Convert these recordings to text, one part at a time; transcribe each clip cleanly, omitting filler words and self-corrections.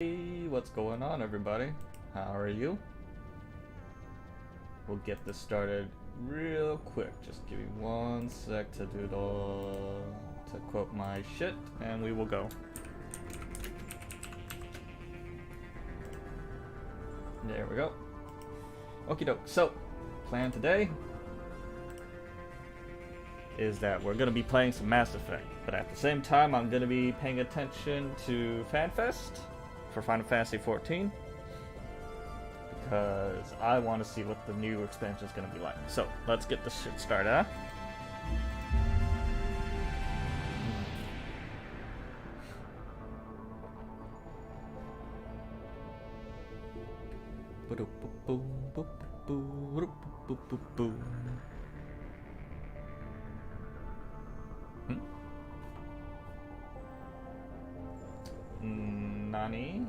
Hey, what's going on, everybody? How are you? We'll get this started real quick. Just give me 1 sec to do to quote my shit, and we will go. There we go. Okie doke. So, plan today is that we're gonna be playing some Mass Effect, but at the same time, I'm gonna be paying attention to FanFest for Final Fantasy XIV because I want to see what the new expansion is going to be like. So let's get this shit started, huh? Nani?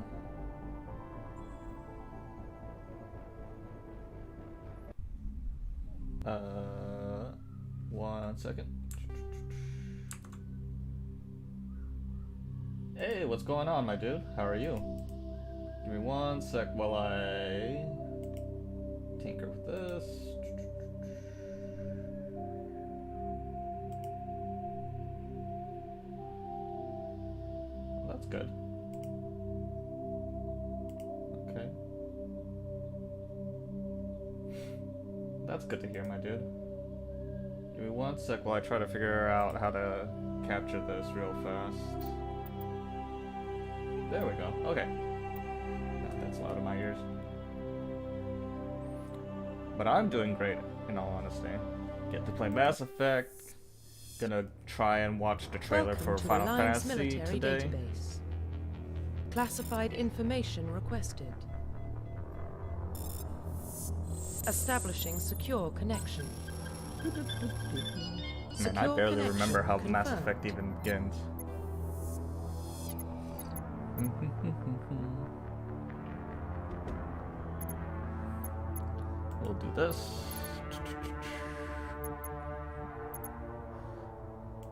1 second. Hey, what's going on, my dude? How are you? Give me 1 sec while I tinker with this. Well, that's good. Okay. That's good to hear, my dude. Give me 1 sec while I try to figure out how to capture this real fast. There we go. Okay. Not that's loud in my ears. But I'm doing great, in all honesty. Get to play Mass Effect. Gonna try and watch the trailer for Final Fantasy today. Database. Classified information requested. Establishing secure connection. Man, I barely remember how Mass Effect even begins. We'll do this.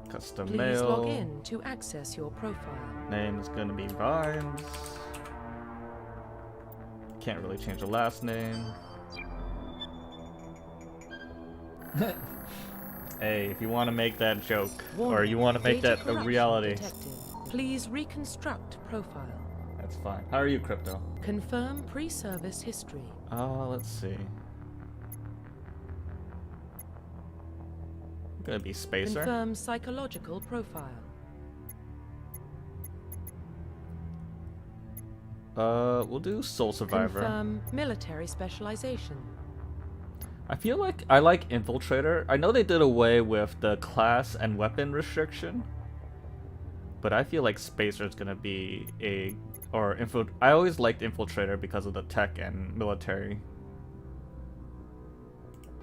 Custom Please mail. log in to access your profile. Name is gonna be Vimes. Can't really change the last name. Hey, if you want to make that joke, or you want to make that a reality, detected. Please reconstruct profile. that's fine. How are you, Crypto? Confirm pre-service history. Let's see. Gonna be Spacer. Confirm psychological profile. We'll do Soul Survivor. Confirm military specialization. I feel like I like Infiltrator. I know they did away with the class and weapon restriction, but I feel like Spacer is gonna be I always liked Infiltrator because of the tech and military.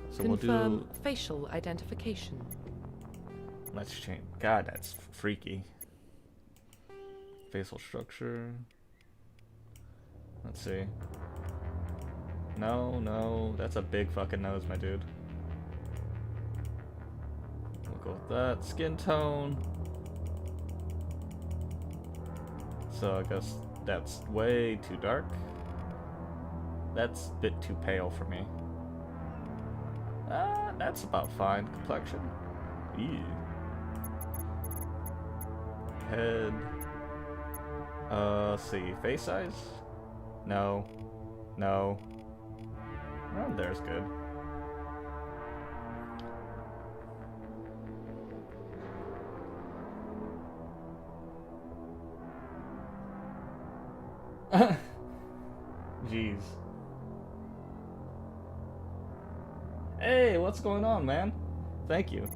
So Confirm we'll do. facial identification. Let's change. God, that's freaky. Facial structure. Let's see. No, that's a big fucking nose, my dude. We'll go with that. Skin tone. So I guess that's way too dark. That's a bit too pale for me. That's about fine. Complexion. Ew. Head. Let's see. Face size? No. No. Around there's good. Jeez. Hey, what's going on, man? Thank you.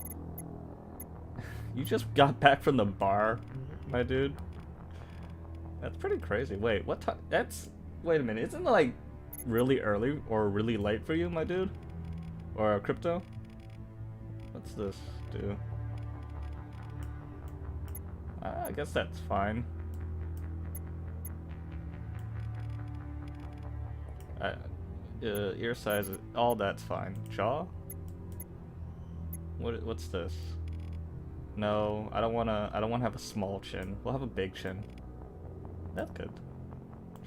You just got back from the bar, my dude? That's pretty crazy. Wait, what time? Wait a minute, isn't it like really early or really late for you, my dude? Or Crypto? What's this do? I guess that's fine. Ear size, all that's fine. Jaw? What's this? No, I don't wanna have a small chin. We'll have a big chin. That's good.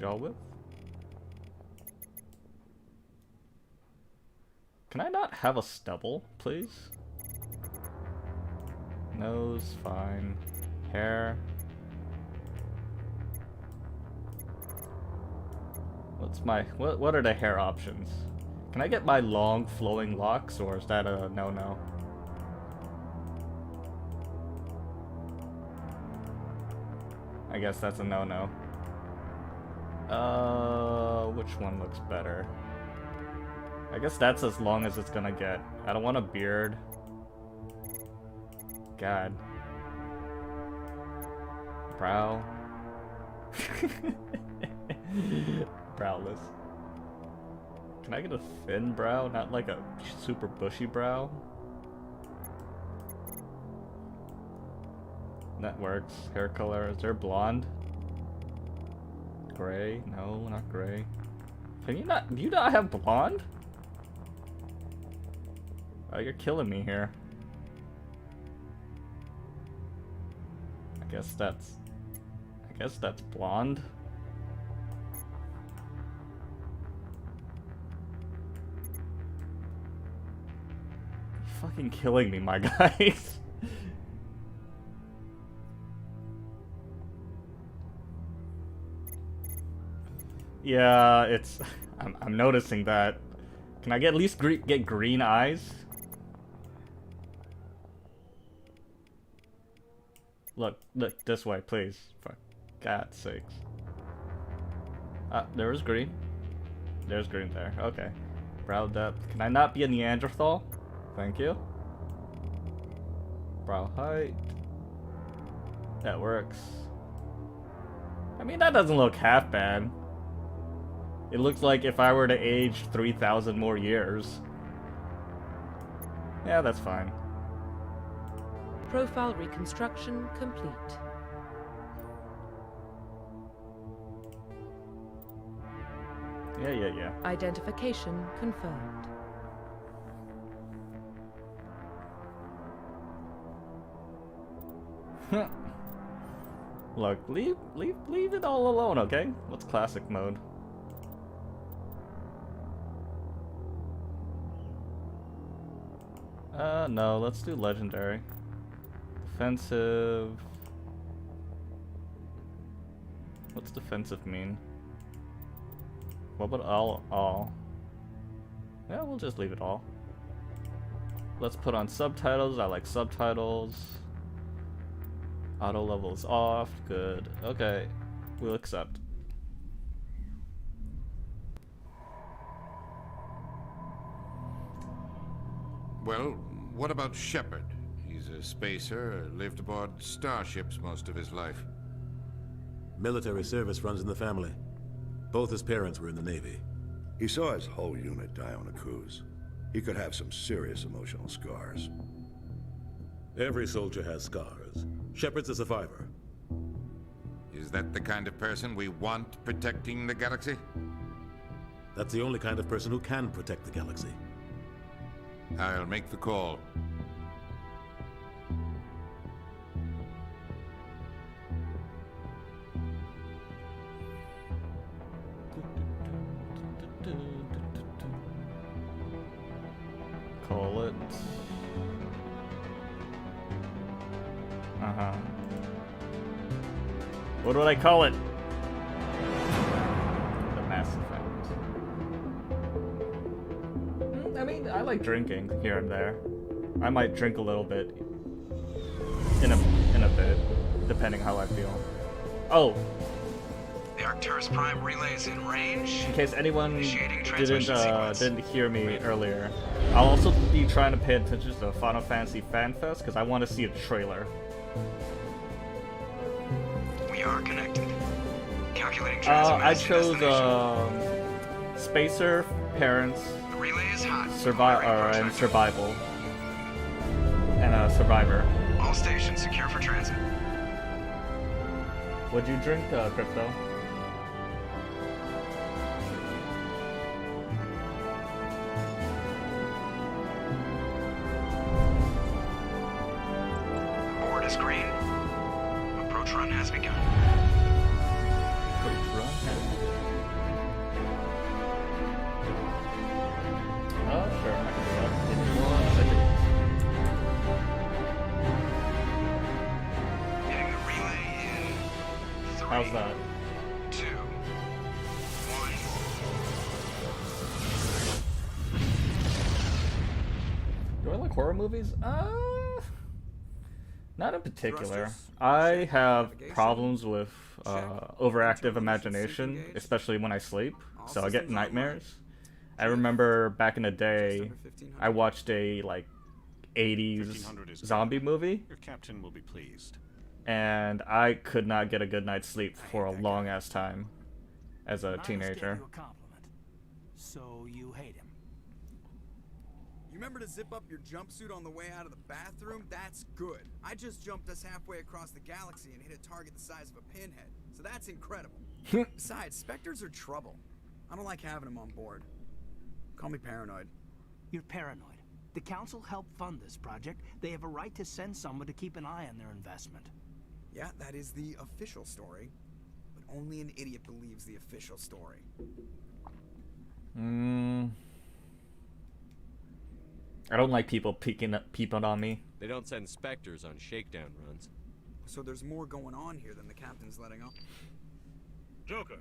Jaw width. Can I not have a stubble, please? Nose, fine. Hair. What are the hair options? Can I get my long flowing locks, or is that a no-no? I guess that's a no-no. Which one looks better? I guess that's as long as it's gonna get. I don't want a beard. God. Brow. Browless. Can I get a thin brow? Not like a super bushy brow? That works. Hair color. Is there blonde? Gray? No, not gray. Can you not? Do you not have blonde? Oh, you're killing me here. I guess that's blonde. You're fucking killing me, my guys. Yeah, it's. I'm noticing that. Can I get at least get green eyes? Look this way, please. For God's sakes. There was green. There's green there. Okay. Brow depth. Can I not be a Neanderthal? Thank you. Brow height. That works. I mean, that doesn't look half bad. It looks like if I were to age 3,000 more years. Yeah, that's fine. Profile reconstruction complete. Yeah. Identification confirmed. Look, leave it all alone, okay? What's classic mode? No, let's do legendary. Defensive. What's defensive mean? What about all? Yeah, we'll just leave it all. Let's put on subtitles. I like subtitles. Auto levels off. Good. Okay. We'll accept. Well, what about Shepard? He's a spacer, lived aboard starships most of his life. Military service runs in the family. Both his parents were in the Navy. He saw his whole unit die on a cruise. He could have some serious emotional scars. Every soldier has scars. Shepard's a survivor. Is that the kind of person we want protecting the galaxy? That's the only kind of person who can protect the galaxy. I'll make the call. Call it. What would I call it? The Mass Effect. I mean, I like drinking here and there. I might drink a little bit in a bit, depending how I feel. Oh, The Arcturus Prime relay is in range. in case anyone Initiating transmission sequence. didn't hear me earlier, I'll also be trying to pay attention to Final Fantasy Fan Fest because I want to see a trailer. We are connected. Calculating transit I mass and chose destination. Spacer, Parents, The relay is hot. and Protector. Survival, and Survivor. All stations secure for transit. What'd you drink, Crypto? Board is green. Approach run has begun. Coach Run has begun. How's that? 2, 1. Do I like horror movies? Not in particular. I have problems with overactive imagination, especially when I sleep, so I get nightmares. I remember back in the day, I watched a like 80s zombie movie, Your captain will be pleased. and I could not get a good night's sleep for a long ass time as a teenager. So you hate him. You remember to zip up your jumpsuit on the way out of the bathroom? That's good. I just jumped us halfway across the galaxy and hit a target the size of a pinhead. So that's incredible. Besides, specters are trouble. I don't like having them on board. Call me paranoid. You're paranoid. The council helped fund this project. They have a right to send someone to keep an eye on their investment. Yeah, that is the official story. But only an idiot believes the official story. I don't like people peeping on me. They don't send specters on shakedown runs. So there's more going on here than the captain's letting on. Joker,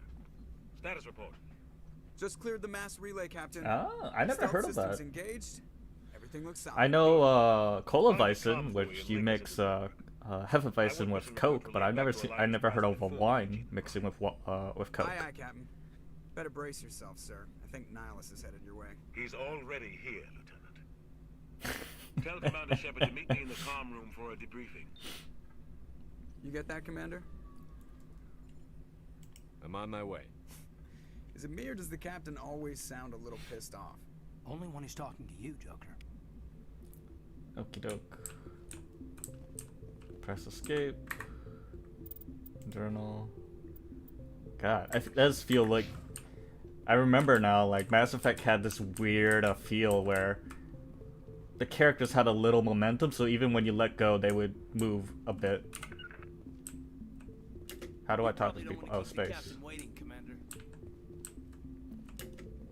status report. Just cleared the mass relay, Captain. Ah, I never heard of that. Engaged. Everything looks solid. I know Cola-Weissen, which you mix Hefeweizen with Coke, but I never heard of a wine mixing with Coke. Aye, aye, Captain. Better brace yourself, sir. I think Nihilus is headed your way. He's already here, Lieutenant. Tell Commander Shepard to meet me in the comm room for a debriefing. You get that, Commander? I'm on my way. Is it me or does the captain always sound a little pissed off? Only when he's talking to you, Joker. Okie doke. Press escape. Journal. God, it does feel like... I remember now, like, Mass Effect had this weird feel where the characters had a little momentum, so even when you let go, they would move a bit. How do I talk to people? Oh, space.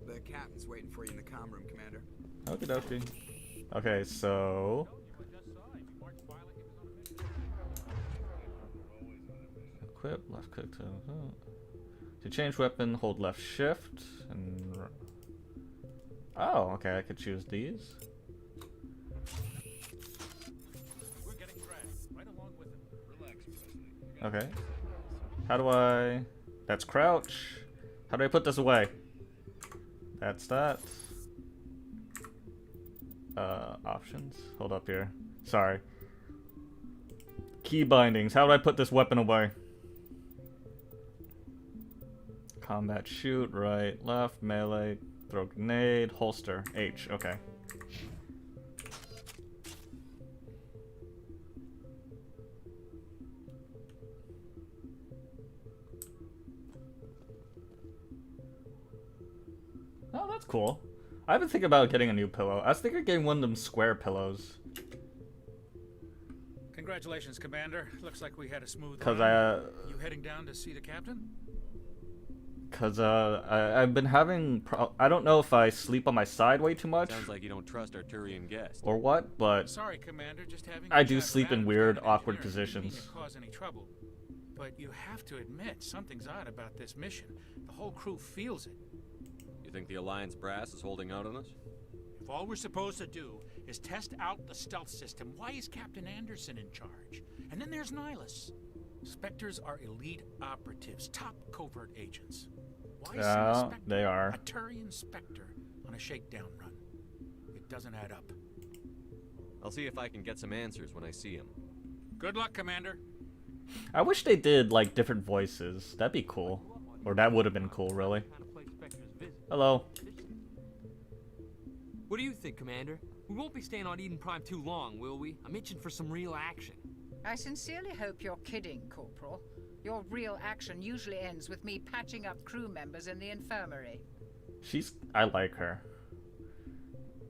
The captain's waiting for you in the comm room, Commander. Okie dokie. Okay, so... Equip, left click to change weapon, hold left shift, and... Oh, okay, I could choose these. We're getting dragged right along with him. Relax, Presley. Okay. How do I... That's crouch. How do I put this away? That's that. Options. Hold up here. Sorry. Key bindings. How do I put this weapon away? Combat shoot, right, left, melee, throw grenade, holster, H, okay. Oh, that's cool. I've been thinking about getting a new pillow. I was thinking of getting one of them square pillows. Congratulations, Commander. Looks like we had a smooth Cause run. You heading down to see the captain? Cause I've been having I don't know if I sleep on my side way too much. Sounds like you don't trust Arturian guests. Or what, but Sorry, Commander, just having I do sleep in weird, awkward positions. Didn't cause any trouble. But you have to admit, something's odd about this mission. The whole crew feels it. You think the Alliance brass is holding out on us? If all we're supposed to do is test out the stealth system, why is Captain Anderson in charge? And then there's Nihilus. Spectres are elite operatives, top covert agents. Why send a Spectre, they are. a Turian Spectre, on a shakedown run? It doesn't add up. I'll see if I can get some answers when I see him. Good luck, Commander. I wish they did like different voices. That'd be cool. Or that would have been cool, really. Hello. What do you think, Commander? We won't be staying on Eden Prime too long, will we? I'm itching for some real action. I sincerely hope you're kidding, Corporal. Your real action usually ends with me patching up crew members in the infirmary. I like her.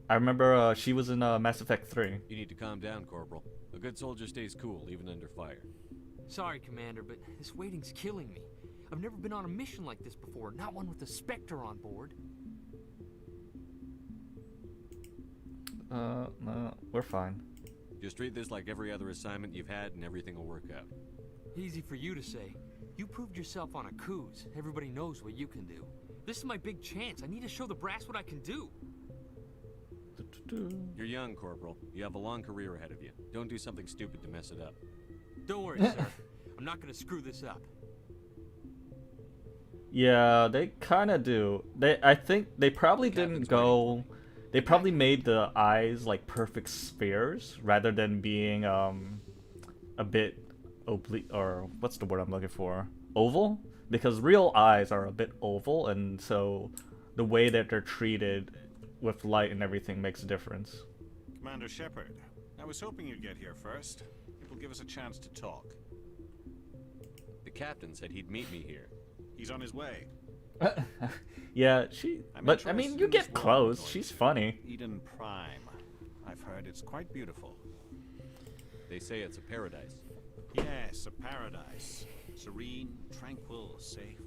I remember she was in Mass Effect 3. You need to calm down, Corporal. A good soldier stays cool, even under fire. Sorry, Commander, but this waiting's killing me. I've never been on a mission like this before, not one with a Spectre on board. No, we're fine. Just treat this like every other assignment you've had and everything will work out. Easy for you to say. You proved yourself on a cruise. Everybody knows what you can do. This is my big chance. I need to show the brass what I can do. You're young, Corporal. You have a long career ahead of you. Don't do something stupid to mess it up. Don't worry, sir. I'm not gonna screw this up. Yeah, they kind of do. I think they probably didn't go. They probably made the eyes like perfect spheres rather than being a bit oblique, or what's the word I'm looking for? Oval? Because real eyes are a bit oval, and so the way that they're treated with light and everything makes a difference. Commander Shepard, I was hoping you'd get here first. It will give us a chance to talk. The captain said he'd meet me here. He's on his way. Yeah, but I mean, you in this get close. world, She's funny. Eden Prime. I've heard it's quite beautiful. They say it's a paradise. Yes, a paradise. Serene, tranquil, safe.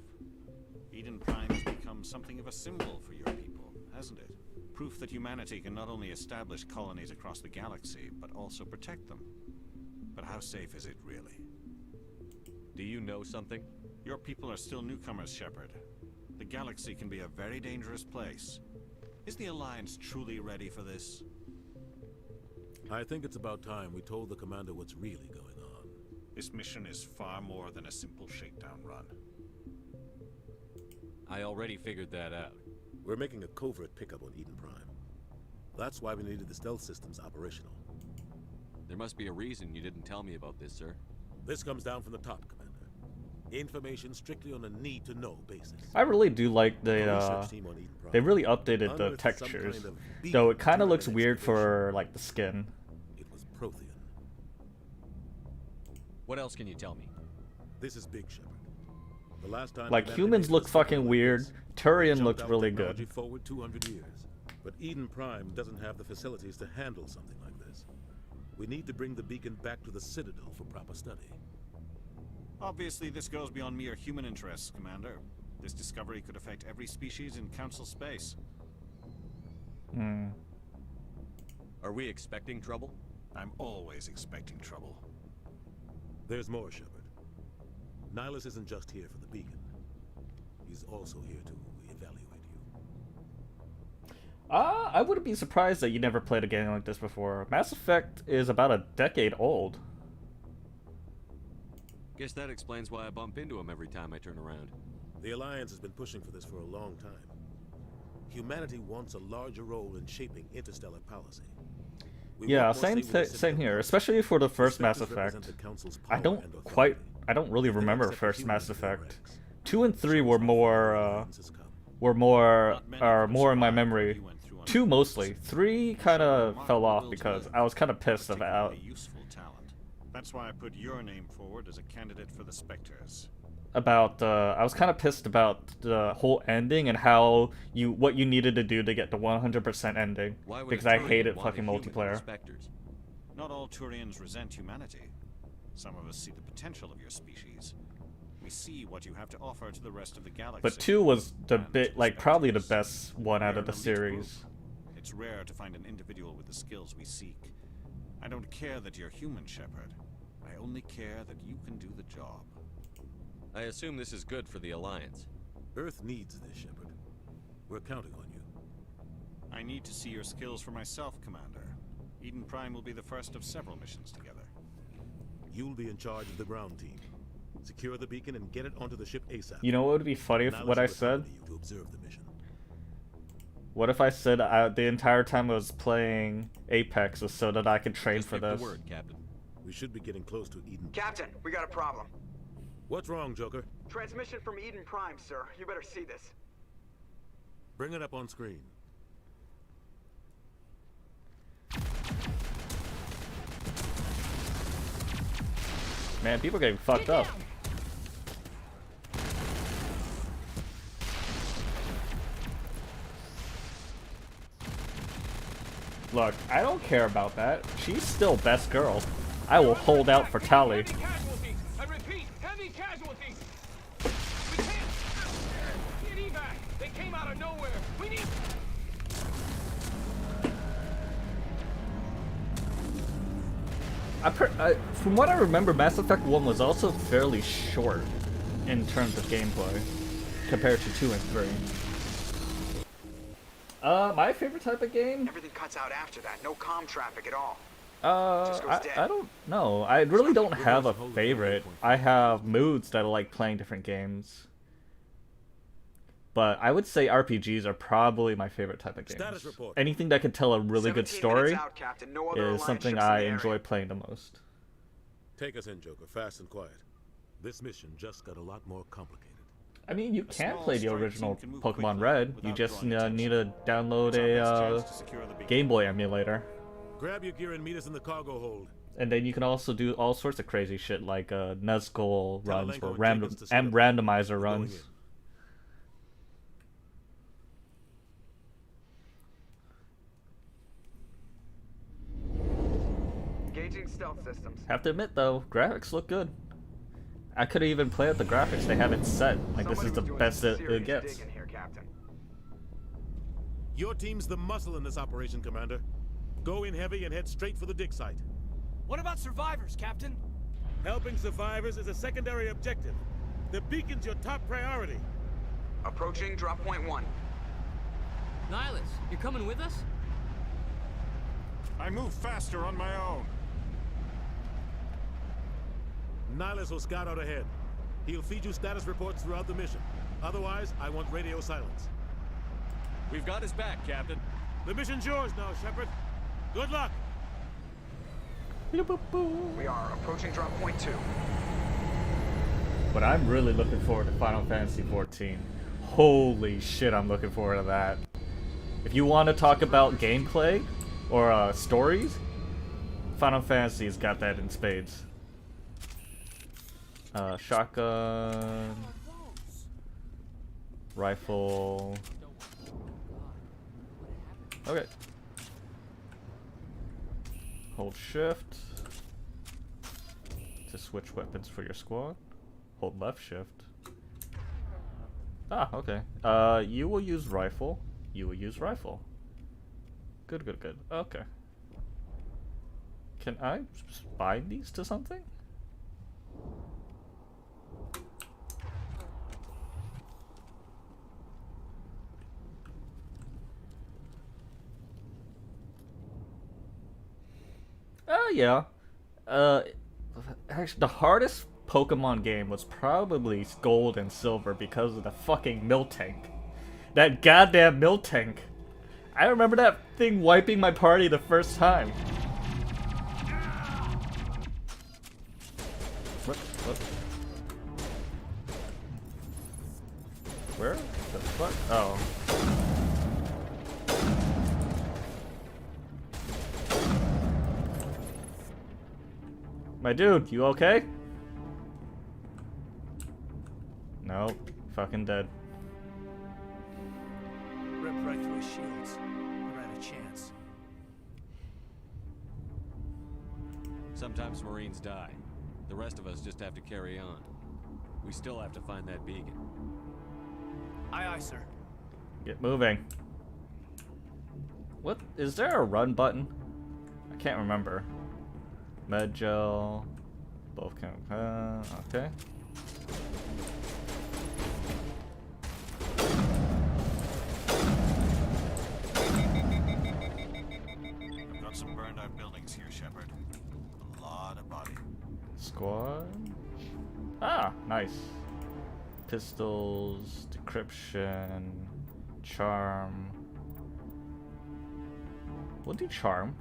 Eden Prime has become something of a symbol for your people, hasn't it? Proof that humanity can not only establish colonies across the galaxy, but also protect them. But how safe is it really? Do you know something? Your people are still newcomers, Shepard. The galaxy can be a very dangerous place. Is the Alliance truly ready for this? I think it's about time we told the commander what's really going on. This mission is far more than a simple shakedown run. I already figured that out. We're making a covert pickup on Eden Prime. That's why we needed the stealth systems operational. There must be a reason you didn't tell me about this, sir. This comes down from the top, Commander. Information strictly on a need-to-know basis. I really do like they really updated the textures, though it kind of looks weird for like the skin. It was Prothean. What else can you tell me? This is Big Shepard. The last time Like humans look fucking weird. Turian looks really good. Forward 200 years. But Eden Prime doesn't have the facilities to handle something like this. We need to bring the beacon back to the Citadel for proper study. Obviously, this goes beyond mere human interests, Commander. This discovery could affect every species in Council space. Are we expecting trouble? I'm always expecting trouble. There's more, Shepard. Nihilus isn't just here for the beacon. He's also here to evaluate you. I wouldn't be surprised that you never played a game like this before. Mass Effect is about a decade old. Guess that explains why I bump into him every time I turn around. The Alliance has been pushing for this for a long time. Humanity wants a larger role in shaping interstellar policy. Yeah, same here, especially for the first Mass Effect. I don't really remember first Mass Effect. 2 and 3 were more in my memory. 2 mostly. 3 kind of fell off because I was kind of pissed about. That's why I put your name forward as a candidate for the Spectres. I was kind of pissed about the whole ending and how what you needed to do to get the 100% ending, because I hated fucking multiplayer. Not all Turians resent humanity. Some of us see the potential of your species. We see what you have to offer to the rest of the galaxy. But 2 was probably the best one out of the series. It's rare to find an individual with the skills we seek. I don't care that you're human, Shepard. I only care that you can do the job. I assume this is good for the Alliance. Earth needs this, Shepard. We're counting on you. I need to see your skills for myself, Commander. Eden Prime will be the first of several missions together. You'll be in charge of the ground team. Secure the beacon and get it onto the ship ASAP. You know what would be funny if what I said? To observe the mission. What if I said the entire time I was playing Apex was so that I could train for this? The word, Captain. We should be getting close to Eden. Captain, we got a problem. What's wrong, Joker? Transmission from Eden Prime, sir. You better see this. Bring it up on screen. Man, people are getting fucked up. Look, I don't care about that. She's still best girl. I will hold out for Tali. I repeat, heavy casualties. We can't get evac. They came out of nowhere. We need. From what I remember, Mass Effect 1 was also fairly short. in terms of gameplay compared to 2 and 3. My favorite type of game? Everything cuts out after that. No comm traffic at all. I don't know. I really don't have a favorite. I have moods that I like playing different games. But I would say RPGs are probably my favorite type of games. Anything that can tell a really good story is something I enjoy playing the most. Take us in, Joker, fast and quiet. This mission just got a lot more complicated. I mean, you can play the original Pokemon Red. You just need to download a Game Boy emulator. Grab your gear and meet us in the cargo hold. And then you can also do all sorts of crazy shit like Nuzgul runs or randomizer runs. Engaging stealth systems. Have to admit though, graphics look good. I could even play with the graphics. They have it set. Like this is the best it gets. Here, Captain. Your team's the muscle in this operation, Commander. Go in heavy and head straight for the dig site. What about survivors, Captain? Helping survivors is a secondary objective. The beacon's your top priority. Approaching drop point 1. Nihilus, you're coming with us? I move faster on my own. Nihilus will scout out ahead. He'll feed you status reports throughout the mission. Otherwise, I want radio silence. We've got his back, Captain. The mission's yours now, Shepard. Good luck. We are approaching drop point 2. But I'm really looking forward to Final Fantasy XIV. Holy shit, I'm looking forward to that. If you want to talk about gameplay or stories, Final Fantasy's got that in spades. Shotgun, rifle. Okay. Hold shift to switch weapons for your squad. Hold left shift. Ah, okay. You will use rifle. You will use rifle. Good, good, good. Okay. Can I bind these to something? Yeah. Actually, the hardest Pokemon game was probably Gold and Silver because of the fucking Miltank. That goddamn Miltank. I remember that thing wiping my party the first time. What? Where the fuck? Oh. My dude, you okay? Nope. Fucking dead. Ripped right through his shields. Never had a chance. Sometimes Marines die. The rest of us just have to carry on. We still have to find that beacon. Aye, aye, sir. Get moving. What? Is there a run button? I can't remember. Med gel. Both can. Okay. I've got some burned out buildings here, Shepard. A lot of body. Squad. Ah, nice. Pistols, decryption, charm. We'll do charm.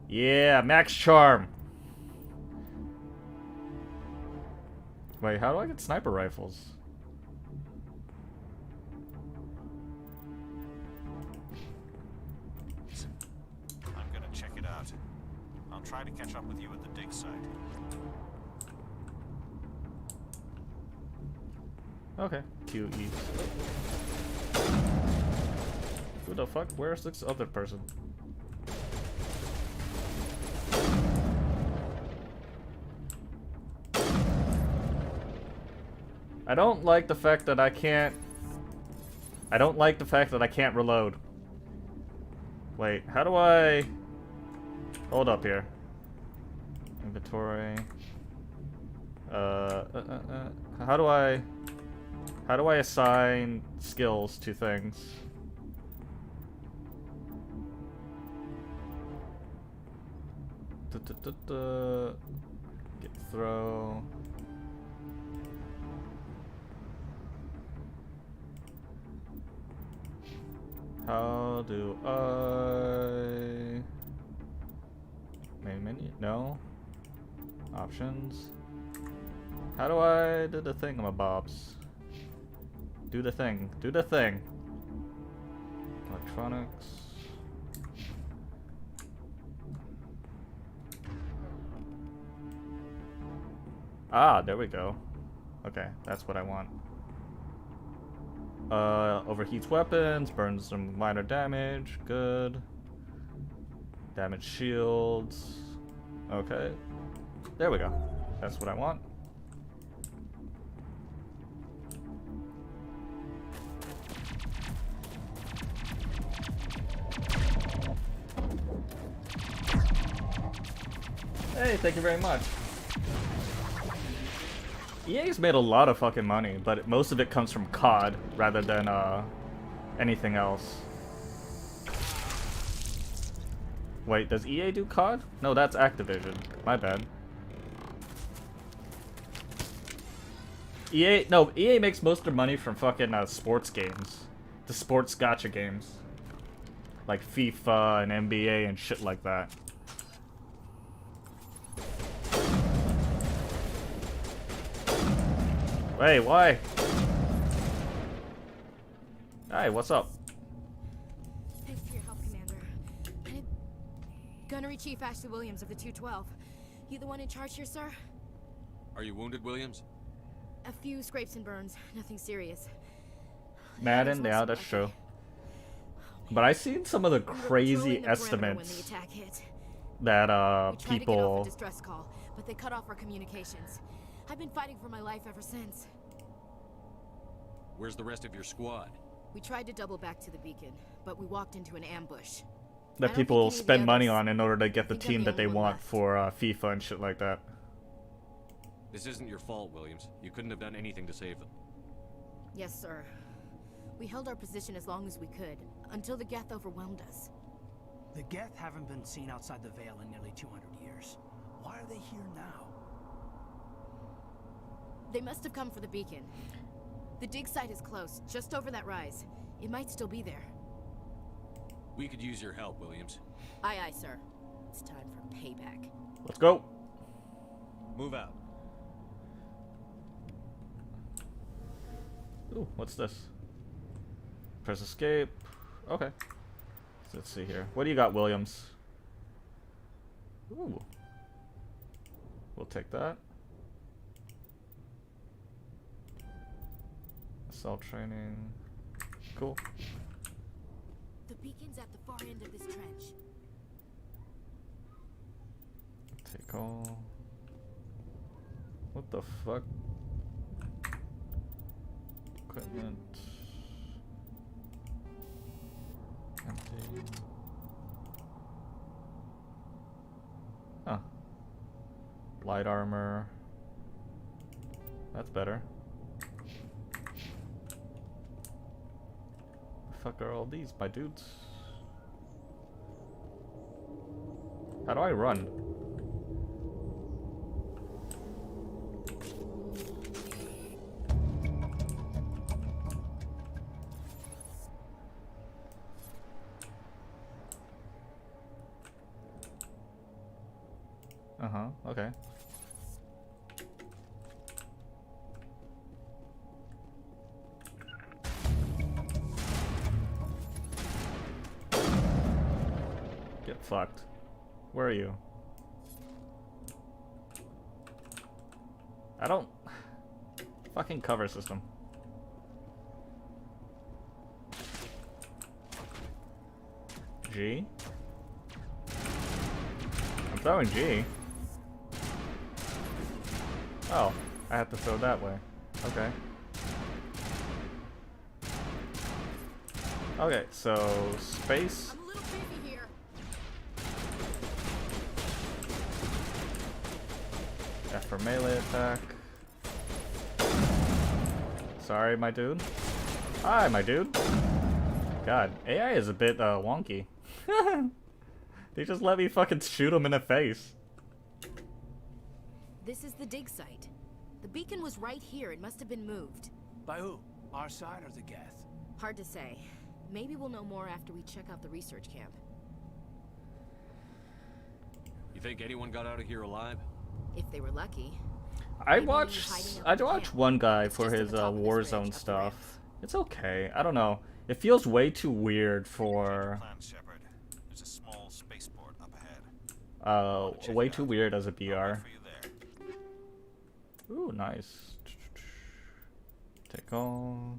Yeah, max charm. Wait, how do I get sniper rifles? I'm gonna check it out. I'll try to catch up with you at the dig site. Okay. QE. Who the fuck? Where's this other person? I don't like the fact that I can't... I don't like the fact that I can't reload. Wait, how do I... Hold up here. Inventory. How do I assign skills to things? Get throw. How do I... Main menu? No. Options. How do I do the thingamabobs? Do the thing. Do the thing. Electronics. Ah, there we go. Okay, that's what I want. Overheats weapons, burns some minor damage, good. Damage shields. Okay. There we go. That's what I want. Hey, thank you very much. EA's made a lot of fucking money, but most of it comes from COD rather than anything else. Wait, does EA do COD? No, that's Activision. My bad. EA makes most of their money from fucking sports games. The sports gacha games. Like FIFA and NBA and shit like that. Hey, why? Hey, what's up? Thanks for your help, Commander. Gunnery Chief Ashley Williams of the 212. You the one in charge here, sir? Are you wounded, Williams? A few scrapes and burns, nothing serious. Madden, yeah, that's true. But I've seen some of the crazy estimates that We tried to get off people. a distress call, but they cut off our communications. I've been fighting for my life ever since. Where's the rest of your squad? We tried to double back to the beacon, but we walked into an ambush. That people spend money on in order to get the team that they want for FIFA and shit like that. This isn't your fault, Williams. You couldn't have done anything to save them. Yes, sir. We held our position as long as we could, until the Geth overwhelmed us. The Geth haven't been seen outside the Veil in nearly 200 years. Why are they here now? They must have come for the beacon. The dig site is close, just over that rise. It might still be there. We could use your help, Williams. Aye, aye, sir. It's time for payback. Let's go. Move out. Ooh, what's this? Press escape. Okay. So let's see here. What do you got, Williams? Ooh. We'll take that. Assault training. Cool. The beacon's at the far end of this trench. Take all. What the fuck? Equipment. Empty. Huh. Light armor. That's better. The fuck are all these, my dudes? How do I run? Uh-huh, okay. Get fucked. Where are you? I don't... Fucking cover system. G? I'm throwing G. Oh, I have to throw that way. Okay. Okay, so space. I'm a little creepy here. F for melee attack. Sorry, my dude. Hi, my dude. God, AI is a bit wonky. They just let me fucking shoot him in the face. This is the dig site. The beacon was right here. It must have been moved. By who? Our side or the Geth? Hard to say. Maybe we'll know more after we check out the research camp. You think anyone got out of here alive? If they were lucky. I'd watch one guy for his Warzone stuff. It's okay. I don't know. It feels way too weird for There's a small spaceport up ahead. way too weird as a BR. Ooh, nice. Take all.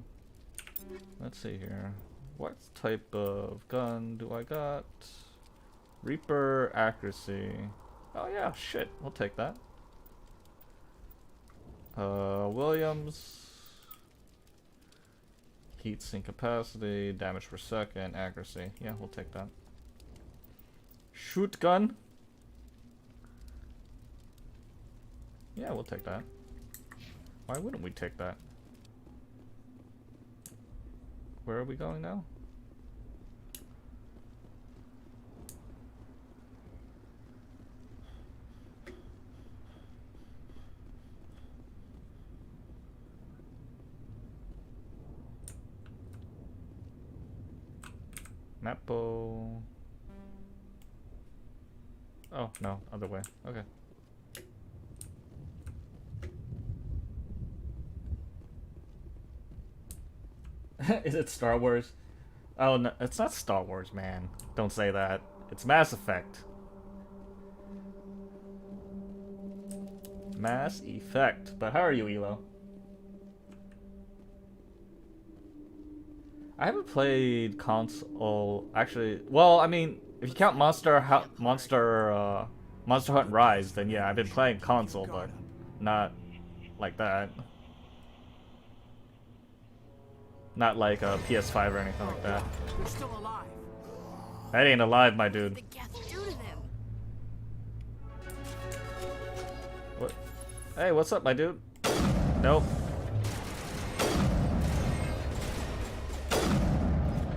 Let's see here. What type of gun do I got? Reaper accuracy. Oh yeah, shit. We'll take that. Williams. Heat sink capacity, damage per second, accuracy. Yeah, we'll take that. Shoot gun. Yeah, we'll take that. Why wouldn't we take that? Where are we going now? Mapo. Oh, no, other way. Okay. Is it Star Wars? Oh, no, it's not Star Wars, man. Don't say that. It's Mass Effect. Mass Effect. But how are you, Elo? I haven't played console. Actually, well, I mean, if you count Monster Hunt Rise, then yeah, I've been playing console, but not like that. Not like a PS5 or anything like that. They're still alive. That ain't alive, my dude. What? Hey, what's up, my dude? Nope.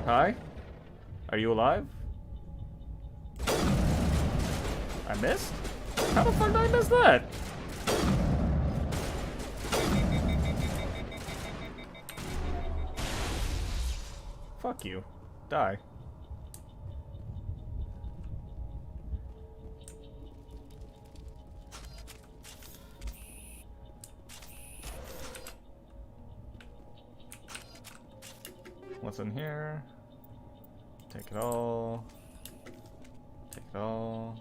Hi? Are you alive? I missed? How the fuck did I miss that? Fuck you. Die. What's in here? Take it all. Take it all.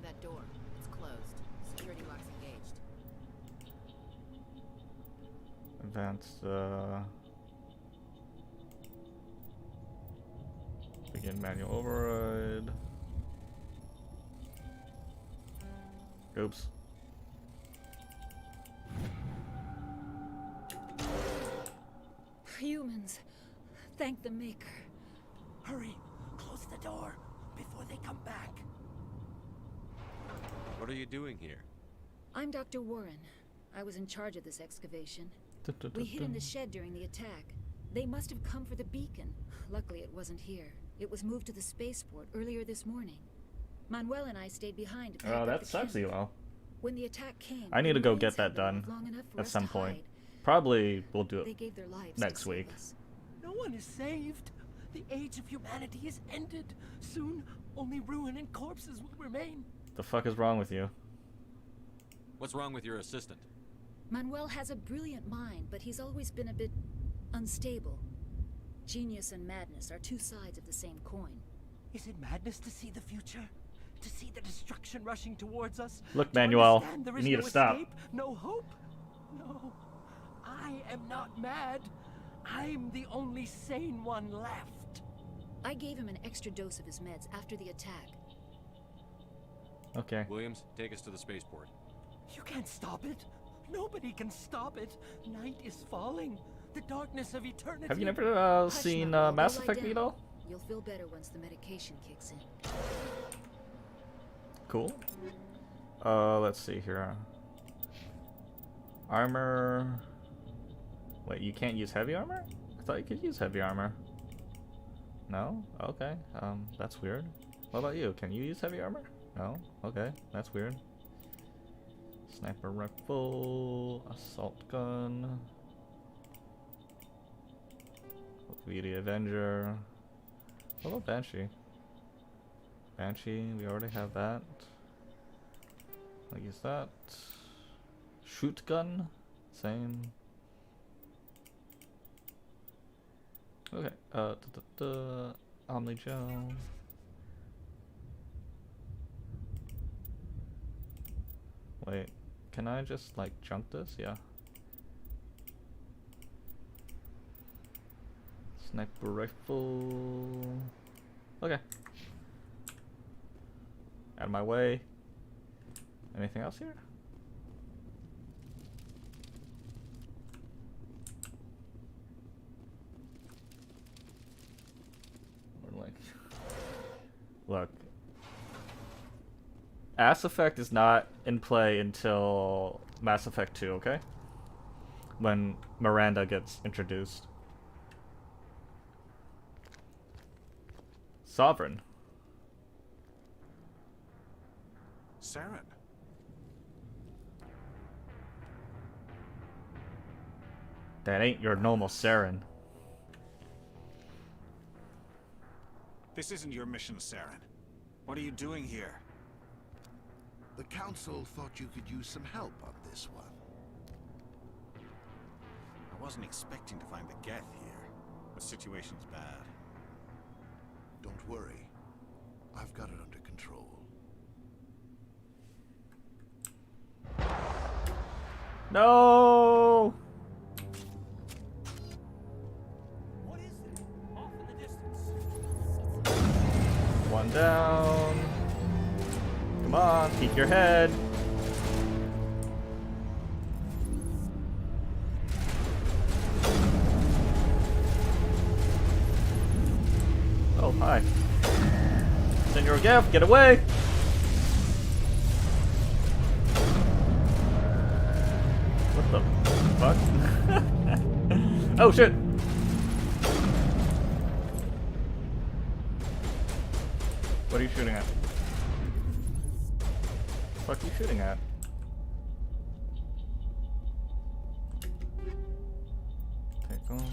That door, it's closed. Security lock's engaged. Advanced, begin manual override. Oops. Humans, thank the Maker. Hurry, close the door before they come back. What are you doing here? I'm Dr. Warren. I was in charge of this excavation. We hid in the shed during the attack. They must have come for the beacon. Luckily, it wasn't here. It was moved to the spaceport earlier this morning. Manuel and I stayed behind to pack Oh, up that the sucks, camp. Elo. When the attack came, I need to go the get that Marines had been done long enough for at us some to point. hide. Probably we'll do They it gave their lives next to week. save us. No one is saved. The age of humanity is ended. Soon, only ruin and corpses will remain. The fuck is wrong with you? What's wrong with your assistant? Manuel has a brilliant mind, but he's always been a bit unstable. Genius and madness are two sides of the same coin. Is it madness to see the future? To see the destruction rushing towards us? Look, To Manuel, understand there you is need no to stop. escape, no hope? No. I am not mad. I'm the only sane one left. I gave him an extra dose of his meds after the attack. Okay. Williams, take us to the spaceport. You can't stop it. Nobody can stop it. Night is falling. The darkness of eternity. Have you never Hush, seen Manuel, go Mass lie Effect, down. Vito? You'll feel better once the medication kicks in. Cool. Let's see here. Armor. Wait, you can't use heavy armor? I thought you could use heavy armor. No? Okay. That's weird. What about you? Can you use heavy armor? No? Okay. That's weird. Sniper rifle. Assault gun. VD Avenger. What about Banshee? Banshee, we already have that. I'll use that. Shoot gun. Same. Okay, Omni Gel. Wait, can I just like jump this? Yeah. Sniper rifle. Okay. Out of my way. Anything else here? Look, Mass Effect is not in play until Mass Effect 2, okay? When Miranda gets introduced. Sovereign. Saren. That ain't your normal Saren. This isn't your mission, Saren. What are you doing here? The Council thought you could use some help on this one. I wasn't expecting to find the Geth here. The situation's bad. Don't worry. I've got it under control. No! What is that? Off in the distance. One down. Come on, peek your head. Oh, hi. Senor Gav, get away! What the fuck? Oh shit! What are you shooting at? What are you shooting at? Take on.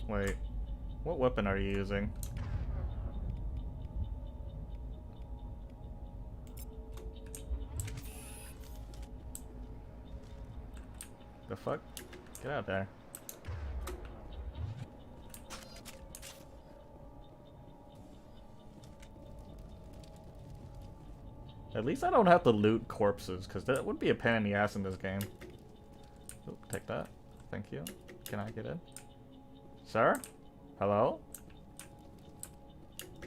Wait, what weapon are you using? The fuck? Get out there. At least I don't have to loot corpses, because that would be a pain in the ass in this game. Oop, take that. Thank you. Can I get in? Sir? Hello?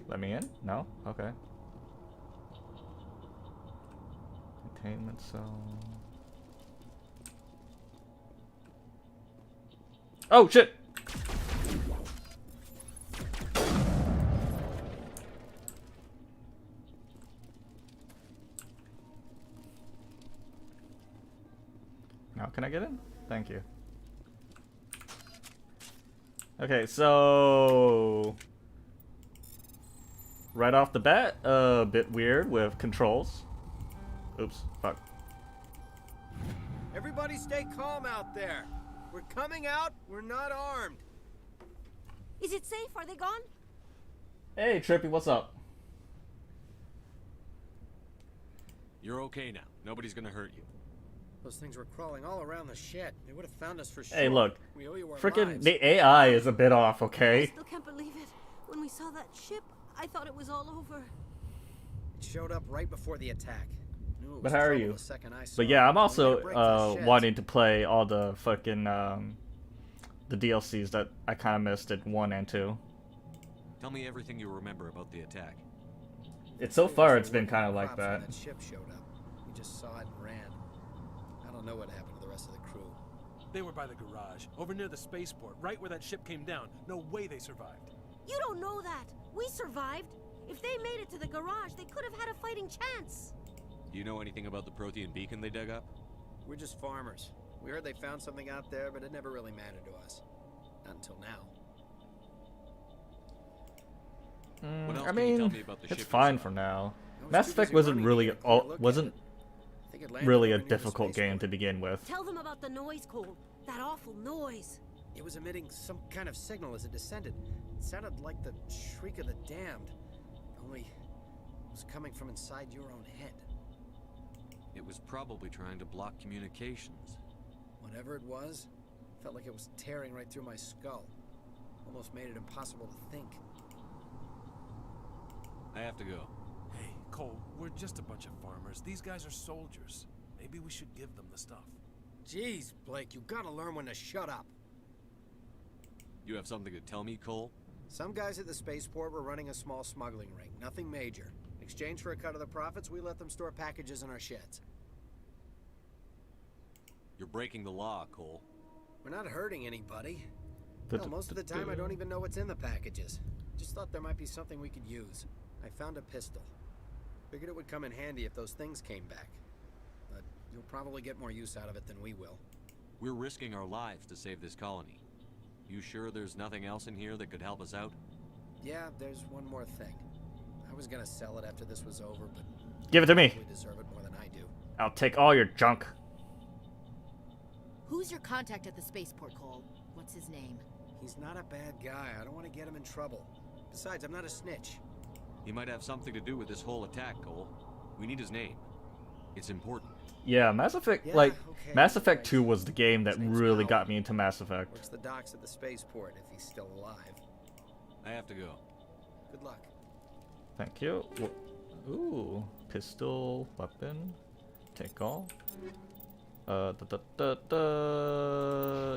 Let me in? No? Okay. Containment cell. Oh, shit! Now can I get in? Thank you. Okay, so right off the bat, a bit weird with controls. Oops, fuck. Everybody stay calm out there. We're coming out, we're not armed. Is it safe? Are they gone? Hey, Trippy, what's up? You're okay now. Nobody's gonna hurt you. Those things were crawling all around the shed. They would have found us for sure. Hey, look. We owe you our Frickin' lives. the AI is a bit off, I okay? still can't believe it. When we saw that ship, I thought it was all over. It showed up right before the attack. Knew it But was how are trouble you? the second I saw But yeah, it. I'm We made a also break for the sheds. wanting to play all the fucking the DLCs that I kind of missed at 1 and 2. Tell me everything you remember about the attack. So far, it's been kind of like that. That ship showed up. We just saw it and ran. I don't know what happened to the rest of the crew. They were by the garage, over near the spaceport, right where that ship came down. No way they survived. You don't know that. We survived. If they made it to the garage, they could have had a fighting chance. Do you know anything about the Prothean beacon they dug up? We're just farmers. We heard they found something out there, but it never really mattered to us. Not until now. What else I can you tell mean, me about the it's ship fine yourself? for now. I was Mass too Effect busy wasn't running really to get a clear look at wasn't it. I think it landed really a over near the difficult game spaceport. to begin with. Tell them about the noise, Cole. That awful noise. It was emitting some kind of signal as it descended. It sounded like the shriek of the damned. Only it was coming from inside your own head. It was probably trying to block communications. Whatever it was, felt like it was tearing right through my skull. Almost made it impossible to think. I have to go. Hey, Cole, we're just a bunch of farmers. These guys are soldiers. Maybe we should give them the stuff. Jeez, Blake, you gotta learn when to shut up. You have something to tell me, Cole? Some guys at the spaceport were running a small smuggling ring, nothing major. In exchange for a cut of the profits, we let them store packages in our sheds. You're breaking the law, Cole. We're not hurting anybody. Hell, most of the time I don't even know what's in the packages. Just thought there might be something we could use. I found a pistol. Figured it would come in handy if those things came back. But you'll probably get more use out of it than we will. We're risking our lives to save this colony. You sure there's nothing else in here that could help us out? Yeah, there's one more thing. I was gonna sell it after this was over, but Give it to me. you probably deserve it more than I do. I'll take all your junk. Who's your contact at the spaceport, Cole? What's his name? He's not a bad guy. I don't want to get him in trouble. Besides, I'm not a snitch. He might have something to do with this whole attack, Cole. We need his name. It's important. Yeah, Mass Effect, Yeah, like, okay, Mass Effect right. 2 was the game that name's really Hal. got me into Mass Effect. Works the docks at the spaceport if he's still alive. I have to go. Good luck. Thank you. Ooh, pistol, weapon, take all.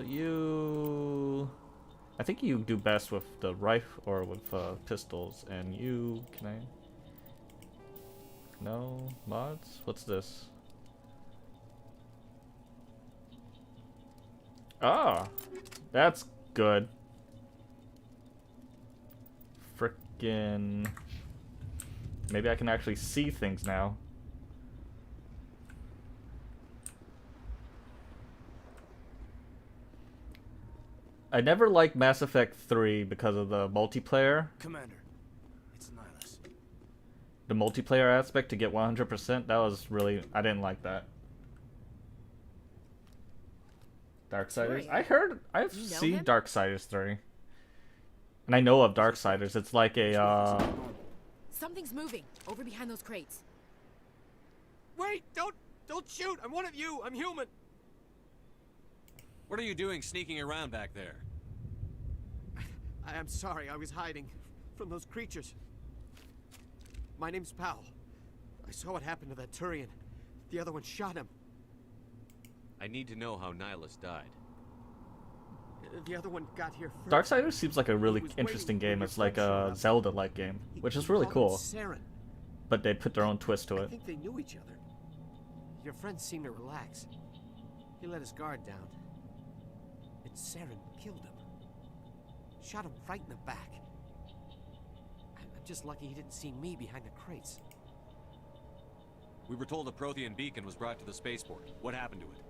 You... I think you do best with the rifle or with pistols, and you... Can I... No? Mods? What's this? Ah! That's good. Frickin'... Maybe I can actually see things now. I never liked Mass Effect 3 because of the multiplayer. Commander, it's Nihilus. The multiplayer aspect to get 100%, that was really... I didn't like that. Darksiders? I heard... I've seen Darksiders 3. And I know of Darksiders. It's like a, Something's moving over behind those crates. Wait! Don't shoot! I'm one of you! I'm human! What are you doing sneaking around back there? I am sorry, I was hiding from those creatures. My name's Powell. I saw what happened to that Turian. The other one shot him. I need to know how Nihilus died. The other one got here first. Darksiders seems like a really interesting game. It's like a Zelda-like game, which is really cool. Saren. But they put their own twist to I it. think they knew each other. Your friend seemed to relax. He let his guard down. And Saren killed him. Shot him right in the back. I'm just lucky he didn't see me behind the crates. We were told a Prothean beacon was brought to the spaceport. What happened to it?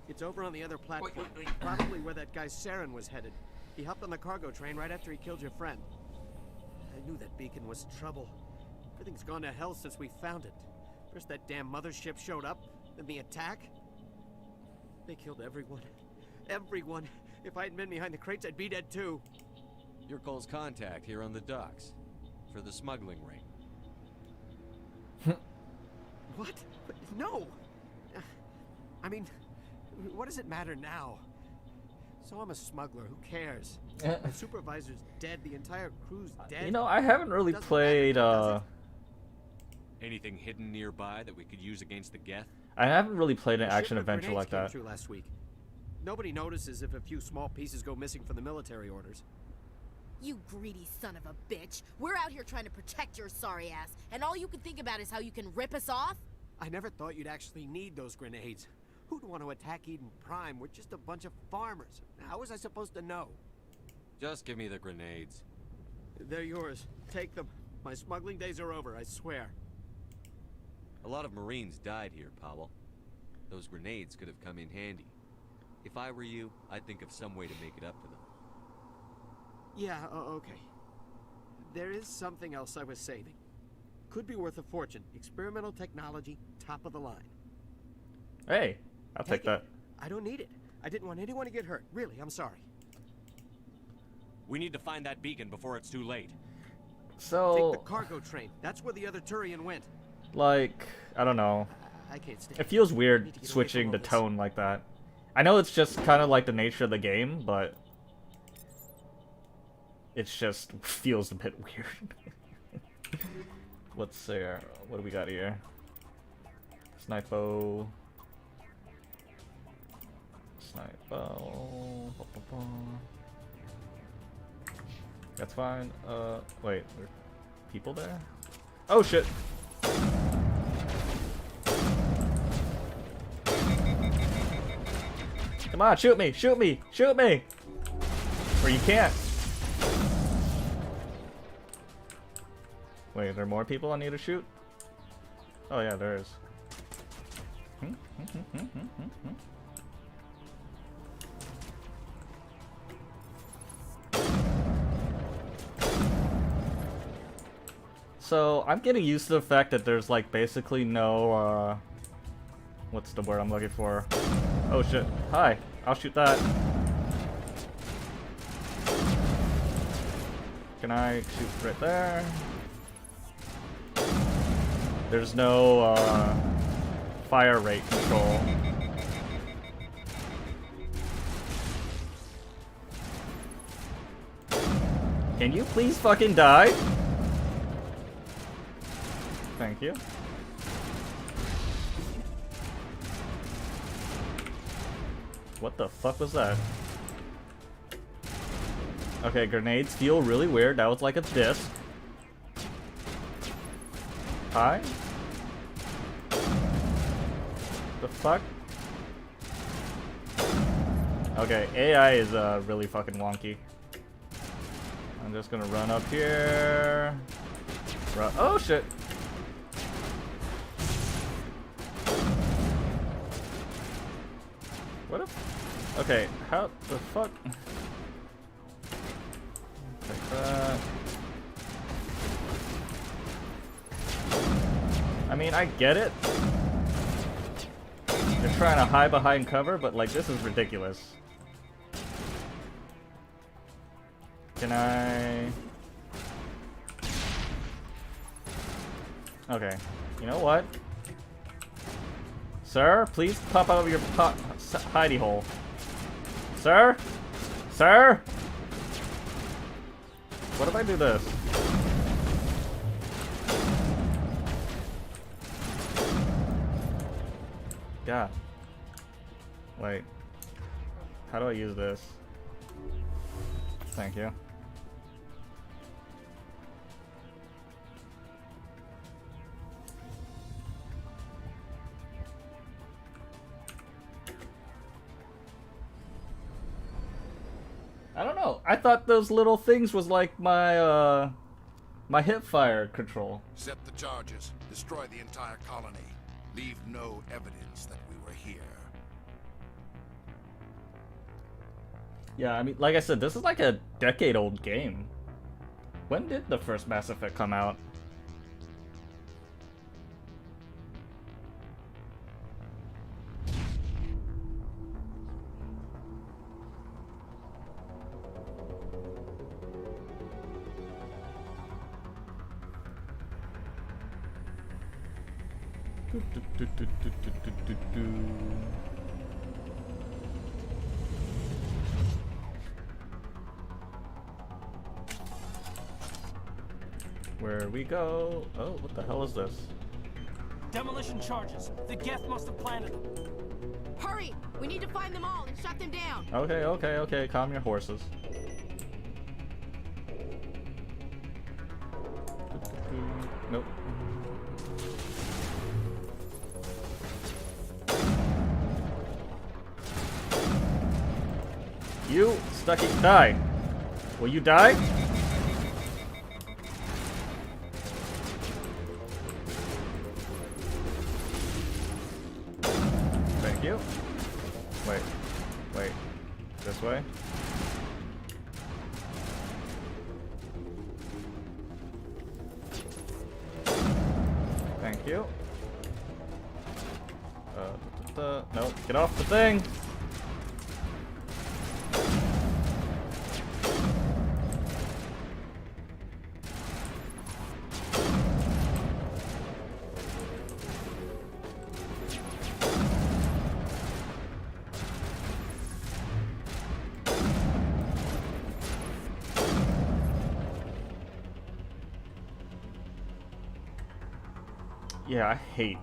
It's over on the other platform. Probably where that guy Saren was headed. He hopped on the cargo train right after he killed your friend. I knew that beacon was trouble. Everything's gone to hell since we found it. First that damn mothership showed up, then the attack. They killed everyone. Everyone. If I hadn't been behind the crates, I'd be dead too. You're Cole's contact here on the docks. For the smuggling ring. What? But no! I mean, what does it matter now? So I'm a smuggler, who cares? My supervisor's dead, the entire crew's dead. You know, I haven't really played, Anything hidden nearby that we could use against the Geth? I haven't really played an A action shipment of adventure like grenades came that. through last week. Nobody notices if a few small pieces go missing from the military orders. You greedy son of a bitch. We're out here trying to protect your sorry ass, and all you can think about is how you can rip us off? I never thought you'd actually need those grenades. Who'd want to attack Eden Prime? We're just a bunch of farmers. How was I supposed to know? Just give me the grenades. They're yours. Take them. My smuggling days are over, I swear. A lot of Marines died here, Powell. Those grenades could have come in handy. If I were you, I'd think of some way to make it up to them. Yeah, okay. There is something else I was saving. Could be worth a fortune. Experimental technology, top of the line. Hey, I'll take that. I don't need it. I didn't want anyone to get hurt. Really, I'm sorry. We need to find that beacon before it's too late. So... Take the cargo train. That's where the other Turian went. Like, I don't know. I can't stay. It feels weird switching the tone like that. I know it's just kind of like the nature of the game, but... It just feels a bit weird. What's there? What do we got here? Snipo. Snipo. That's fine. Wait, there are people there? Oh shit! Come on, shoot me! Shoot me! Shoot me! Or you can't. Wait, are there more people I need to shoot? Oh yeah, there is. So, I'm getting used to the fact that there's like basically no, what's the word I'm looking for? Oh shit. Hi. I'll shoot that. Can I shoot right there? There's no, fire rate control. Can you please fucking die? Thank you. What the fuck was that? Okay, grenades feel really weird. That was like a disc. Hi? The fuck? Okay, AI is really fucking wonky. I'm just gonna run up here. Oh shit! What if... Okay, how the fuck... Take that. I mean, I get it. They're trying to hide behind cover, but like, this is ridiculous. Can I... Okay, you know what? Sir, please pop out of your hidey hole. Sir? Sir? What if I do this? God. Wait. How do I use this? Thank you. I don't know. I thought those little things was like my my hip fire control. Set the charges. Destroy the entire colony. Leave no evidence that we were here. Yeah, I mean, like I said, this is like a decade-old game. When did the first Mass Effect come out? Where we go? Oh, what the hell is this? Demolition charges. The Geth must have planted them. Hurry! We need to find them all and shut them down. Okay, okay, okay. Calm your horses. Nope. You Stucky, die. Will you die? Wait. Wait. This way? Thank you. Nope, get off the thing! Yeah, I hate.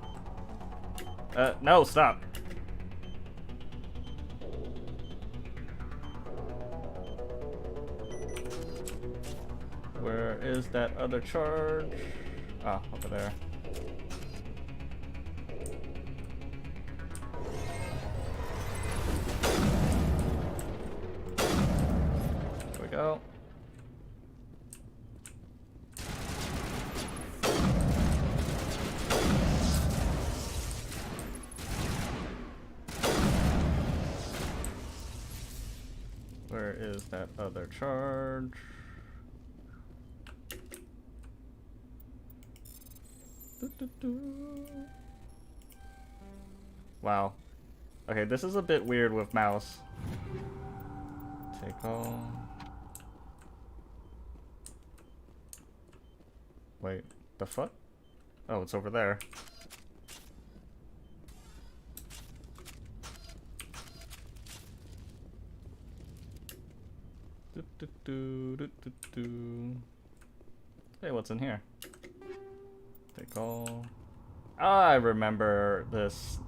No, stop. Where is that other charge? Ah, over there. There we go. Where is that other charge? Wow. Okay, this is a bit weird with mouse. Take all. Wait, the fuck? Oh, it's over there. Hey, what's in here? Take all. I remember this.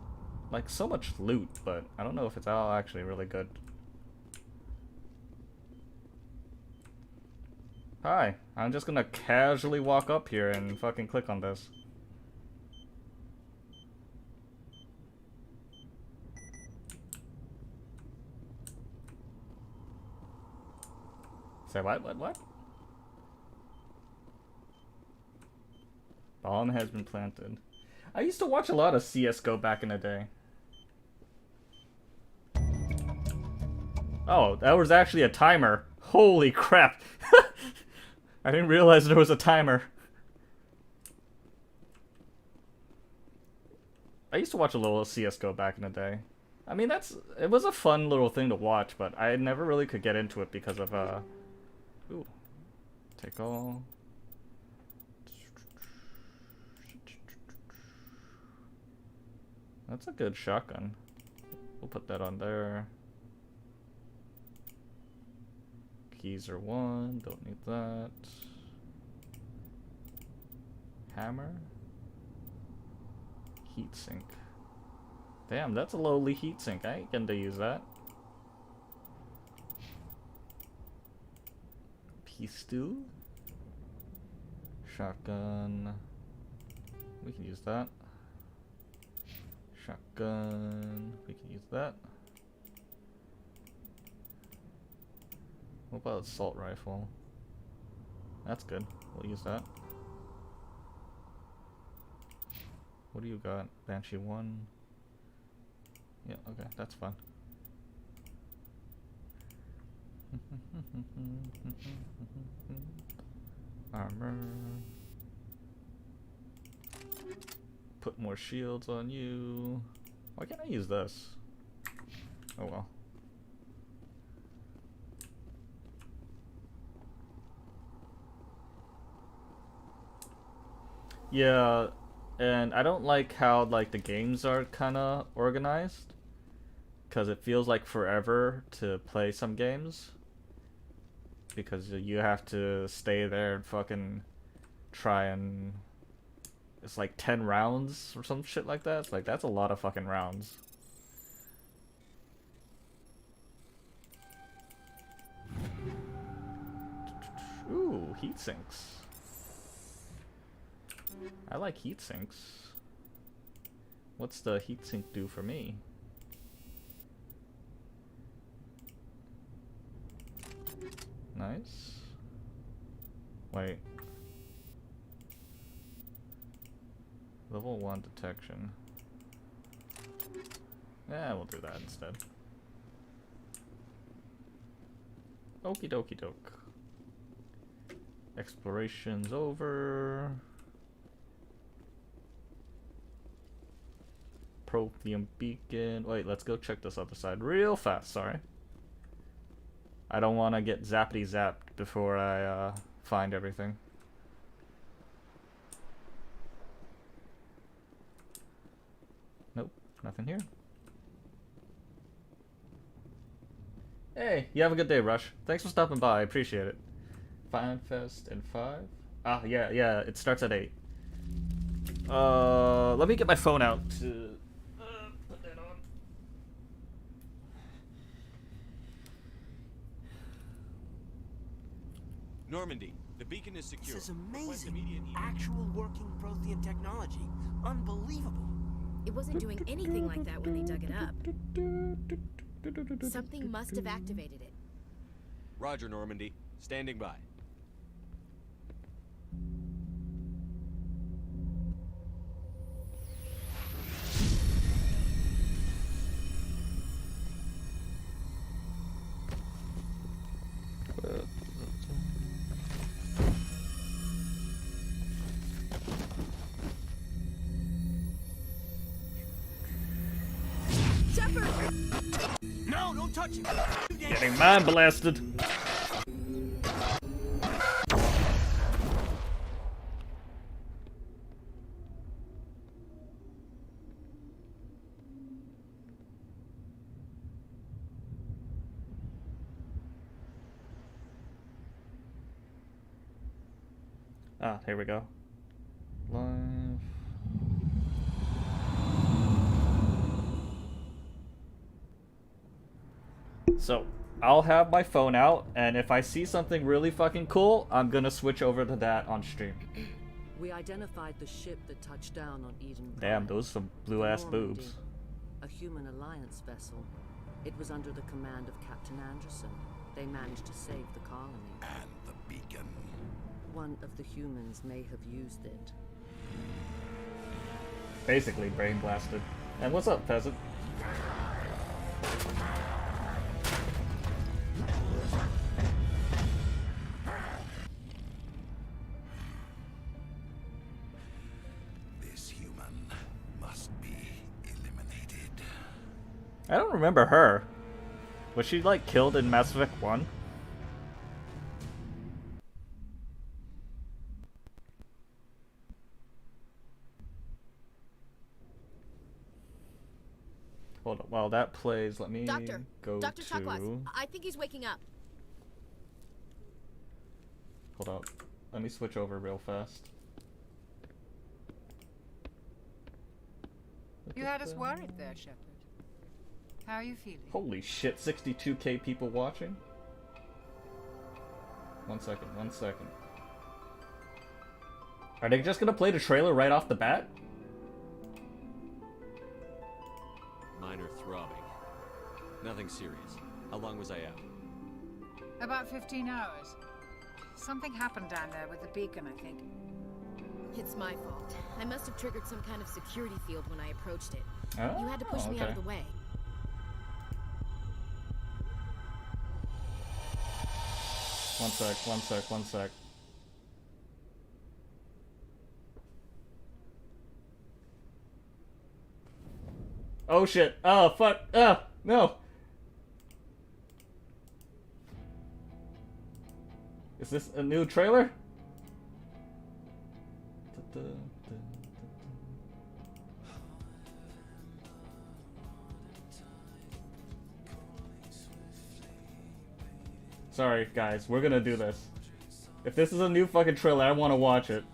Like, so much loot, but I don't know if it's all actually really good. Hi, I'm just gonna casually walk up here and fucking click on this. Say what? Bomb has been planted. I used to watch a lot of CSGO back in the day. Oh, that was actually a timer. Holy crap. I didn't realize there was a timer. I used to watch a little CSGO back in the day. I mean, it was a fun little thing to watch, but I never really could get into it because of, ooh. Take all. That's a good shotgun. We'll put that on there. Keys are 1, don't need that. Hammer. Heatsink. Damn, that's a lowly heatsink. I ain't gonna use that. Pistol. Shotgun. We can use that. Shotgun. We can use that. What about assault rifle? That's good. We'll use that. What do you got? Banshee 1. Yeah, okay, that's fine. Armor. Put more shields on you. Why can't I use this? Oh well. Yeah, and I don't like how like the games are kind of organized, because it feels like forever to play some games, because you have to stay there and fucking try and it's like 10 rounds or some shit like that. It's like, that's a lot of fucking rounds. Ooh, heat sinks. I like heat sinks. What's the heatsink do for me? Nice. Wait. Level 1 detection. Yeah, we'll do that instead. Okie dokie doke. Exploration's over. Protheum beacon. Wait, let's go check this other side real fast. Sorry. I don't want to get zappity zapped before I find everything. Nope, nothing here. Hey, you have a good day, Rush. Thanks for stopping by. I appreciate it. Fine Fest in 5? Ah, yeah, it starts at 8. Let me get my phone out to put that on. Normandy, the beacon is secure. This is amazing. Actual working Prothean technology. Unbelievable. It wasn't doing anything like that when they dug it up. Something must have activated it. Roger, Normandy. Standing by. No, don't touch him. Getting mind blasted. Ah, here we go. Live. So, I'll have my phone out, and if I see something really fucking cool, I'm gonna switch over to that on stream. We identified the ship that touched down on Eden. Damn, those some blue-ass boobs. A human alliance vessel. It was under the command of Captain Anderson. They managed to save the colony. And the beacon. One of the humans may have used it. Basically brain blasted. And what's up, peasant? This human must be eliminated. I don't remember her. Was she like killed in Mass Effect 1? Hold on, while that plays, let me go Dr. to... Chakwas, I think he's waking up. Hold up. Let me switch over real fast. You had us worried there, Shepard. How are you feeling? Holy shit, 62k people watching? 1 second, 1 second. Are they just gonna play the trailer right off the bat? Minor throbbing. Nothing serious. How long was I out? About 15 hours. Something happened down there with the beacon, I think. It's my fault. I must have triggered some kind of security field when I approached it. Oh, You had to push me out of the way. One sec. Oh shit. Oh fuck. Oh, no. Is this a new trailer? Sorry, guys. We're gonna do this. If this is a new fucking trailer, I want to watch it.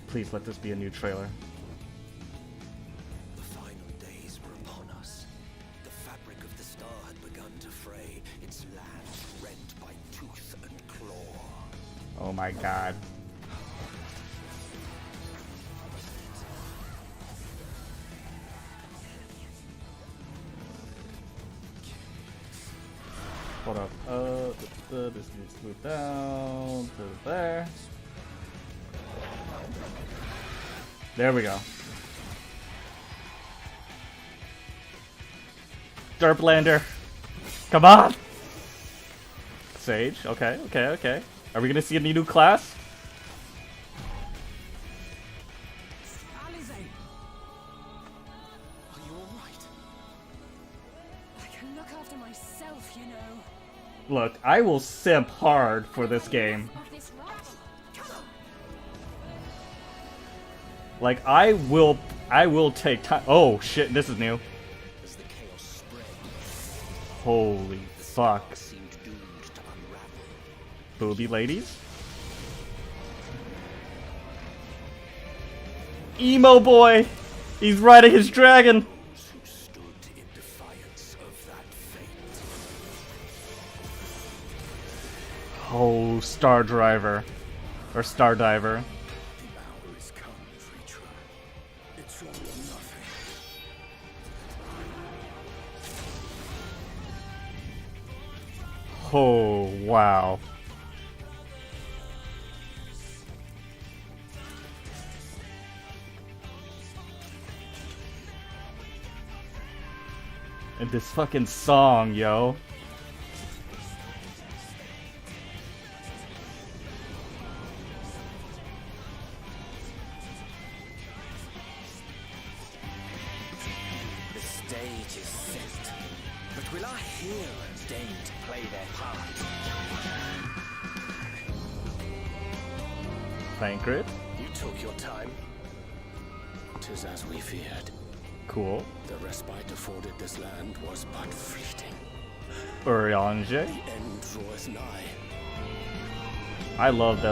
Please let this be a new trailer. The final days were upon us. The fabric of the star had begun to fray, its lands rent by tooth and claw. Oh my god. This needs to move down to there. There we go. Derplander. Come on! Sage. Okay, okay, okay. Are we gonna see any new class? Alize! Are you alright? I can look after myself, you know. Look, I will simp hard for this game. Like, I will take time. Oh shit, this is new. As the chaos spread, Holy fuck. seemed doomed to unravel. Booby ladies? Emo boy! He's riding his dragon! Who stood in defiance of that fate. Oh, Star Driver. Or Star Diver. The hour is come, creature. It's all or nothing. Oh, wow. And this fucking song, yo. The stage is set, but will our heroes deign to play their part? Thancred. You took your time. 'Tis as we feared. Cool. The respite afforded this land was but fleeting. Urianger. The end draweth nigh. I love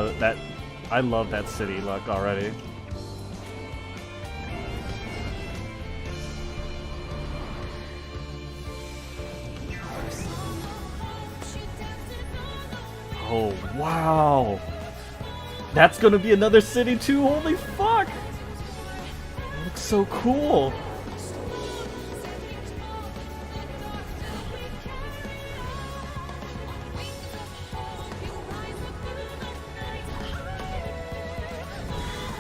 I love that city look already. Oh wow. That's gonna be another city too, holy fuck! It looks so cool.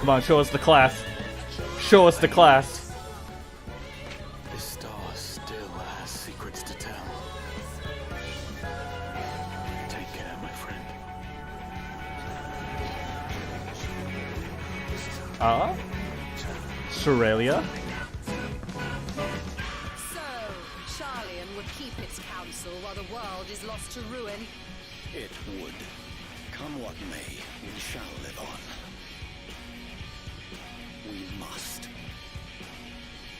Come on, show us the class. Show us the class. This star still has secrets to tell. Take care, my friend. Shiralia. So, Charlian would keep its counsel while the world is lost to ruin. It would. Come what may, we shall live on. We must.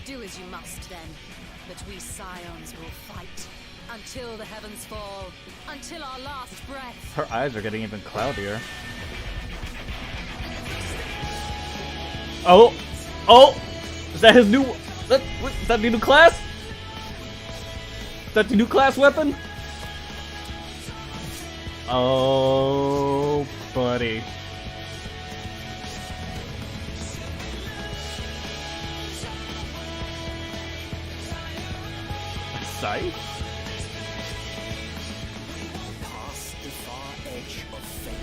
Do as you must then, but we Scions will fight until the heavens fall, until our last breath. Her eyes are getting even cloudier. Oh! Oh! Is that his new... Is that the new class? Is that the new class weapon? Oh, buddy. A scythe? Past the far edge of fate.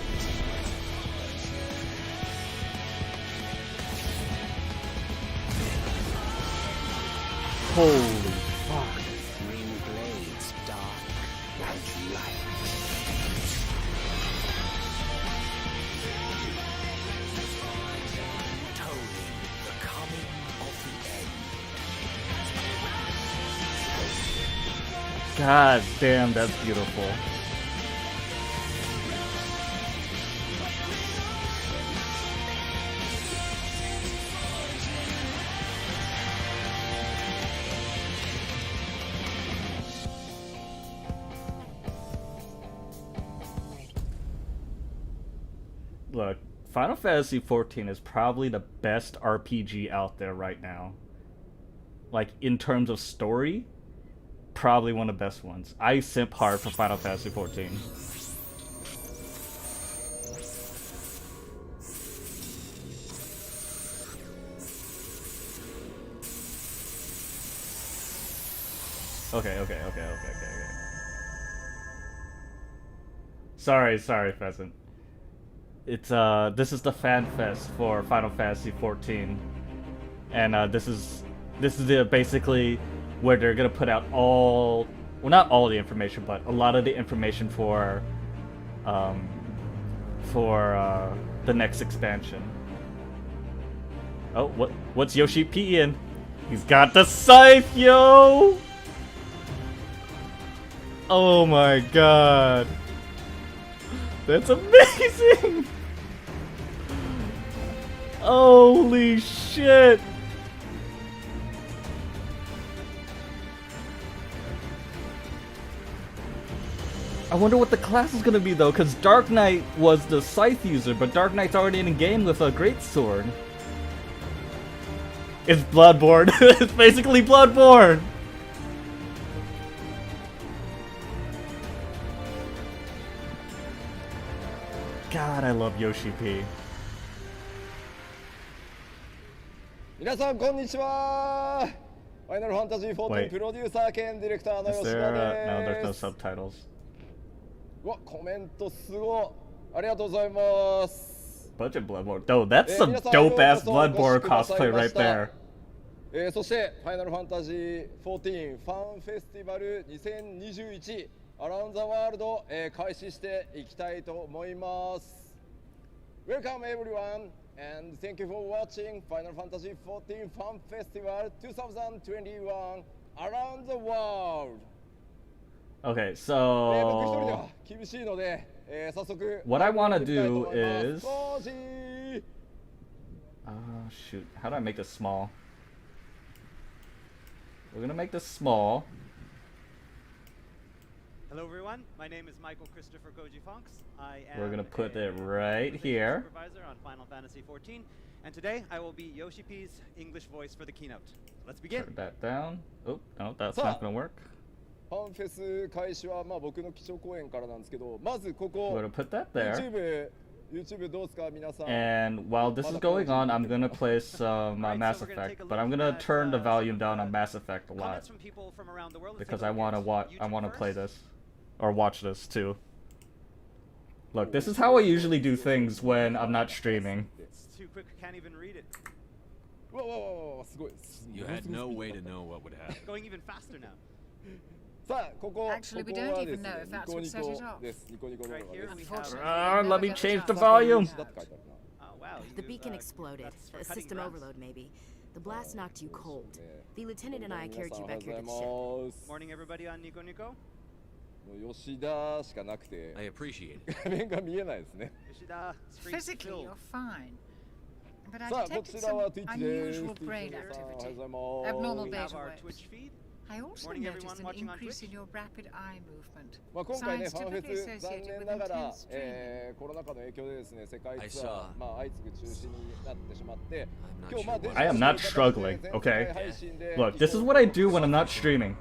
Holy fuck. Green blades dark and light. Tolling the coming of the end. God damn, that's beautiful. Look, Final Fantasy XIV is probably the best RPG out there right now. Like, in terms of story, probably one of the best ones. I simp hard for Final Fantasy XIV. Okay. Sorry, Pheasant. It's this is the fan fest for Final Fantasy 14, and this is basically where they're gonna put out all, well, not all the information, but a lot of the information for the next expansion. Oh, what's Yoshi P in? He's got the scythe, yo! Oh my god. That's amazing! Holy shit! I wonder what the class is gonna be though, because Dark Knight was the scythe user, but Dark Knight's already in a game with a greatsword. It's Bloodborne. It's basically Bloodborne! God, I love Yoshi P. 皆さんこんにちは。ファイナルファンタジー14プロデューサー兼ディレクターの吉田です。No, there's no subtitles. うわ、コメントすごい。ありがとうございます。 Budget Bloodborne. Though that's some dope ass Bloodborne cosplay right there. そしてファイナルファンタジー14ファンフェスティバル2021アラウンドザワールド開始していきたいと思います。Welcome everyone and thank you for watching Final Fantasy 14 Fan Festival 2021 around the world. Okay, so what I want to do is shoot, how do I make this small? We're gonna make this small. Hello everyone, my name is Michael Christopher Koji Fonks. We're gonna put it right here. Supervisor on Final Fantasy 14, and today I will be Yoshi P's English voice for the keynote. Let's begin. Turn that down. Oh, no, that's not gonna work. ファンフェス開始は僕の基調講演からなんですけど、まずここ We're gonna put that there. YouTube どうですか皆さん。 And while this is going on, I'm gonna play some Mass Effect, but I'm gonna turn the volume down on Mass Effect a lot because I wanna play this or watch this too. Look, this is how I usually do things when I'm not streaming. It's too quick, can't even read it. Whoa, すごい。 You had no way to know what would happen. Going even faster now. さあ、ここ Actually, we don't even know if that's what set it off. ニコニコ動画です。 Let me change the volume. The beacon exploded. A system overload, maybe. The blast knocked you cold. The lieutenant and I carried you back here to the ship. Morning, everybody on Nico Nico. 吉田しかなくて I appreciate it. 画面が見えないですね。 Physically, you're fine. But I さあ、こ detected ちらは some Twitch です unusual brain activity. Abnormal beta waves. I also noticed an increase in your rapid eye movement. 今回ね、ファンフ Science ェス typically 残 associated 念 with ながら intense dreaming. コロナ禍の影響でですね、世界 I ツア saw. ー相次ぐ中止になってしまって、 not 今日 sure why. I am not struggling, okay? Look, this is what I do when I'm not streaming.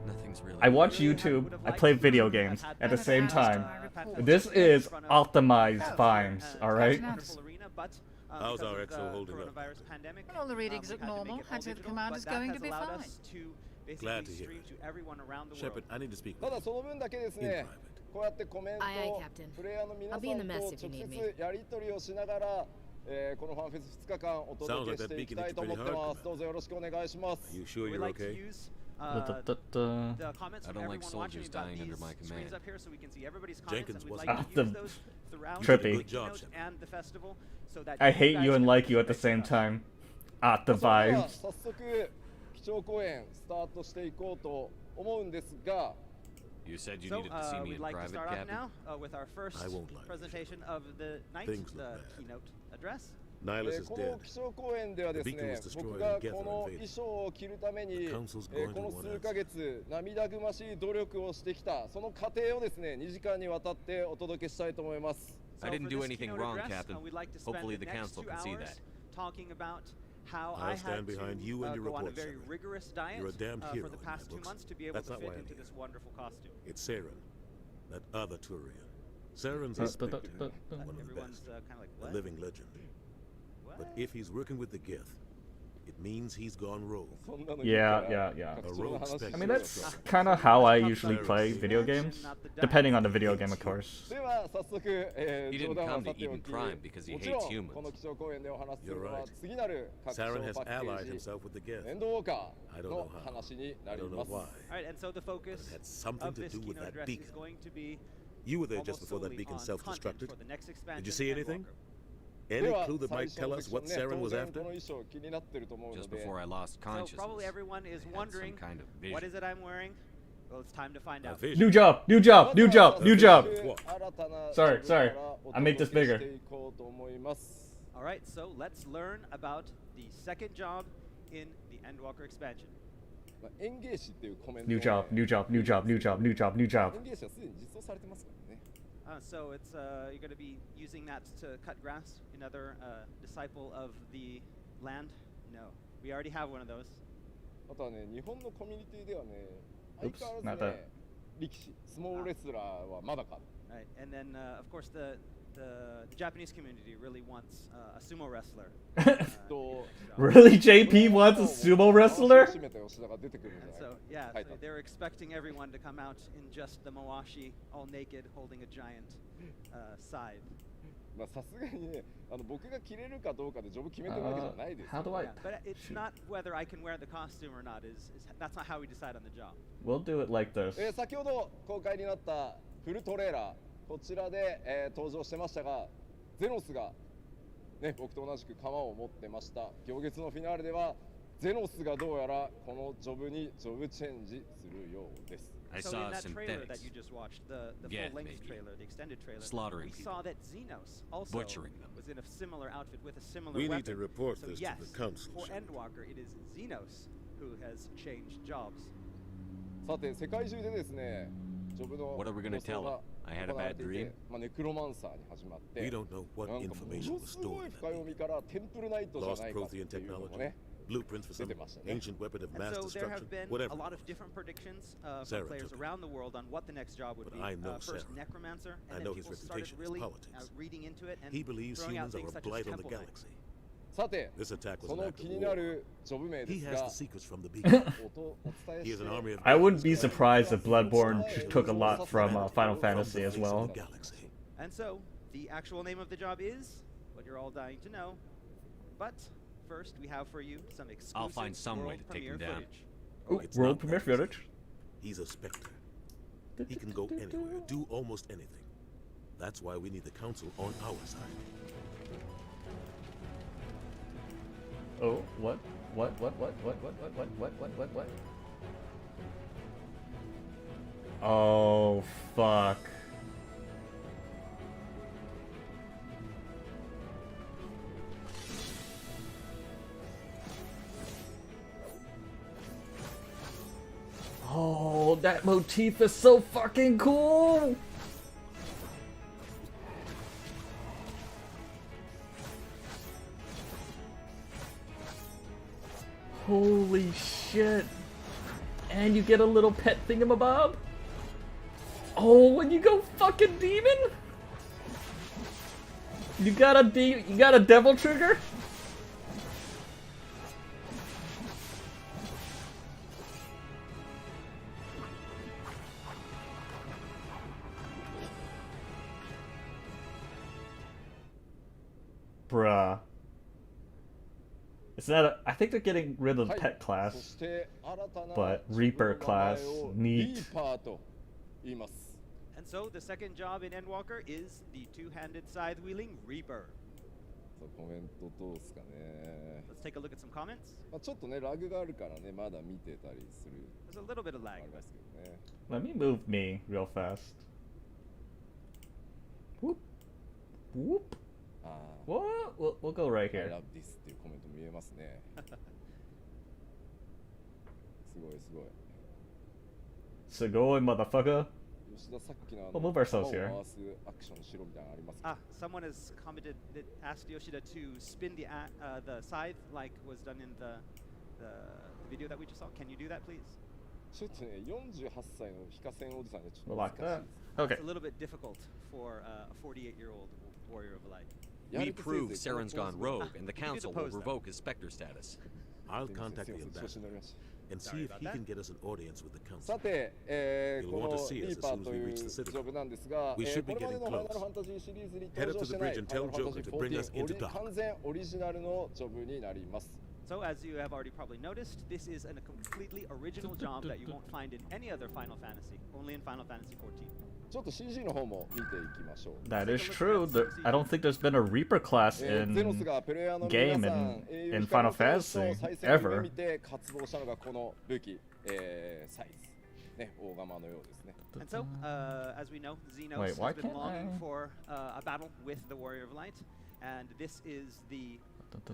Nothing's really. I watch YouTube, I play video games at the same time. This is optimized Vimes, alright? How's our EXO holding up? Well, all the readings look normal. I'd say the command is going to be fine. Glad to hear it. Shepard, I need to speak た with だその分だけですね、こうやってコメント Aye, aye, Captain. プレイヤーの皆さん I'll be in the と mess 直 if you need me. 接やり取りをしながら、このファンフェス2日間お届けしていきたいと思ってます。どうぞよろしくお願いします。 You sure you're okay? The comments I from don't like everyone watching soldiers about dying under these my screens command. up here so we can see everybody's comments, Jenkins and we'd wasn't like to the use those throughout trippy. the keynote and the festival so that I you hate guys you and can like you keep at the it same up. time. At the それでは Vimes. 早速基調講演スタートしていこうと思うんですが、 You said you So, needed to see me we'd in like to private, start off Captain. now with our first I won't lie. presentation of the night, Things look the bad. keynote address. Nihilus is こ dead. の基調講演ではです The beacon ね was、destroyed 僕が and Geth この invaded. 衣装を着るために、 The council's going こ to の want 数 us. ヶ月涙ぐましい努力をしてきたその過程をですね2時間にわたってお届けしたいと思います。 I didn't for do this anything keynote wrong, address, Captain. we'd like to spend Hopefully the next council 2 can see hours that. talking about how I'll I stand had behind to you and your go on a reports, very Shepard. rigorous diet You're a damned hero for the in my past 2 books. months to be able That's to not fit why I'm into here. this wonderful costume. It's Saren, that other Turian. Saren's a specter, one of the Everyone's best, kind of like, a what? living legend. But if he's working with the Geth, it means he's gone rogue. Yeah. A rogue spectre. I mean, that's kind of how I usually play video games, depending on the video game, of course. He didn't come to Eden Prime because he hates humans. You're right. Saren has allied himself with the guest. I don't know how. I don't know why. Alright, and so the focus It had something of to this do with keynote that address beacon. is going to be You were there just almost before that solely beacon on self-destructed. content for the next Did expansion, you see anything? Endwalker. Any clue that might tell us what Saren was after? Just before I lost So consciousness. probably everyone is I had wondering, some kind of vision. what is it I'm wearing? Well, it's time to find out. New job. Sorry. I make this bigger. Alright, so let's learn about the second job in the Endwalker expansion. New job. So it's you're going to be using that to cut grass? Another disciple of the land? No. We already have one of those. Oops, not that. Right, and then of course the Japanese community really wants a sumo wrestler. Really, JP wants a sumo wrestler? And so yeah, so they're expecting everyone to come out in just the Mawashi, all naked, holding a giant scythe. How do I? Yeah, but it's not whether I can wear the costume or not. That's not how we decide on the job. We'll do it like this. 先ほど公開になったフルトレーラー、こちらで、登場してましたが、ゼノスが、ね、僕と同じく鎌を持ってました。行月のフィナーレでは、ゼノスがどうやらこのジョブにジョブチェンジするようです。So in that trailer that you just watched, the full-length trailer, the extended trailer, Slaughtering we saw that Xenos also Butchering them. was in a similar outfit with a similar We weapon. need to report so this yes, to the council. for Endwalker, it is Xenos who has changed jobs. さて、世界中でですね、ジョブの What are we gonna tell him? I had a bad dream? ネクロマンサーに始まって、 We don't know what なんかも information の was すご stored い in 深 that 読みからテンプルナイトじゃ Lost ないかっていう Prothean のも technology, ね。 blueprints for some 出てましたね。 ancient weapon of mass And so there destruction, have been whatever. a lot of different predictions from Sarah players took it. around the world on what the next job would But be. I know First, Sarah. Necromancer, and I then know his people started reputation, his really politics. reading into it and He believes throwing out humans are things a such as blight on the temple galaxy. さて、 This attack was そ an の act 気 of にな war. るジョブ名で He す has が the secrets from the beacon. 音をお伝 He え has し an て army of I wouldn't be guards surprised if protecting Bloodborne the took a lot from Final Fantasy as well. the galaxy. And so, the actual name of the job is what you're all dying to know. But first, we have for you some exclusive I'll find some way world to take premiere him down. footage. Ooh, It's world not premiere that footage. He's a specter. He can go anywhere, do almost anything. That's why we need the council on our side. Oh, what? Oh, fuck. Oh, that motif is so fucking cool! Holy shit. And you get a little pet thingamabob? Oh, when you go fucking demon? You got a devil trigger? Bruh. It's not I think they're getting rid of the pet class, but Reaper class, neat. And so, the second job in Endwalker is the two-handed scythe-wielding Reaper. コメントどうですかね。 Let's take a look at some comments. ちょっとねラグがあるからねまだ見てたりする。 There's a little bit of lag. ありますけどね。 Let me move me real fast. Whoop. Whoop. What? We'll go right here. I love this っていうコメント見えますね。すごいすごい。 Sugoi, motherfucker. 吉田さっきの We'll move ourselves here. 回すアクションしろみたいなのありますか。 Someone has commented that asked Yoshida to spin the scythe like was done in the video that we just saw. Can you do that, please? ちょっとね48歳の非化線おじさんでちょっと Like 難し that. い。 Okay. It's a little bit difficult for a 48-year-old warrior of light. We prove Saren's gone rogue, and the council will revoke his Spectre status. I'll contact the ambassador and see if he can get us an audience with the council. さて、You'll こ want to の see リ us ー as パ soon ー as と we いう reach the ジ citadel. ョブなんですが、 We こ should れ be まで getting のファイナル close. ファンタジーシリーズに Head 登 up 場 to し the てない bridge フ and ァイナ tell ルファンタ Joker ジー to bring us 14 よ into り dock. 完全オリジナルのジョブになります。 So, as you have already probably noticed, this is a completely original job that you won't find in any other Final Fantasy, only in Final Fantasy XIV. ちょっと CG の方も見ていきましょう。 That is true. I don't think there's been a Reaper class in ゼノスがプレイヤーの game 皆さ in ん、英雄 in 光 Final の戦士 Fantasy と最先端を ever. 見て渇望したのがこの武器、サイズ、ね、大釜のようですね。 And so, as we know, Xenos Wait, why has been can't longing I- for a battle with the Warrior of Light, and this is the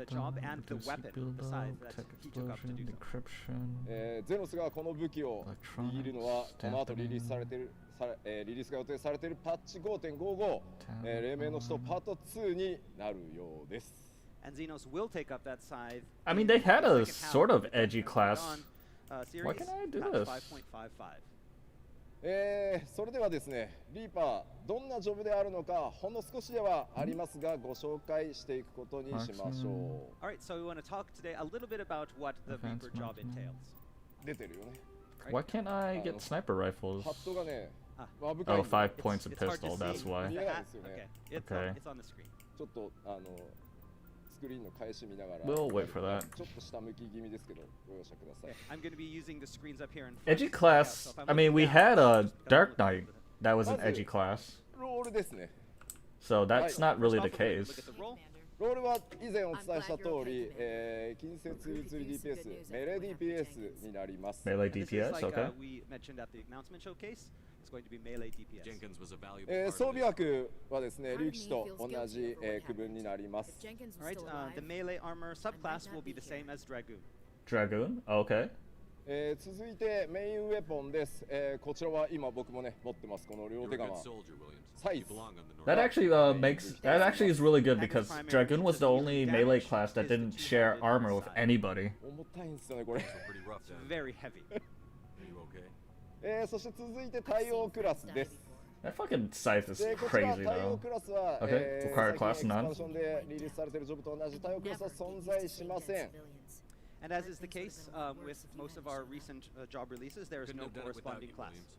job and the weapon, the scythe that he took up to do so. Decryption. ゼノスがこの武器を握るのはこの後リリースされているリリースが予定されているパッチ 5.55、黎明の使徒パート2になるようです。 And Xenos will take up that scythe. I mean, they had a sort of edgy class. Series, Why can't I do patch this? 5.55. それではですね、リーパーどんなジョブであるのかほんの少しではありますがご紹介していくことにしましょう。 Alright, so we want to talk today a little bit about what the Reaper job entails. 出てるよね。 Why can't I get sniper rifles? ハットがね、 Oh, 深いんで 5 points a It's hard to pistol, see that's why. with the hat. Okay. Okay, Okay. it's on the screen. ちょっとスクリーンの返し見ながら We'll wait for that. ちょっと下向き気味ですけどご容赦ください。 I'm going to be using the screens up here in front. Edgy class. I mean, we had a Dark Knight that was an edgy class. ロールですね。 So that's not really the case. ロールは以前お伝えした通り、近接物理 DPS、メレ DPS になります。 Melee This is DPS, like okay. we mentioned at the announcement showcase. It's going to be melee DPS. Jenkins was a valuable part 装 of 備 this. 枠はですね、竜騎士と同じ、区分になります。 Alright, the melee armor subclass will be the same as Dragoon. Dragoon? Okay. 続いてメインウェポンです。こちらは今僕もね持ってますこの両 You're 手 a 釜 good soldier, Williams. サイ You ズ。 belong on the That North. actually that actually is really good because Dragoon was the only melee class that didn't share armor with anybody. 重たいんですよねこれ。 Pretty rough then. Very heavy. Are you okay? そして続いて対応クラスです。 That fucking scythe is こちら crazy 対応 though. クラスは、 Okay, required 最 class 近エクスパ none. ンションでリリースされているジョブと同じ対応クラスは存在しません。 And as is the case with most of our recent job releases, there is Couldn't no have done it without corresponding you, class. Williams.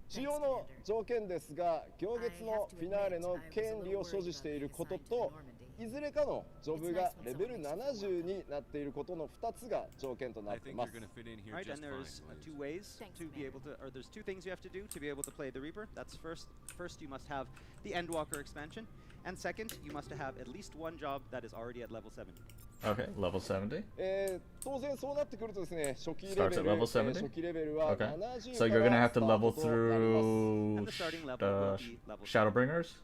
使用の条件ですが、行月のフィナーレの権利を所持していることと、いずれかのジョブがレベル70になっていることの2つが条件とな I ってい think ま you're す。 going to fit in here Right, just and there's fine, two Williams. ways to be able to, or there's two things you have to do to be able to play the Reaper. That's first you must have the Endwalker expansion, and second, you must have at least one job that is already at level 70. Okay, level 70. 当然そうなってくるとですね、初期レベ Starts at ル、 level 70? 初期レベルは Okay. 70 So か you're ら gonna have スタ to ー level トとなります。 through And the starting level will be level 70. Shadowbringers?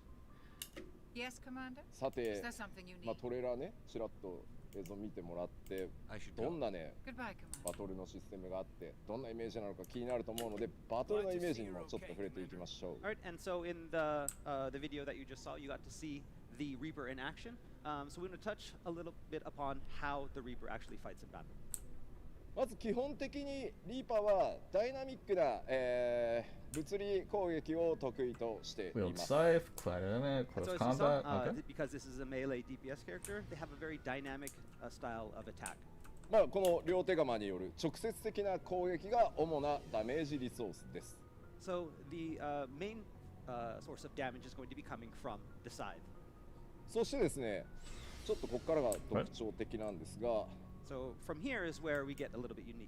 Yes, Commander? さて Is there something you まあ、 need? トレーラーね、ちらっと映像見てもらって、 I should ど go. んなね、 Goodbye, Commander. バトルのシステムがあって、どんなイメージなのか気になると思うので、バトルのイメージにもちょっと触れていきましょう。 Alright, and so in the video that you just saw, you got to see the Reaper in action. So we're going to touch a little bit upon how the Reaper actually fights in battle. まず基本的にリーパーはダイナミックな、物理攻撃を得意としてい Wield ます。 scythe, close So as you combat. saw, Okay. because this is a melee DPS character, they have a very dynamic style of attack. まあこの両手釜による直接的な攻撃が主なダメージリソースです。 So the main source of damage is going to be coming from the scythe. そしてですね、ちょっとここからが特徴的なんですが、 So from here is where we get a little bit unique.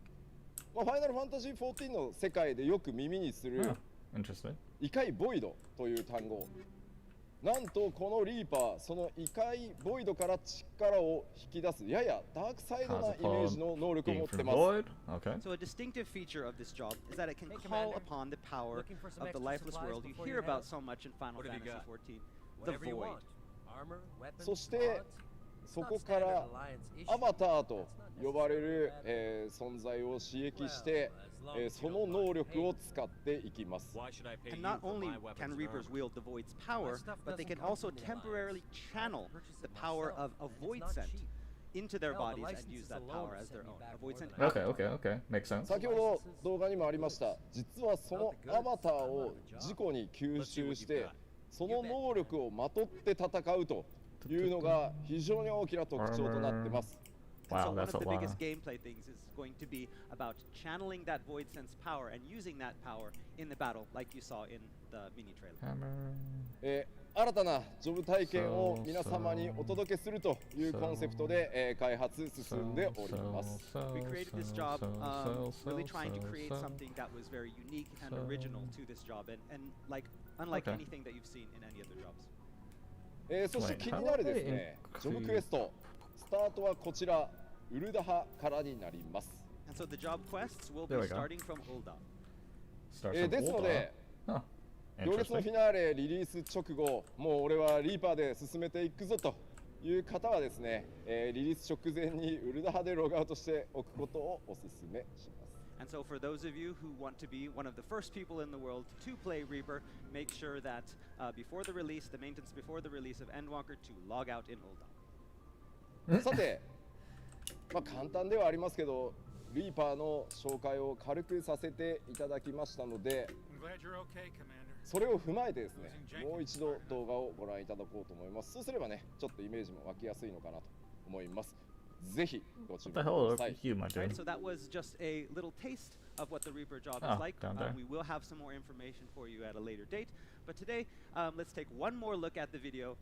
まあ、ファイナルファンタジー14の世界でよく耳にする Oh, interesting. 異界ボイドという単語。なんとこのリーパー、その異界ボイドから力を引き出すややダークサイドなイメージの能力を持 Being って from ます。 void. Okay. So a distinctive feature of this job is that it can Hey, call Commander. upon the power Looking for some of the extra lifeless supplies world you before hear you head about out? so much in Final What have you Fantasy got? XIV. The Whatever you Void. want. Armor, weapons, そして mods. そこからアバターと呼ばれる、存在を刺激して、その能力を使っていきます。 Why should I pay And you not for only my weapons can and Reapers armor? wield the Void's power, but they can also temporarily channel the power of a Void Scent into their bodies and use that power as their own. A Void Scent. Okay, okay, okay. Makes sense. 先ほど動画にもありました。実はそのアバターを自己に吸収して、その能力をまとって戦うというのが非常に大きな特徴となってます。Wow, so that's one of a the lot. biggest gameplay things is going to be about channeling that void sense power and using that power in the battle, like you saw in the mini trailer. 新たなジョブ体験を皆様にお届けするというコンセプトで、開発進んでおります。We created this job really trying to create something that was very unique and original to this job, and unlike anything that you've seen in any other jobs. そして気になるですね、ジョブクエスト、スタートはこちら、ウルダハからになります。And so the job quests will be starting from Ulda. ですので、行列のフィナーレリリース直後、もう俺はリーパーで進めていくぞという方はですね、リリース直前にウルダハでログアウトしておくことをお勧めします。And so for those of you who want to be one of the first people in the world to play Reaper, make sure that before the release, the maintenance before the release of Endwalker to log out in Ulda. さて、簡単ではありますけど、リーパーの紹介を軽くさせていただきましたので、それを踏まえてですね、もう一度動画をご覧いただこうと思います。そうすればね、ちょっとイメージも湧きやすいのかなと思います。ぜひご注目ください。Right, so that was just a little taste of what the Reaper job is like. We will have some more information for you at a later date. But today, let's take one more look at the video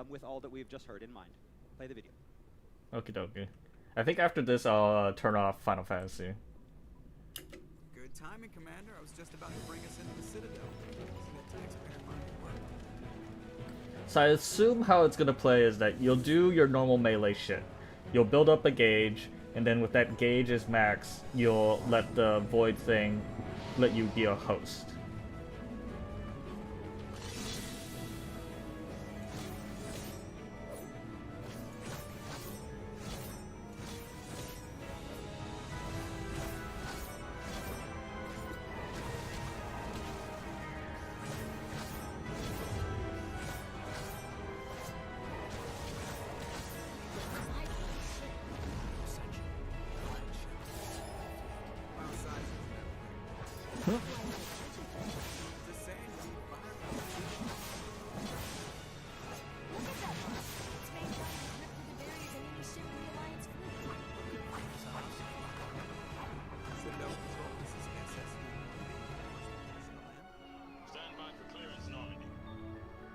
with all that we've just heard in mind. Play the video. Okie dokie. I think after this, I'll turn off Final Fantasy. Good timing, Commander. I was just about to bring us into the Citadel. So I assume how it's gonna play is that you'll do your normal melee shit. You'll build up a gauge, and then with that gauge is max, you'll let the void thing let you be a host.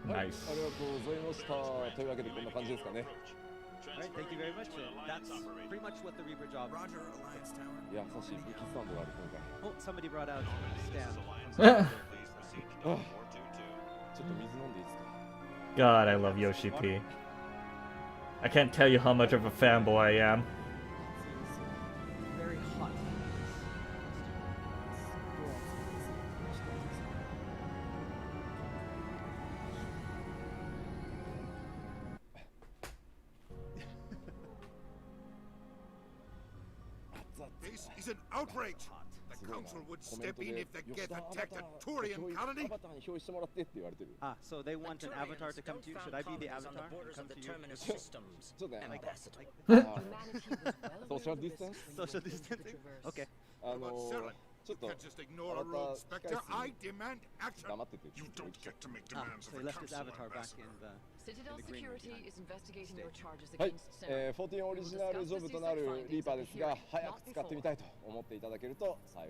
Nice. ありがとうございました。というわけでこんな感じですかね。Alright, thank you very much. That's pretty much what the Reaper job is. Roger, Alliance Tower. 優しい武器スタンドがある今回。 Oh, somebody brought out a stand. ちょっと水飲んでいいですか? God, I love Yoshi P. I can't tell you how much of a fanboy I am. Very hot. This is an outrage. The council would step in if the Geth attacked a Turian colony. So they want an avatar to come to you. Should I be the avatar and come to you? Social distance? Social distancing? Okay. You can't just ignore a rogue spectre. I demand action. You don't get to make demands So he left his avatar back in the Citadel Security is investigating your charges はい、 against Sarah. 14オリジナルジョブとなるリーパーですが、早く使ってみたいと思っていただけると幸い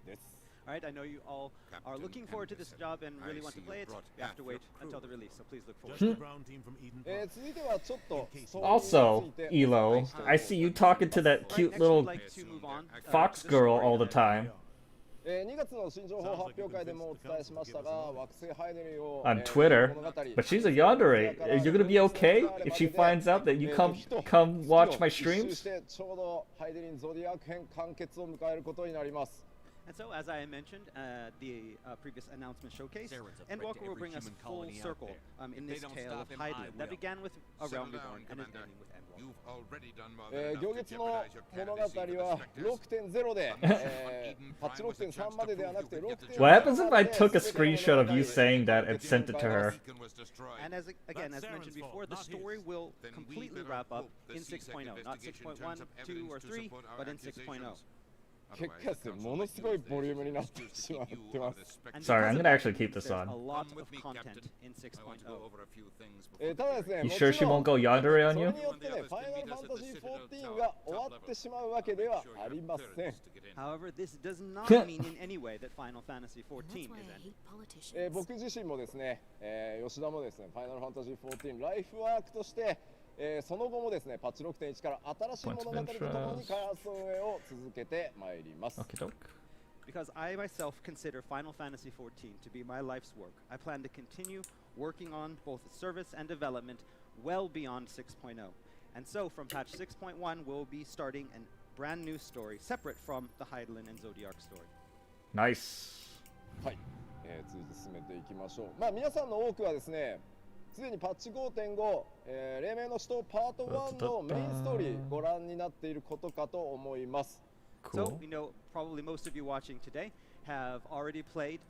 です。Alright, I know you all are looking forward to this job and really want to play it. You have to wait until the release, so please look forward to it. 続いてはちょっと Also, Elo, I see you talking to that cute little fox girl all the time. 2月の新情報発表会でもお伝えしましたが、惑星ハイネリーを On Twitter, but she's a yandere. Are you gonna be okay if she finds out that you come watch my streams? ちょうどハイネリーゾディアック編完結を迎えることになります。 And so, as I mentioned, the previous announcement showcase, Endwalker will bring us full circle in this tale of Hydeland that began with A Realm Reborn and is ending with Endwalker. 行月の物語は 6.0 で、パッチ 6.3 までではなくて 6.0 What happens if I took a screenshot of you saying that and sent it to her? And as mentioned before, the story will completely wrap up in 6.0, not 6.1, 2, or 3, but in 6.0. 結果ですね、ものすごいボリュームになってしまってます。 Sorry, I'm gonna actually keep this on. You sure she won't go yandere on you? それによってね、ファイナルファンタジー14が終わってしまうわけではありません。However, this does not mean in any way that Final Fantasy XIV is ending. 僕自身もですね、吉田もですね、ファイナルファンタジー14ライフワークとして、その後もですね、パッチ 6.1 から新しい物語とともに開発運営を続けてまいります。Because I myself consider Final Fantasy XIV to be my life's work, I plan to continue working on both service and development well beyond 6.0. And so, from patch 6.1, we'll be starting a brand new story, separate from the Hydaelyn and Zodiac story. Nice. はい、続いて進めていきましょう。まあ皆さんの多くはですね、すでにパッチ 5.5、黎明の使徒パート1のメインストーリーご覧になっていることかと思います。So, we know probably most of you watching today have already played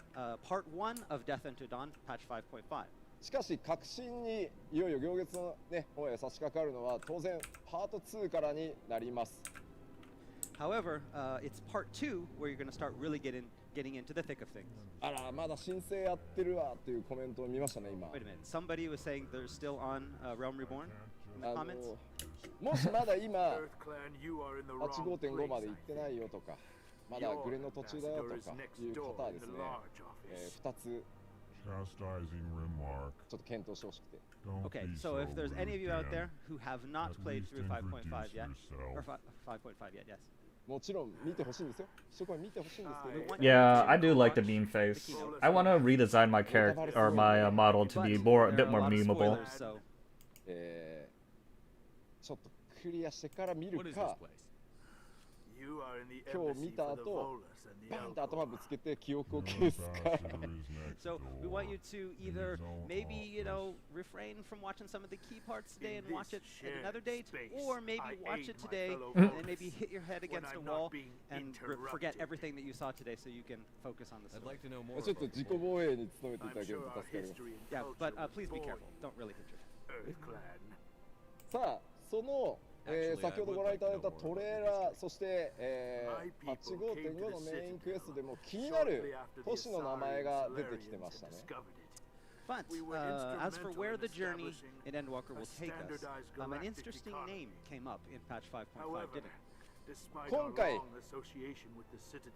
part 1 of Death Unto Dawn, patch 5.5. しかし、革新にいよいよ行月のね、方へ差し掛かるのは当然パート2からになります。However, it's part 2 where you're going to start really getting into the thick of things. あら、まだ申請やってるわというコメントを見ましたね、今。Wait a minute. Somebody was saying they're still on Realm Reborn in the comments? もしまだ今、パッチ 5.5 まで行ってないよとか、まだグレの途中だよとかいう方はですね、2つ ちょっと検討してほしくて。Okay, so if there's any of you out there who have not played through 5.5 yet, or 5.5 yet, yes. もちろん見てほしいんですよ。そこは見てほしいんですけど。Yeah, I do like the beam face. I want to redesign my character or my model to be a bit more memeable. ちょっとクリアしてから見るか。今日見た後、バンと頭ぶつけて記憶を消すか。So we want you to either maybe, you know, refrain from watching some of the key parts today and watch it at another date, or maybe watch it today and then maybe hit your head against a wall and forget everything that you saw today so you can focus on the story. I'd like to know more. ちょっと自己防衛に努めていただけると助かります。Yeah, but please be careful. Don't really hit your head. さあ、その先ほどご覧いただいたトレーラー、そして、パッチ 5.5 のメインクエストでも気になる都市の名前が出てきてましたね。But as for where the journey in Endwalker will take us, an interesting name came up in patch 5.5, didn't it? 今回、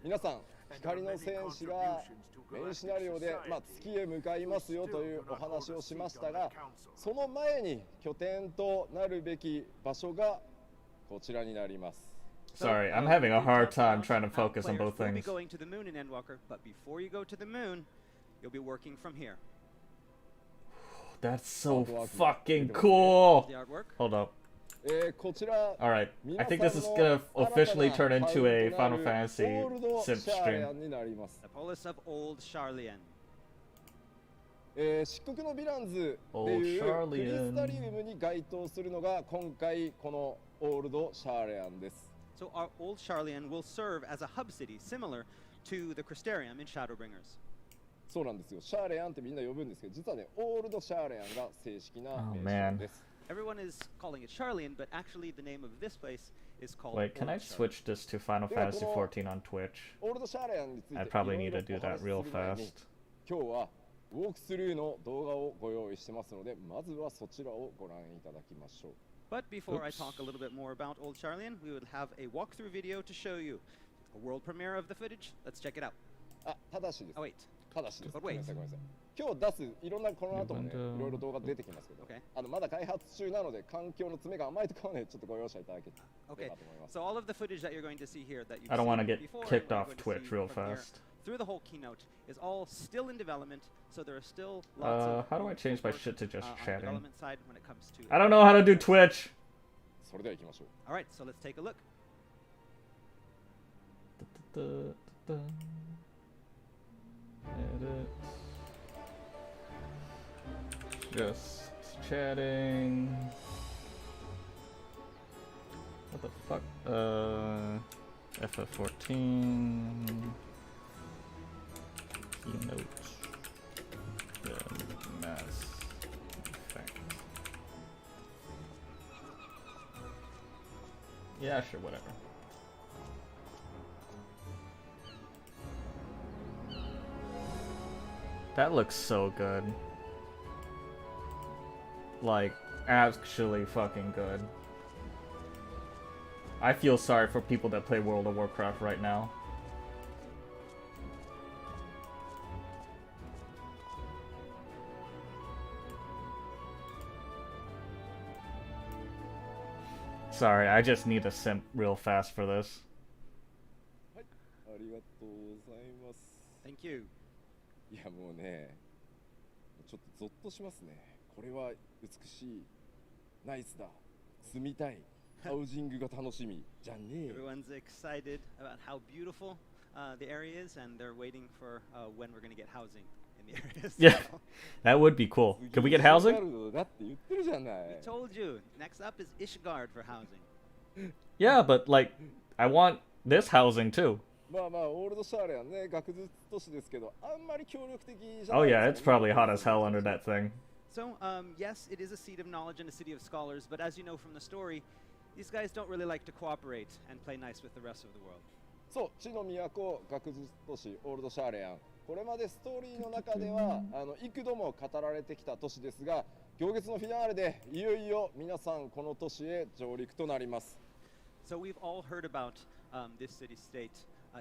皆さん、光の戦士がメインシナリオで、月へ向かいますよというお話をしましたが、その前に拠点となるべき場所がこちらになります。Sorry, I'm having a hard time trying to focus on both things. You'll be going to the moon in Endwalker, but before you go to the moon, you'll be working from here. That's so fucking cool. The artwork? Hold up. Alright, I think this is gonna officially turn into a Final Fantasy Sim stream. The Polis of Old Charlian. 漆黒のヴィランズでいうクリスタリウムに該当するのが今回このオールドシャーレアンです。So our Old Charlian will serve as a hub city similar to the Crystarium in Shadowbringers. そうなんですよ。シャーレアンってみんな呼ぶんですけど、実はね、オールドシャーレアンが正式な名称です。Everyone is calling it Charlian, but actually the name of this place is called. Wait, can I switch this to Final Fantasy XIV on Twitch? I probably need to do that real fast. 今日はウォークスルーの動画をご用意してますので、まずはそちらをご覧いただきましょう。But before I talk a little bit more about Old Charlian, we would have a walkthrough video to show you. A world premiere of the footage. Let's check it out. ただしです。Oh wait. ただしです。ごめんなさい。今日出すいろんなこの後もね、いろいろ動画出てきますけど、まだ開発中なので環境の詰めが甘いところはね、ちょっとご容赦いただければと思います。So all of the footage that you're going to see here that you've I don't want to seen get before, kicked off Twitch real fast. Through the whole keynote is all still in development, so there are still lots of how do I change my shit to just chatting? Development side when it comes to I don't know how to do Twitch. それでは行きましょう。All right, so let's take a look. Edit. Just chatting. What the fuck? FF14. Keynote. Mass Effect. Yeah, sure, whatever. That looks so good. Like, actually fucking good. I feel sorry for people that play World of Warcraft right now. Sorry, I just need a simp real fast for this. Thank you. いやもうね、ちょっとゾッとしますね。これは美しい、ナイスだ、住みたい、ハウジングが楽しみじゃねえ。Everyone's excited about how beautiful the area is, and they're waiting for when we're going to get housing in the area. Yeah, that would be cool. Can we get housing? We told you. Next up is Ishgard for housing. Yeah, but like, I want this housing too. まあまあオールドシャーレアンね、学術都市ですけど、あんまり協力的じゃない。Oh yeah, it's probably hot as hell under that thing. So, yes, it is a seat of knowledge and a city of scholars, but as you know from the story, these guys don't really like to cooperate and play nice with the rest of the world. そう、地の都、学術都市オールドシャーレアン。これまでストーリーの中では幾度も語られてきた都市ですが、行月のフィナーレでいよいよ皆さんこの都市へ上陸となります。So we've all heard about this city-state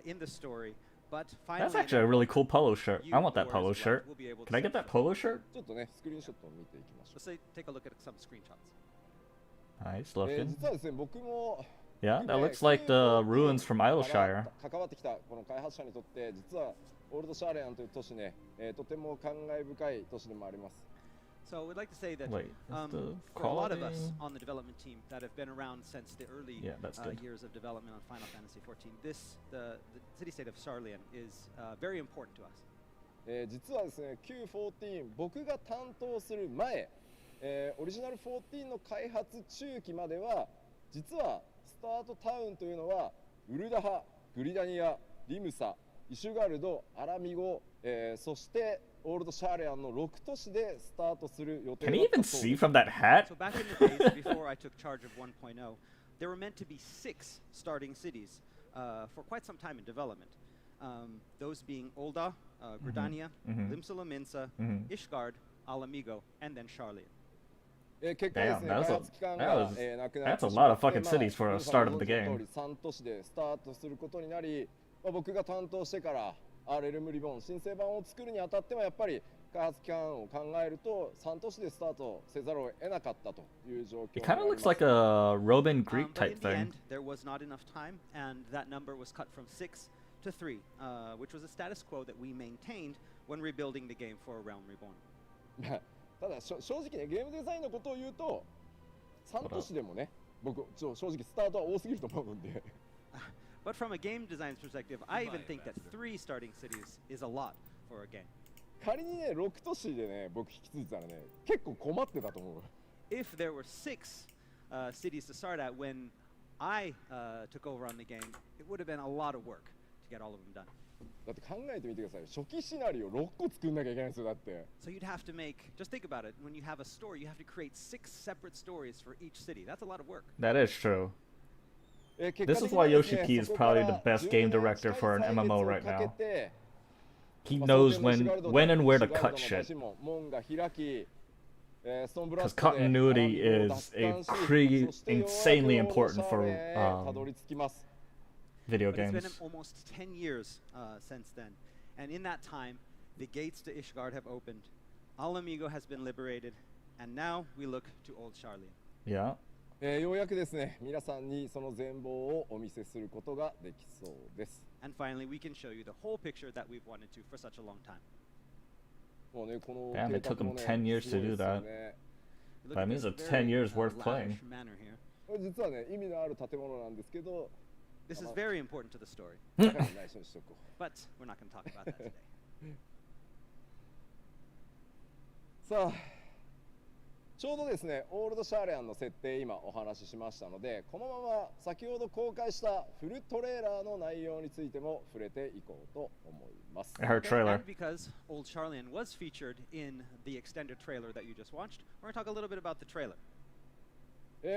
in the story, but finally, that's actually a really cool polo shirt. I want that polo shirt. Can I get that polo shirt? ちょっとね、スクリーンショットを見ていきましょう。Let's take a look at some screenshots. Nice looking. 実はですね、僕も Yeah, that looks like the ruins from Isleshire. 関わってきたこの開発者にとって実はオールドシャーレアンという都市ね、とても感慨深い都市でもあります。So we'd like to say that for a lot of us on the development team that have been around since the early years of development on Final Fantasy XIV, the city-state of Sharlayan is very important to us. 実はですね、Q14 僕が担当する前、オリジナル14の開発中期までは実はスタートタウンというのはウルダハ、グリダニア、リムサ、イシュガルド、アラミゴ、そしてオールドシャーレアンの6都市でスタートする予定だったそうです。Can you even see from that hat? So back in the days before I took charge of 1.0, there were meant to be 6 starting cities for quite some time in development. Those being Olda, Gridania, Limsala Minsa, Ishgard, Alamigo, and then Sharlayan. Damn, that's a lot of fucking cities for a start of the game. 3都市でスタートすることになり、僕が担当してからアレルムリボン新生版を作るにあたってはやっぱり開発期間を考えると3都市でスタートせざるを得なかったという状況になります。It kind of looks like a Roman Greek type thing. But in the thing. end, there was not enough time, and that number was cut from 6 to 3, which was a status quo that we maintained when rebuilding the game for Realm Reborn. ただ正直ね、ゲームデザインのことを言うと3都市でもね、僕正直スタートは多すぎると思うんで。But from a game design's perspective, I even think that 3 starting cities is a lot for a game. 仮にね、6都市でね、僕引き継いでたらね、結構困ってたと思う。If there were 6 cities to start at when I took over on the game, it would have been a lot of work to get all of them done. だって考えてみてください。初期シナリオ6個作んなきゃいけないんですよ、だって。So you'd have to make, just think about it, when you have a story, you have to create 6 separate stories for each city. That's a lot of work. That is true. This is why Yoshi P is probably the best game director for an MMO right now. He knows when and where to cut shit. Because continuity is pretty insanely important for video games. It's been almost 10 years since then. And in that time, the gates to Ishgard have opened, Alamigo has been liberated, and now we look to Old Sharlayan. Yeah. ようやくですね、皆さんにその全貌をお見せすることができそうです。And finally, we can show you the whole picture that we've wanted to for such a long time. もうね、この Damn, it took them 10 years to do that. That means it's 10 years worth playing. 実はね、意味のある建物なんですけど、 This is very important to the story. But we're not going to talk about that today. さあ、ちょうどですね、オールドシャーレアンの設定今お話ししましたので、このまま先ほど公開したフルトレーラーの内容についても触れていこうと思います。Her trailer. And because Old Sharlayan was featured in the extended trailer that you just watched, we're going to talk a little bit about the trailer.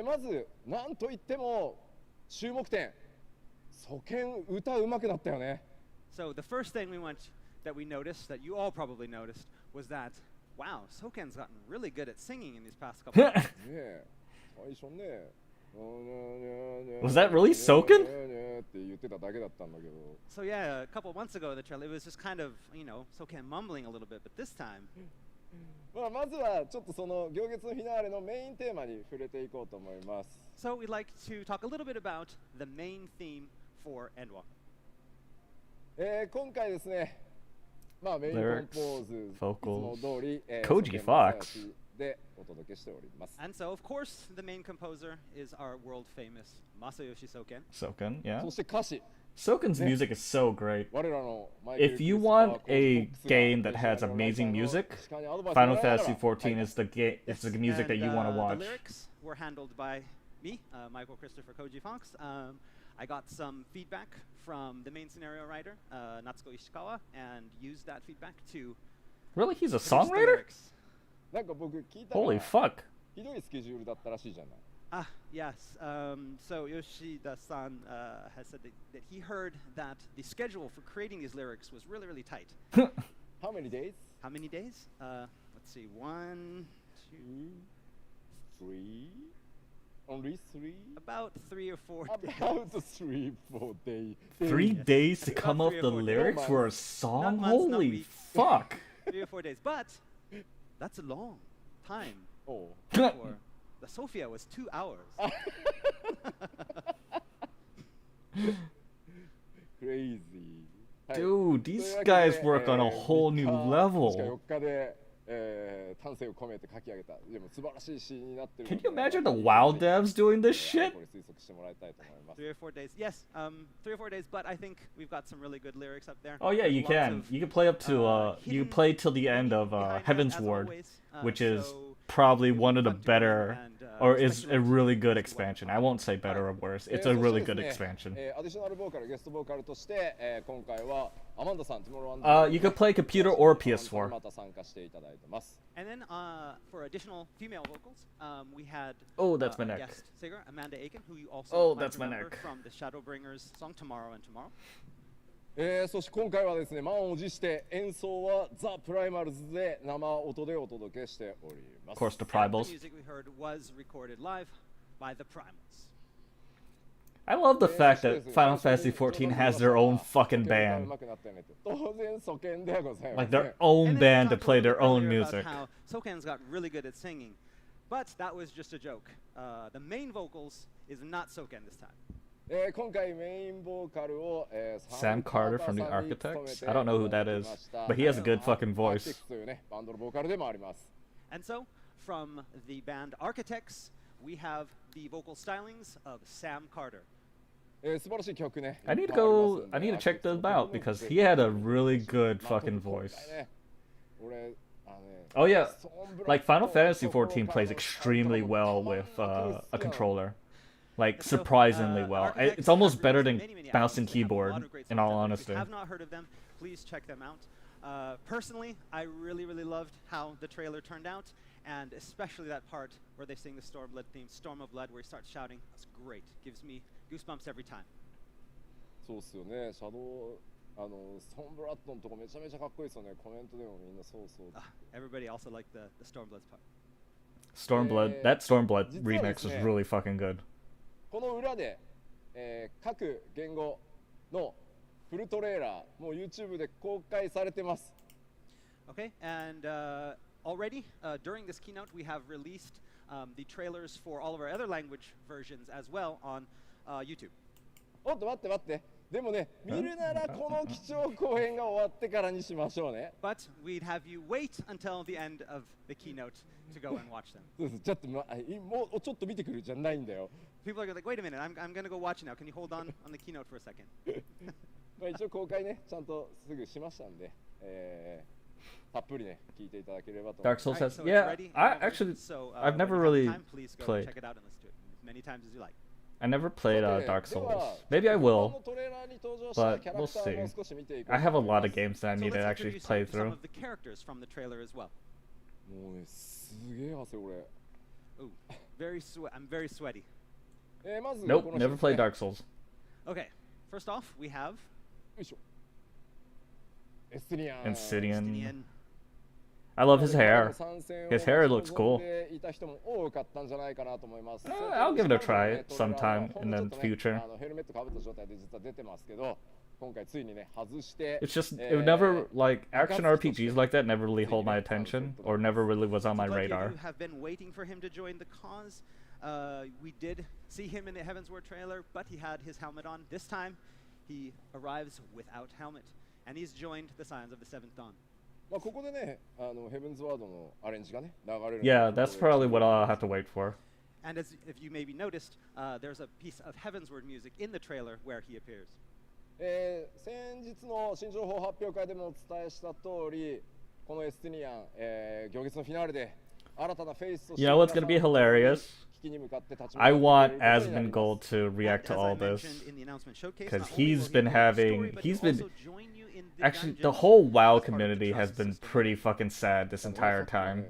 まず、なんといっても注目点。ソケン歌うまくなったよね。So the first thing that we noticed, that you all probably noticed, was that wow, Soken's gotten really good at singing in these past couple of months. ねえ、最初ね。Was that really Soken? So yeah, a couple months ago in the trailer, it was just kind of, you know, Soken mumbling a little bit, but this time... まあまずはちょっとその行月のフィナーレのメインテーマに触れていこうと思います。So we'd like to talk a little bit about the main theme for Enwa. 今回ですね、まあメインコンポーズ、いつも通り、Koji Fox でお届けしております。And so of course the main composer is our world famous Masayoshi Soken. Soken, yeah. そして歌詞。 Soken's music is so great. If you want a game that has amazing music, Final Fantasy XIV is the game. It's the music that you want to watch. The lyrics were handled by me, Michael Christopher Koji Fox. I got some feedback from the main scenario writer, Natsuko Ishikawa, and used that feedback to. Really, he's a songwriter? Holy fuck! Ah, yes. So Yoshida-san has said that he heard that the schedule for creating these lyrics was really, really tight. How many days? How many days? Let's see. 1, 2, 3. Only 3? About 3 or 4 days. About 3 or 4 days. 3 days to come up the lyrics for a song? Holy fuck! 3 or 4 days. But that's a long time. Oh. The Sophia was 2 hours. Crazy. Dude, these guys work on a whole new level. Can you imagine the WoW devs doing this shit? 3 or 4 days. Yes, 3 or 4 days, but I think we've got some really good lyrics up there. Oh yeah, you can. You can play up to you play till the end of Heaven's Ward, which is probably one of the better, or is a really good expansion. I won't say better or worse. It's a really good expansion. You could play computer or PS4. And then for additional female vocals, we had that's my neck. Guest singer Amanda Aiken, who you also might remember from the Shadowbringers song Tomorrow and Tomorrow. そして今回はですね、満を持して演奏はザ・プライマルズで生音でお届けしております。Of course, the Primals. The music we heard was recorded live by the Primals. I love the fact that Final Fantasy XIV has their own fucking band. Like their own band to play their own music. How Soken's got really good at singing, but that was just a joke. The main vocals is not Soken this time. Sam Carter from the Architects? I don't know who that is, but he has a good fucking voice. And so, from the band Architects, we have the vocal stylings of Sam Carter. I need to check them out because he had a really good fucking voice. Oh yeah, like Final Fantasy XIV plays extremely well with a controller. Like surprisingly well. It's almost better than mouse and keyboard, in all honesty. If you have not heard of them, please check them out. Personally, I really loved how the trailer turned out, and especially that part where they sing the Stormblood theme, Storm of Blood, where he starts shouting. That's great. Gives me goosebumps every time. そうっすよね。シャドウストーンブラッドのとこめちゃめちゃかっこいいですよね。コメントでもみんなそうそう。Everybody also liked the Stormblood part. Stormblood. That Stormblood remix was really fucking good. この裏で、各言語のフルトレーラーもう YouTube で公開されてます。Okay, and already during this keynote we have released the trailers for all of our other language versions as well on YouTube. おっと待って待って。でもね、見るならこの貴重公演が終わってからにしましょうね。But we'd have you wait until the end of the keynote to go and watch them. そうです。ちょっともうちょっと見てくるじゃないんだよ。People are like, wait a minute, I'm gonna go watch it now. Can you hold on the keynote for a second? まあ一応公開ね、ちゃんとすぐしましたんで、たっぷりね聞いていただければと。Dark Souls has, yeah. I've never really played. Check it out and listen to it as many times as you like. I never played Dark Souls. Maybe I will, but we'll see. I have a lot of games that I need to actually play through. Some of the characters from the trailer as well. もうね、すげえ汗俺。Ooh, I'm very sweaty. Nope, never played Dark Souls. Okay, first off, we have Estidian. I love his hair. 参戦を His hair looks 望ん cool. でいた人も多かったんじゃないかなと思います。 I'll give it a try トレーラー sometime ほ in んの the ちょっとね future. ヘルメットかぶった状態で実は出てますけど、今回ついにね外して。 It's just it would never like action RPGs like that never really hold my attention or never really was on my radar. You have been waiting for him to join the cause. We did see him in the Heavensward trailer, but he had his helmet on. This time, he arrives without helmet, and he's joined the Scions of the Seventh Dawn. まあここでね、ヘブンズワードのアレンジがね流れる。Yeah, that's probably what I'll have to wait for. And as if you maybe noticed, there's a piece of Heavensward music in the trailer where he appears. 先日の新情報発表会でもお伝えした通り、このエスティニアン、行月のフィナーレで新たなフェイスとして。 You know what's gonna be hilarious? I want Asmongold to react to all this because he's been actually the whole WoW community has been pretty fucking sad this entire time.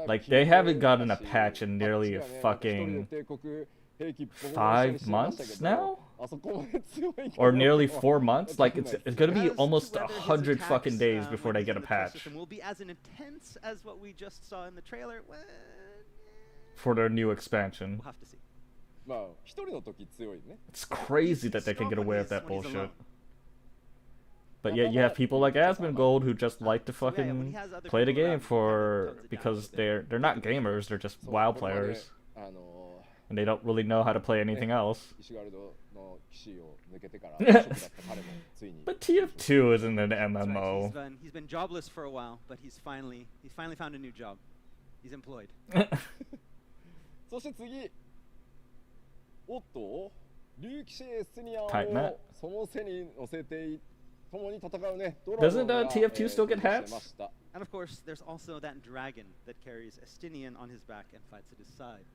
Like they haven't gotten a patch in nearly a fucking 5 months now, or nearly 4 months. Like it's gonna be almost 100 fucking days before they get a patch. Will be as intense as what we just saw in the trailer. Well, for their new expansion. We'll have to see. It's crazy that they can get away with that bullshit. But yet you have people like Asmongold who just like to fucking play the game because they're not gamers, they're just WoW players. And they don't really know how to play anything else. But TF2 isn't an MMO. He's been jobless for a while, but he's finally found a new job. He's employed. そして次、おっと、竜騎士エスティニアンをその背に乗せて共に戦うね。Doesn't TF2 still get hats? And of course, there's also that dragon that carries Estinian on his back and fights at his side.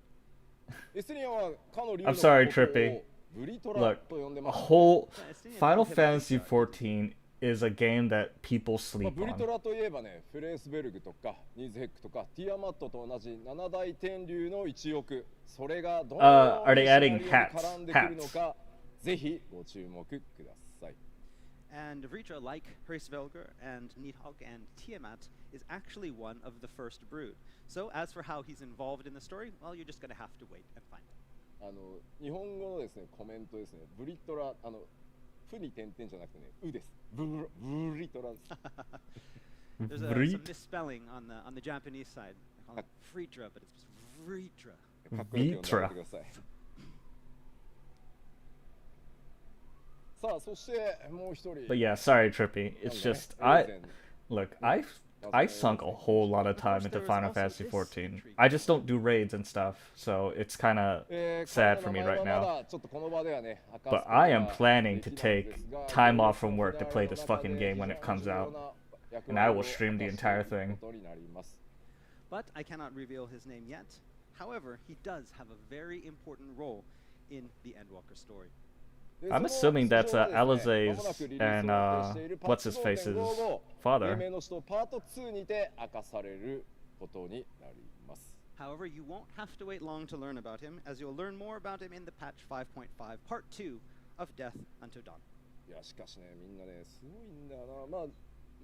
I'm sorry, Trippy. Look, a whole Final Fantasy XIV is a game that people sleep on. ブリトラといえばね、フレースベルグとかニーズヘックとかティアマットと同じ7大天竜の一翼。それがどのように絡んでくるのか、ぜひご注目ください。And Vritra, like Hraesvelgr and Nidhogg and Tiamat, is actually one of the first brood. So as for how he's involved in the story, well, you're just going to have to wait and find out. 日本語のですね、コメントですね、ブリトラ、フに点々じゃなくてね、うです。ブリトラです。There's some misspelling on the Japanese side. I call it Vritra, but it's Vritra. Vitra. さあ、そしてもう一人。 But yeah, sorry, Trippy. It's just I sunk a whole lot of time into Final Fantasy XIV. I just don't do raids and stuff, so it's kind of sad for me right now. But I am planning to take time off from work to play this fucking game when it comes out, and I will stream the entire thing. But I cannot reveal his name yet. However, he does have a very important role in the Endwalker story. I'm assuming that's Alizé's and what's his face's father. However, you won't have to wait long to learn about him, as you'll learn more about him in the patch 5.5, part 2 of Death Unto Dawn. いやしかしね、みんなね、すごいんだよな。まあ、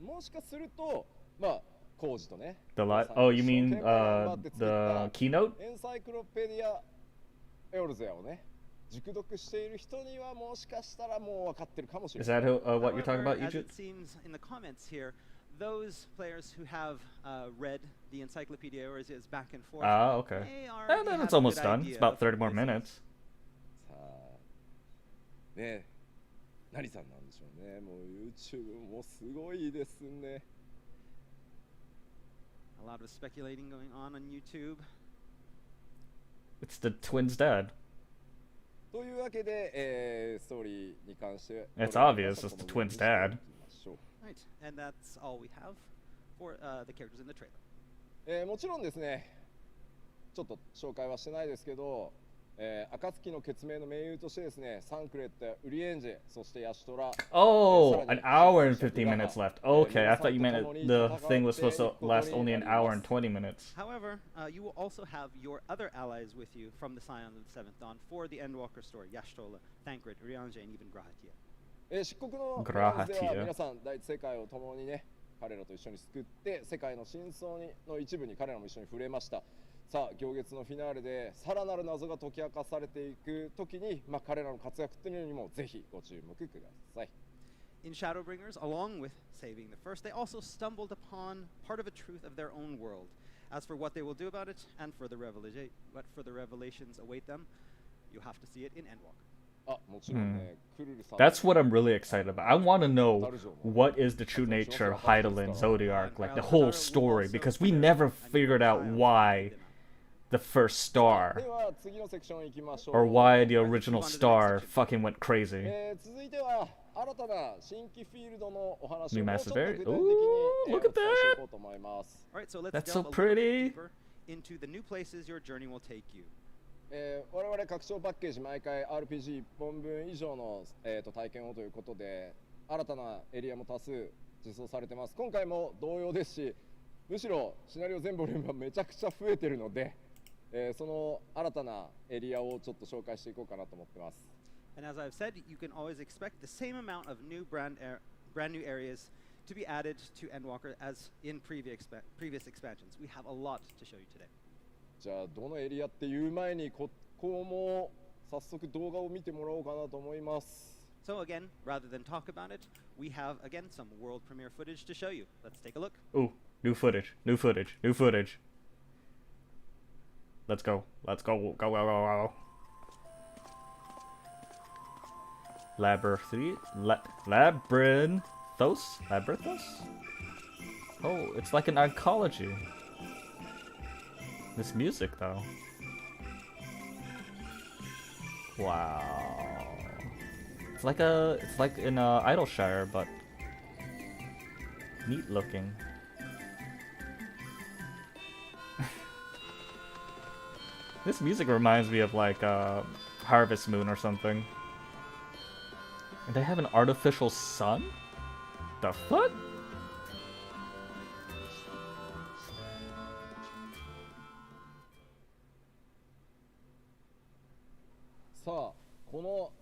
もしかすると、まあ、コウジとね。Oh, you mean the keynote? エンサイクロペディアエオルゼアをね。 熟読している人にはもしかしたらもう分かってるかもしれない。 Is that what you're talking about, As Egypt? it seems in the comments here, those players who have read the encyclopedia or is back and forth. Ah, okay. Then it's almost done. It's about 30 more minutes. さあ、ね、何さんなんでしょうね。もう YouTube もすごいですね。A lot of speculating going on YouTube. It's the twins' dad. というわけで、ストーリーに関して。It's obvious. It's the twins' dad. Right, and that's all we have for the characters in the trailer. もちろんですね、ちょっと紹介はしてないですけど、暁の決命の盟友としてですね、サンクレット、ウリエンジェ、そしてヤシトラ。Oh, an hour and 50 minutes left. Okay, I thought you meant the thing was supposed to last only an hour and 20 minutes. However, you will also have your other allies with you from the Scions of the Seventh Dawn for the Endwalker story: Yashtola, Thancred, Urianger, and even Grahatia. 漆黒のフランスでは皆さん第一世界を共にね彼らと一緒に救って世界の真相の一部に彼らも一緒に触れました。さあ行月のフィナーレでさらなる謎が解き明かされていくときに、彼らの活躍っていうのにもぜひご注目ください。In Shadowbringers, along with saving the first, they also stumbled upon part of a truth of their own world. As for what they will do about it, and further what further revelations await them, you have to see it in Endwalker. That's what I'm really excited about. I want to know what is the true nature of Hydaelyn Zodiark, like the whole story, because we never figured out why the first star, or why the original star fucking went crazy. New massive area. Ooh, look at that! Alright, so let's That's delve so a pretty. little deeper into the new places your journey will take you. 我々拡張パッケージ毎回 RPG1 本分以上の、体験をということで新たなエリアも多数実装されてます。今回も同様ですし、むしろシナリオ全ボリュームがめちゃくちゃ増えてるので、その新たなエリアをちょっと紹介していこうかなと思ってます。And as I've said, you can always expect the same amount of new brand new areas to be added to Endwalker as in previous expansions. We have a lot to show you today. じゃあどのエリアっていう前にここも早速動画を見てもらおうかなと思います。So again, rather than talk about it, we have again some world premiere footage to show you. Let's take a look. Ooh, new footage, new footage, new footage. Let's go. Let's go. Go, go, go, go. Labyrinthos? Labyrinthos? Oh, it's like an oncology. This music, though. Wow. It's like in Idleshire, but neat looking. This music reminds me of like Harvest Moon or something. And they have an artificial sun? The fuck? さあ、この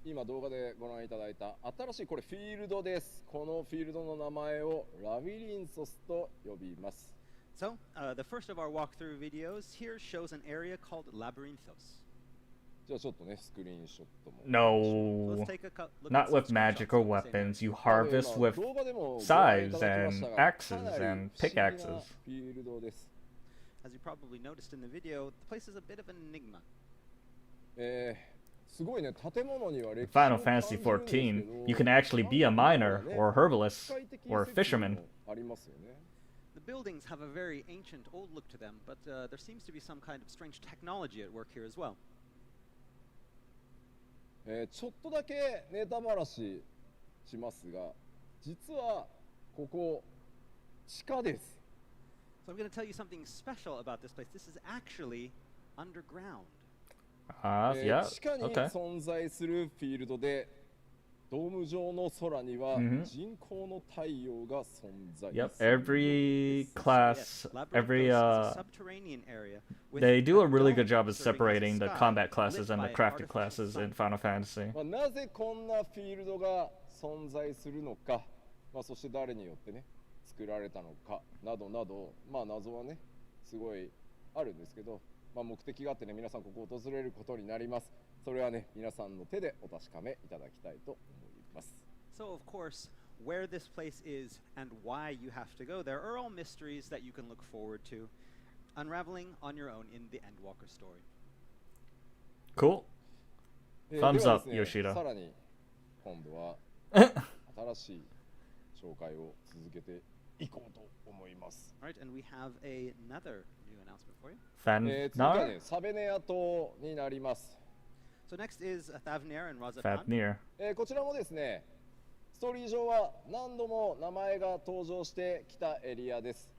今動画でご覧いただいた新しいこれフィールドです。このフィールドの名前をラビリンソスと呼びます。So, the first of our walkthrough videos here shows an area called Labyrinthos. じゃあちょっとね、スクリーンショットも。No, not with magical weapons. You harvest with scythes and axes and pickaxes. As you probably noticed in the video, the place is a bit of an enigma. In Final Fantasy XIV, you can actually be a miner, or a herbalist, or a fisherman. The buildings have a very ancient, old look to them, but there seems to be some kind of strange technology at work here as well. ちょっとだけネタばらししますが、実はここ地下です。So I'm going to tell you something special about this place. This is actually underground. Yeah, 地下に okay. 存在するフィールドで、ドーム上の空には人工の太陽が存在する。Yep, every class, every they do a really good job of separating the combat classes and the crafted classes in Final Fantasy. なぜこんなフィールドが存在するのか、そして誰によってね作られたのかなどなど、謎はねすごいあるんですけど、目的があってね皆さんここを訪れることになります。それはね皆さんの手でお確かめいただきたいと思います。So of course, where this place is and why you have to go there are all mysteries that you can look forward to, unraveling on your own in the Endwalker story. Cool. Thumbs up, Yoshida. さらに今度は新しい紹介を続けていこうと思います。Alright, and we have another new announcement for you. 次はねサベネア島になります。So next is Thavnir and Razatan. Thavnir. こちらもですね、ストーリー上は何度も名前が登場してきたエリアです。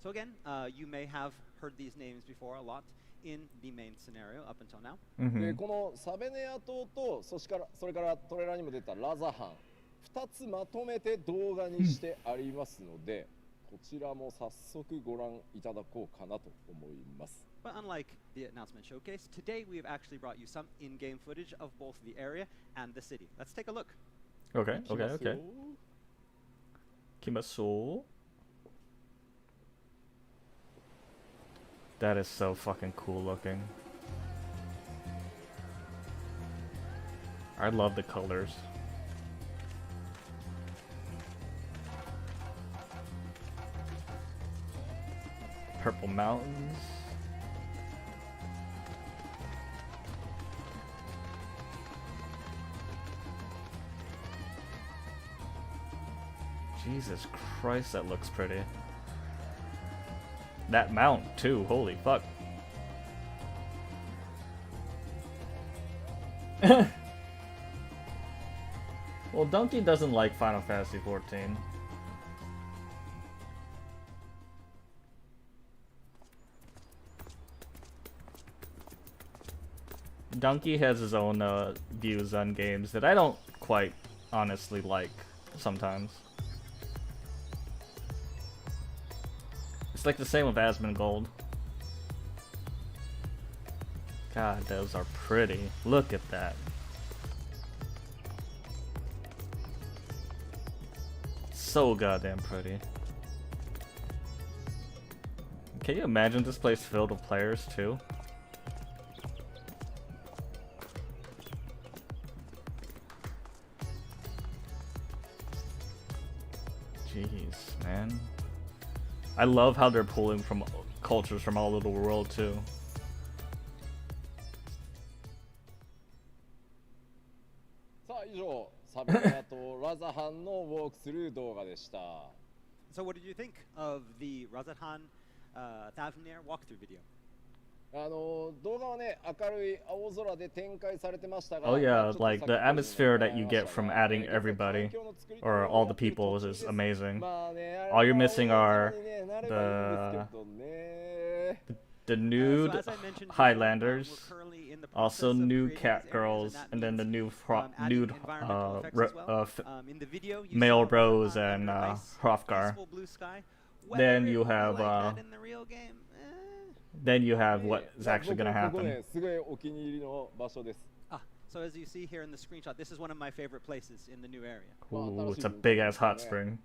So again, you may have heard these names before a lot in the main scenario up until now. このサベネア島とそれからトレーラーにも出たラザハン、2つまとめて動画にしてありますので、こちらも早速ご覧いただこうかなと思います。But unlike the announcement showcase, today we have actually brought you some in-game footage of both the area and the city. Let's take a look. Okay, okay, okay. Kimasu. That is so fucking cool looking. I love the colors. Purple mountains. Jesus Christ, that looks pretty. That mount too, holy fuck. Well, Donkey doesn't like Final Fantasy XIV. Donkey has his own views on games that I don't quite honestly like sometimes. It's like the same with Asmongold. God, those are pretty. Look at that. So goddamn pretty. Can you imagine this place filled with players too? Jeez, man. I love how they're pulling from cultures from all over the world too. So what did you think of the Razathan Thavnir walkthrough video? Oh yeah, like the atmosphere that you get from adding everybody, or all the people, is amazing. All you're missing are the nude Highlanders, also new cat girls, and then the new nude male Rose and Hrothgar. Then you have what is actually gonna happen. So as you see here in the screenshot, this is one of my favorite places in the new area. Ooh, it's a big ass hot spring.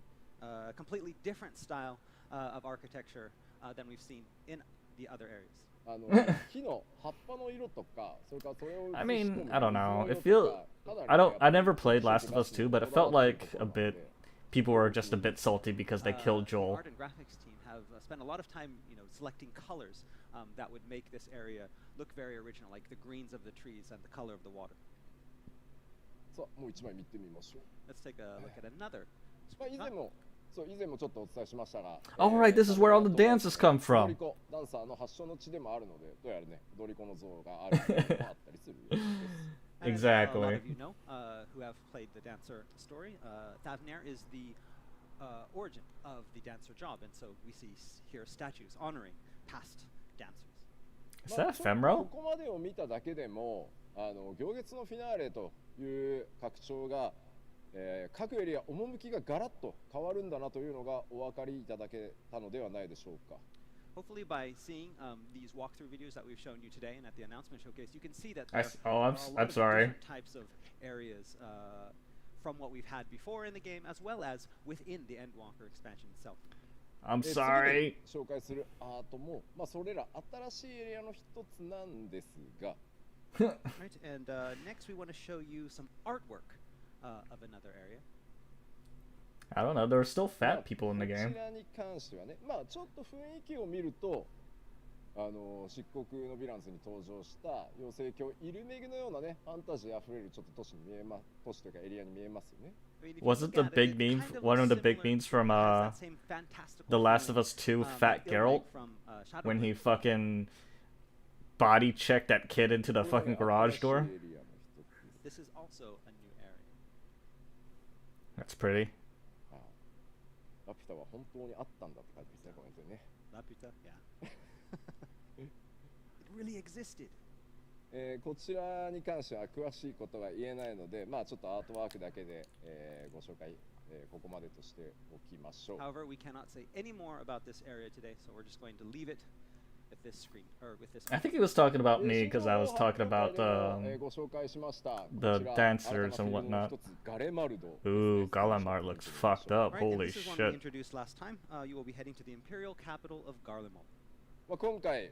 Completely different style of architecture than we've seen in the other areas. I mean, I don't know. I never played Last of Us 2, but it felt like people were just a bit salty because they killed Joel. The art and graphics team have spent a lot of time, selecting colors that would make this area look very original, like the greens of the trees and the color of the water. Let's take a look at another. Oh right, this is where all the dances come from. Exactly. A lot of you know who have played the dancer story. Thavnir is the origin of the dancer job, and so we see here statues honoring past dancers. Is that ephemeral? Hopefully by seeing these walkthrough videos that we've shown you today and at the announcement showcase, you can see that I'm sorry. Different types of areas from what we've had before in the game, as well as within the Endwalker expansion itself. I'm sorry. Right, and next we want to show you some artwork of another area. I don't know, there are still fat people in the game. Was it the big meme, one of the big memes from The Last of Us 2, Fat Geralt? When he fucking body checked that kid into the fucking garage door? This is also a new area. That's pretty. Laputa, yeah. It really existed. こちらに関しては詳しいことは言えないので、ちょっとアートワークだけで、ご紹介、ここまでとしておきましょう。However, we cannot say any more about this area today, so we're just going to leave it with this screen or with this. I think he was talking about me because I was talking about the dancers and whatnot. Ooh, Galamart looks fucked up. Holy this is one we shit. introduced last time. You will be heading to the imperial capital of Garlemald. 今回、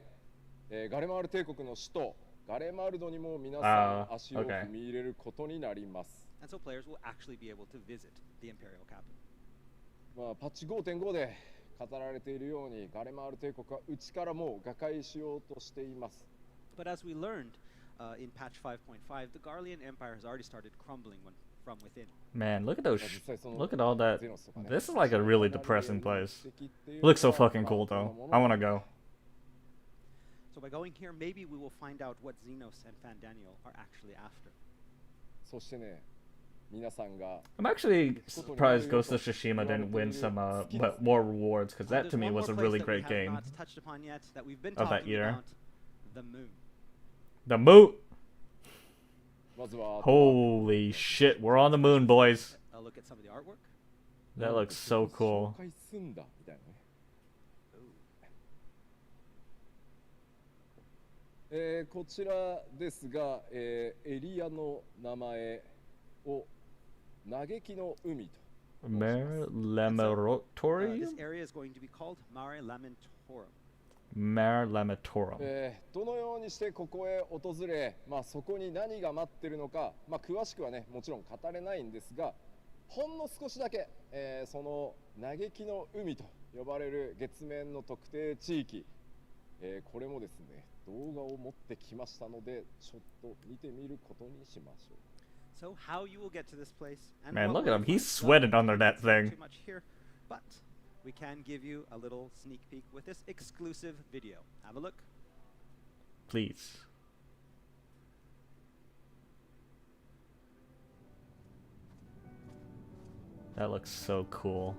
ガレマール帝国の首都ガレマルドにも皆さん足を踏み入れることになります。And so players will actually be able to visit the imperial capital. まあパッチ 5.5 で語られているようにガレマール帝国は内からもう瓦解しようとしています。But as we learned in patch 5.5, the Garlean Empire has already started crumbling from within. Man, look at those. Look at all that. This is like a really depressing place. It looks so fucking cool though. I want to go. So by going here, maybe we will find out what Xenos and Fandaniel are actually after. そしてね、皆さんが I'm actually surprised Ghost of Tsushima didn't win some more rewards, because that to me was a really great game of that year. The moon. The moon! Holy shit, we're on the moon, boys. A look at some of the artwork. That looks so cool. こちらですが、エリアの名前を嘆きの海と。Mare Lamentatorium? This area is going to be called Mare Lamentatorium. Mare Lamentatorium. どのようにしてここへ訪れ、まあそこに何が待ってるのか、まあ詳しくはね、もちろん語れないんですが、ほんの少しだけ、その嘆きの海と呼ばれる月面の特定地域、これもですね。動画を持ってきましたので、ちょっと見てみることにしましょう。So how you will get to this place? Man, look at him. He's sweating under that thing. Too much here, but we can give you a little sneak peek with this exclusive video. Have a look. Please. That looks so cool.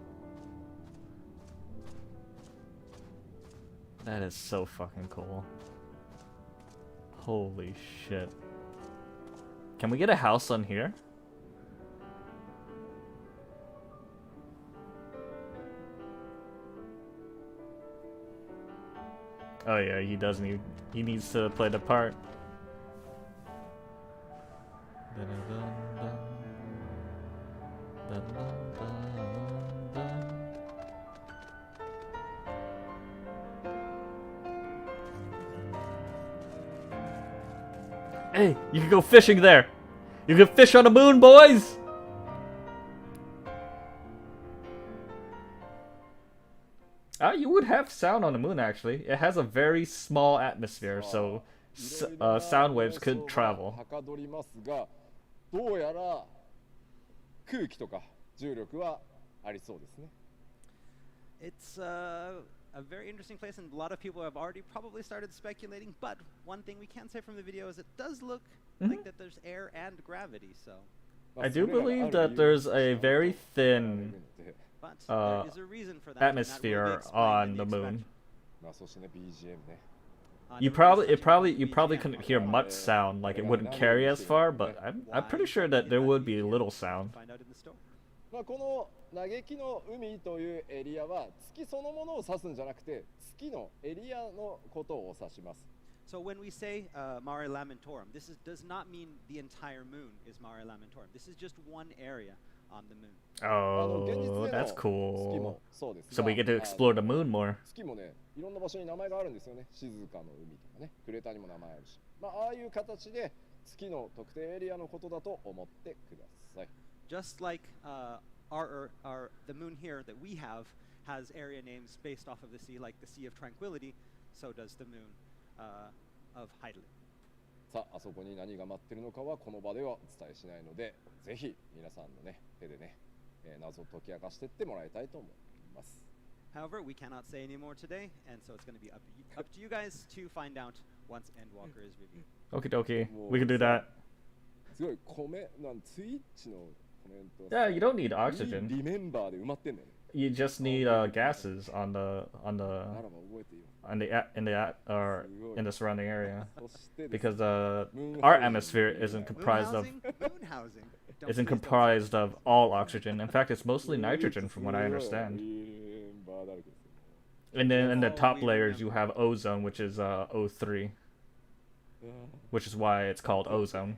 That is so fucking cool. Holy shit. Can we get a house on here? Oh yeah, he does need, he needs to play the part. Hey, you can go fishing there. You can fish on the moon, boys. You would have sound on the moon, actually. It has a very small atmosphere, so sound waves could travel. どうやら空気とか重力はありそうですね。It's a very interesting place, and a lot of people have already probably started speculating, but one thing we can say from the video is it does look like that there's air and gravity, so... I do believe that there's a very thin atmosphere on the moon. You probably couldn't hear much sound, like it wouldn't carry as far, but I'm pretty sure that there would be little sound. この嘆きの海というエリアは月そのものを指すんじゃなくて月のエリアのことを指します。So when we say Mare Lamentorum, this does not mean the entire moon is Mare Lamentorum. This is just one area on the moon. Oh, that's cool. So we get to explore the moon more. 月もね、いろんな場所に名前があるんですよね。静かの海とかね、クレーターにも名前あるし、まあああいう形で月の特定エリアのことだと思ってください。Just like the moon here that we have has area names based off of the sea, like the Sea of Tranquility, so does the moon of Heidel. さあ、あそこに何が待ってるのかはこの場ではお伝えしないので、ぜひ皆さんのね手でね、謎を解き明かしていってもらいたいと思います。However, we cannot say any more today, and so it's going to be up to you guys to find out once Endwalker is reviewed. Okie dokie, we can do that. すごいツイッチの Yeah, you don't need oxygen. リメンバーで埋まってんだよね。You just need gases in the surrounding area, because our atmosphere isn't comprised of all oxygen. In fact, it's mostly nitrogen, from what I understand. And then in the top layers you have ozone, which is O3, which is why it's called ozone.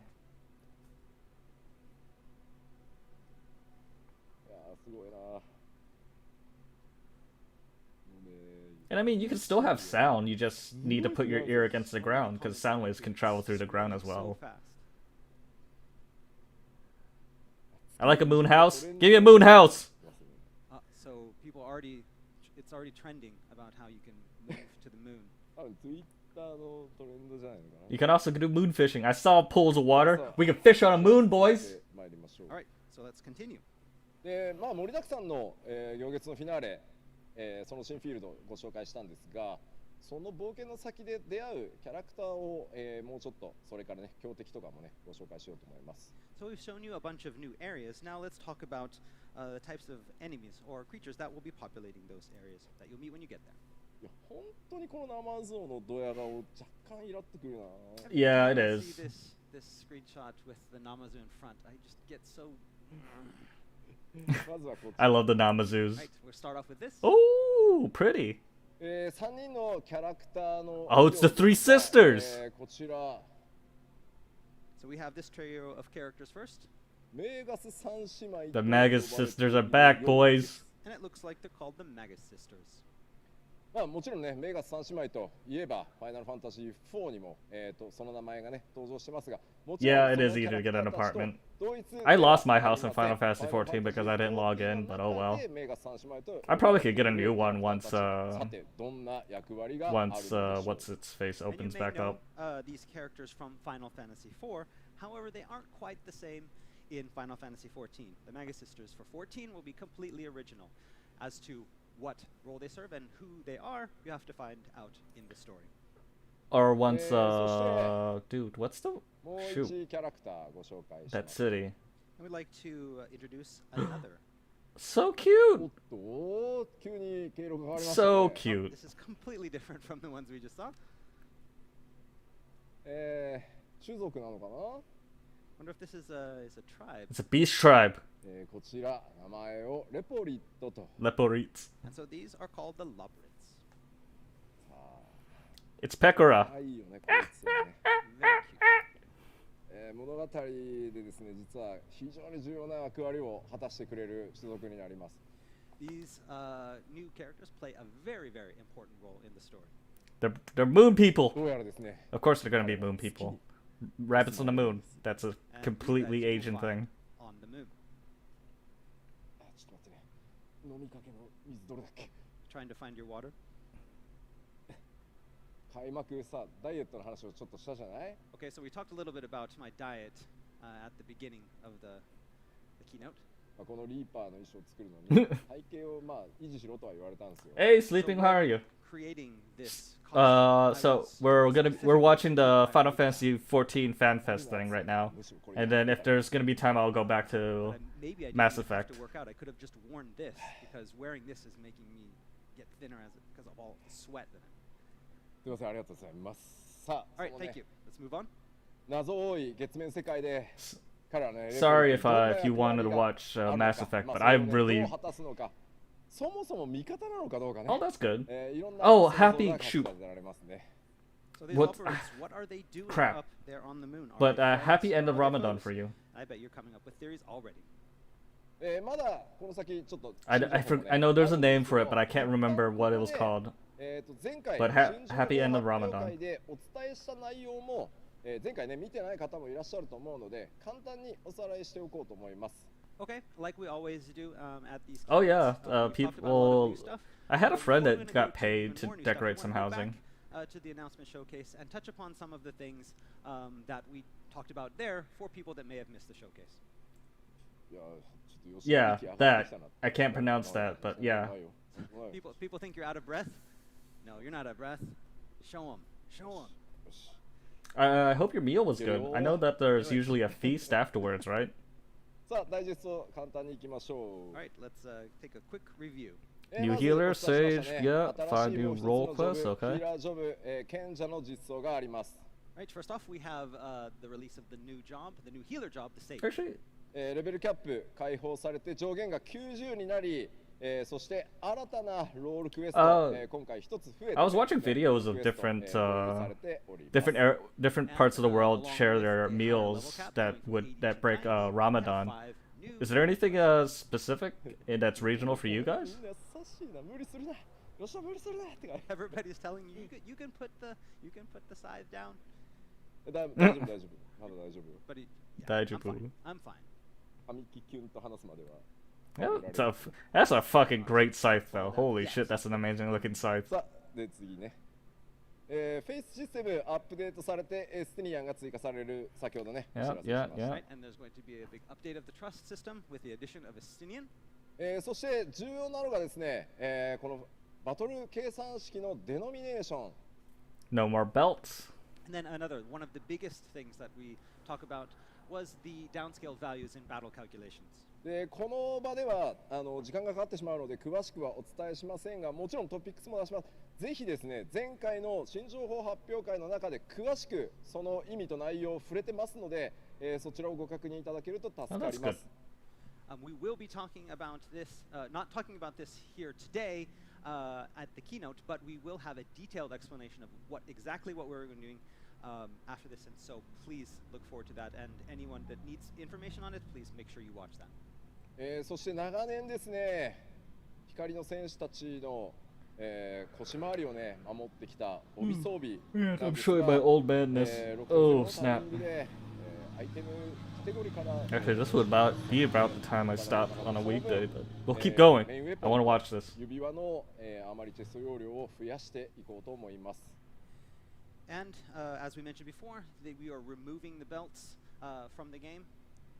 And I mean, you can still have sound, you just need to put your ear against the ground, because sound waves can travel through the ground as well. I like a moon house. Give me a moon house! So people already, it's already trending about how you can move to the moon. You can also do moon fishing. I saw pools of water. We can fish on a moon, boys! Alright, so let's continue. まあ盛りだくさんの、行月のフィナーレ、その新フィールドをご紹介したんですが、その冒険の先で出会うキャラクターを、もうちょっとそれからね強敵とかもねご紹介しようと思います。So we've shown you a bunch of new areas. Now let's talk about the types of enemies or creatures that will be populating those areas that you'll meet when you get there. いや本当にこのナマゾウのドヤ顔若干イラってくるな。Yeah, it is. See this screenshot with the Namazu in front. I just get so. I love the Namazus. Right, we'll start off with this. Oh, pretty. 3人のキャラクターの Oh, it's the three sisters. こちら。So we have this trio of characters first. The Magus sisters are back, boys. And it looks like they're called the Magus sisters. まあもちろんね、メガス3姉妹といえば、ファイナルファンタジー4にもその名前がね登場してますが、もちろん Yeah, it is easy to get an apartment. I lost my house in Final Fantasy 14 because I didn't log in, but oh well. I probably could get a new one once what's its face opens back up. These characters from Final Fantasy 4, however, they aren't quite the same in Final Fantasy 14. The Magus sisters for 14 will be completely original. As to what role they serve and who they are, you have to find out in the story. Or once, dude, what's the shoot? That city. I would like to introduce another. So cute. So cute. This is completely different from the ones we just saw. Wonder if this is a tribe. It's a beast tribe. こちら名前をレポリットと。Leporites. And so these are called the Lobrits. It's Pekora. いいよね、こいつね。物語でですね、実は非常に重要な役割を果たしてくれる種族になります。These new characters play a very, very important role in the story. They're moon people. どうやらですね。 Of course they're gonna be moon people. Rabbits on the moon. That's a completely Asian thing. On the moon. Trying to find your water? 開幕さ、ダイエットの話をちょっとしたじゃない? Okay, so we talked a little bit about my diet at the beginning of the keynote. このリーパーの衣装を作るのに体型をまあ維持しろとは言われたんですよ。Hey, sleeping, how are you? Creating this. So we're watching the Final Fantasy 14 fan fest thing right now, and then if there's gonna be time, I'll go back to Mass Effect. To work out. I could have just worn this because wearing this is making me get thinner because of all the sweat in it. すみません、ありがとうございます。さあ、 Alright, thank you. Let's move on. 謎多い月面世界で彼らね。 Sorry if you wanted to watch Mass Effect, but I really. そもそも味方なのかどうかね。 Oh, that's good. Oh, happy shoot. So these Lobrits, what are they doing Crap. up there on the moon? But happy end of Ramadan for you. I bet you're coming up with theories already. まだこの先ちょっと I know there's a name for it, but I can't remember what it was called. 前回 But happy end of Ramadan. でお伝えした内容も前回ね見てない方もいらっしゃると思うので簡単におさらいしておこうと思います。 Okay, like we always do at these. Oh yeah, people. I had a friend that got paid to decorate some housing. To the announcement showcase and touch upon some of the things that we talked about there for people that may have missed the showcase. Yeah, that. I can't pronounce that, but yeah. People think you're out of breath. No, you're not out of breath. Show them. Show them. I hope your meal was good. I know that there's usually a feast afterwards, right? さあ、ダイジェスト簡単にいきましょう。 Alright, let's take a quick review. New healer, sage, yeah, 5 new role quests, okay. ヒーラージョブ、賢者の実装があります。 Right, first off, we have the release of the new job, the new healer job, the sage. Actually, レベルキャップ解放されて上限が90になり、そして新たなロールクエスト、今回一つ増えて I was watching videos of different different parts of the world share their meals that break Ramadan. Is there anything specific that's regional for you guys? Everybody's telling you you can put the scythe down. But I'm fine. That's a fucking great scythe though. Holy shit, that's an amazing looking scythe. で次ね。フェイスシステムアップデートされて、エステニアンが追加される先ほどね。Yeah. Right, and there's going to be a big update of the trust system with the addition of Estinian. そして重要なのがですね、このバトル計算式のデノミネーション。No more belts. And then one of the biggest things that we talk about was the downscaled values in battle calculations. でこの場では時間がかかってしまうので詳しくはお伝えしませんが、もちろんトピックスも出します。ぜひですね、前回の新情報発表会の中で詳しくその意味と内容を触れてますので、そちらをご確認いただけると助かります。We will be talking about this, not talking about this here today at the keynote, but we will have a detailed explanation of exactly what we're doing after this, and so please look forward to that. And anyone that needs information on it, please make sure you watch that. そして長年ですね、光の戦士たちの腰回りをね守ってきた帯装備。I'm showing my old madness. Oh snap. Actually, this would be about the time I stop on a weekday, but we'll keep going. I want to watch this. 指輪のあまりチェスト容量を増やしていこうと思います。And as we mentioned before, we are removing the belts from the game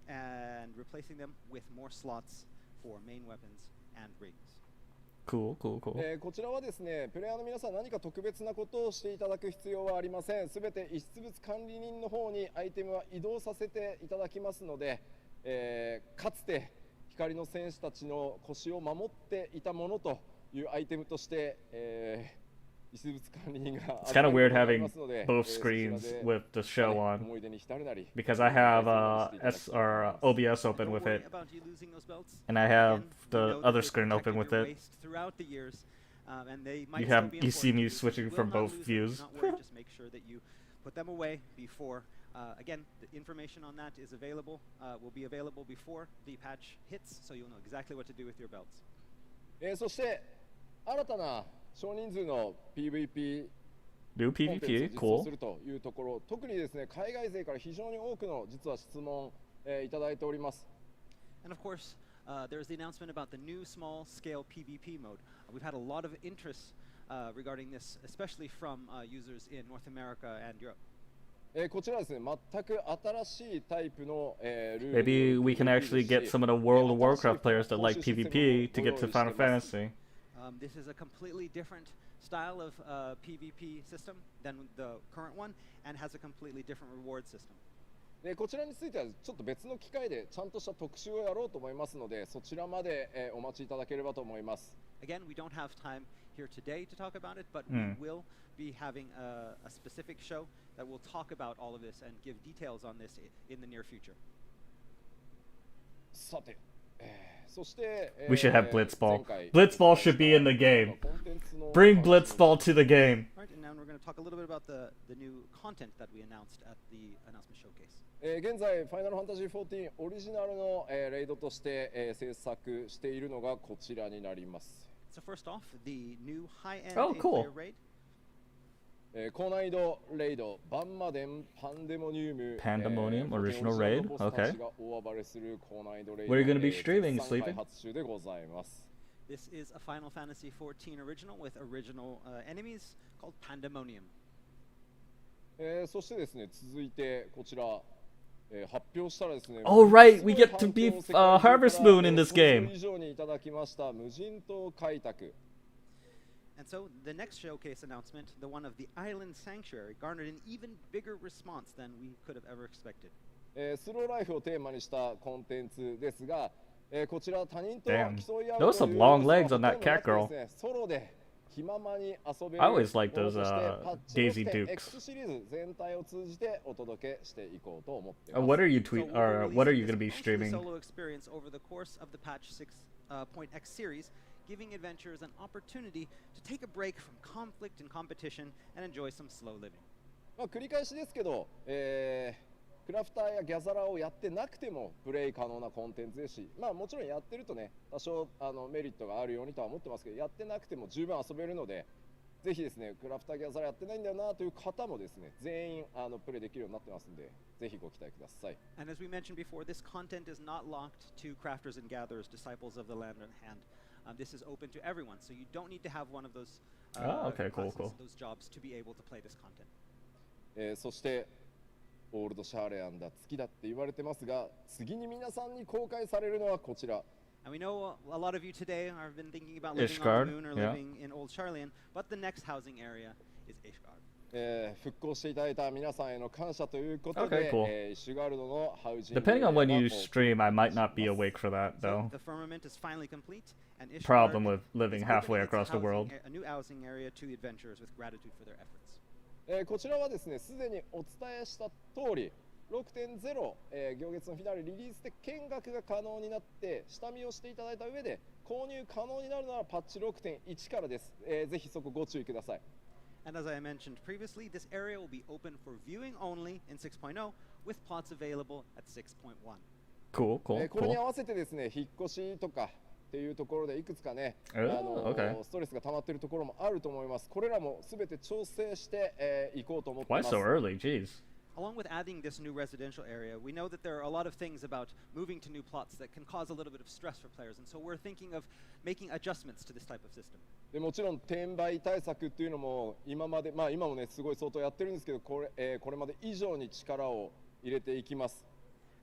and replacing them with more slots for main weapons and rings. Cool. こちらはですね、プレイヤーの皆さん何か特別なことをしていただく必要はありません。すべて遺失物管理人の方にアイテムは移動させていただきますので、かつて光の戦士たちの腰を守っていたものというアイテムとして、It's kind of weird having both screens with the show on, because I have OBS open with it, and I have the other screen open with it. You see me switching from both views. Just make sure that you put them away before. Again, the information on that is available. Will be available before the patch hits, so you'll know exactly what to do with your belts. そして新たな少人数の PVP New PVP, cool. するというところ、特にですね、海外勢から非常に多くの実は質問いただいております。And of course, there's the announcement about the new small-scale PvP mode. We've had a lot of interest regarding this, especially from users in North America and Europe. こちらですね、全く新しいタイプのルール。Maybe we can actually get some of the World of Warcraft players that like PvP to get to Final Fantasy. This is a completely different style of PvP system than the current one, and has a completely different reward system. こちらについてはちょっと別の機会でちゃんとした特集をやろうと思いますので、そちらまでお待ちいただければと思います。Again, we don't have time here today to talk about it, but we will be having a specific show that will talk about all of this and give details on this in the near future. さて。そして、We should have Blitzball. Blitzball should be in the game. Bring Blitzball to the game. Right, and now we're going to talk a little bit about the new content that we announced at the announcement showcase. 現在、ファイナルファンタジー14オリジナルのレイドとして制作しているのがこちらになります。So first off, the new high-end cool. raid. 高難易度レイド、バンマデン、パンデモニウム、Pandemonium original raid. Okay. Where are you going to be streaming, Sleeping? This is a Final Fantasy 14 original with original enemies called Pandemonium. そしてですね、続いてこちら発表したらですね。Oh right, we get to be Harvest Moon in this game. 以上にいただきました無人島開拓。And so the next showcase announcement, the one of the Island Sanctuary, garnered an even bigger response than we could have ever expected. スローライフをテーマにしたコンテンツですが、こちら他人と競い合う Those some long legs on that cat girl. ソロで気ままに遊べる I always like those Daisy Dukes. X シリーズ全体を通じてお届けしていこうと思っています。What are you what are you going to be streaming? Solo experience over the course of the patch Point X series, giving adventurers an opportunity to take a break from conflict and competition and enjoy some slow living. 繰り返しですけど、クラフターやギャザラーをやってなくてもプレイ可能なコンテンツですし、もちろんやってるとね、多少メリットがあるようにとは思ってますけど、やってなくても十分遊べるので、ぜひですね、クラフターギャザラーやってないんだよなという方もですね、全員プレイできるようになってますんで、ぜひご期待ください。And as we mentioned before, this content is not locked to crafters and gatherers, disciples of the land and hand. This is open to everyone, so you don't need to have one of those those jobs to be able to play this content. そしてオールドシャーレアンだ、月だって言われてますが、次に皆さんに公開されるのはこちら。And we know a lot of you today have been thinking about living on the moon or living in Old Charlian, but the next housing area is Ishgard. 復興していただいた皆さんへの感謝ということで、イシュガルドのハウジング Depending on when you stream, I might not be awake for that though. The firmament is finally complete, and Problem with living halfway across the world. A new housing area to adventurers with gratitude for their efforts. こちらはですね、すでにお伝えした通り、6.0、行月のフィナーレリリースで見学が可能になって、下見をしていただいた上で購入可能になるのはパッチ 6.1 からです。ぜひそこご注意ください。And as I mentioned previously, this area will be open for viewing only in 6.0, with plots available at 6.1. Cool. これに合わせてですね、引っ越しとかっていうところでいくつかね、ストレスが溜まっているところもあると思います。これらもすべて調整していこうと思っています。Why so early? Jeez. Along with adding this new residential area, we know that there are a lot of things about moving to new plots that can cause a little bit of stress for players, and so we're thinking of making adjustments to this type of system. でもちろん転売対策っていうのも今まで、今もねすごい相当やってるんですけど、これまで以上に力を入れていきます。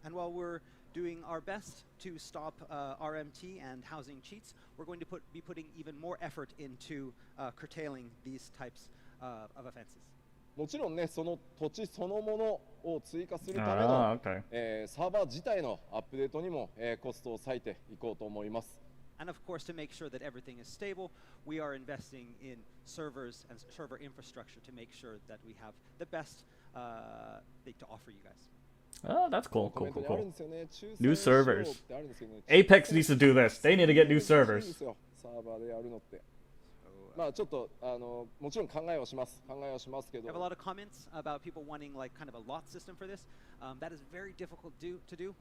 And while we're doing our best to stop RMT and housing cheats, we're going to be putting even more effort into curtailing these types of offenses. もちろんね、その土地そのものを追加するための、サーバー自体のアップデートにも、コストを割いていこうと思います。And of course, to make sure that everything is stable, we are investing in servers and server infrastructure to make sure that we have the best thing to offer you guys. Oh, that's cool. New servers. Apex needs to do this. They need to get new servers. サーバーでやるのって。ちょっともちろん考えをしますけど。I have a lot of comments about people wanting like kind of a lot system for this. That is very difficult to do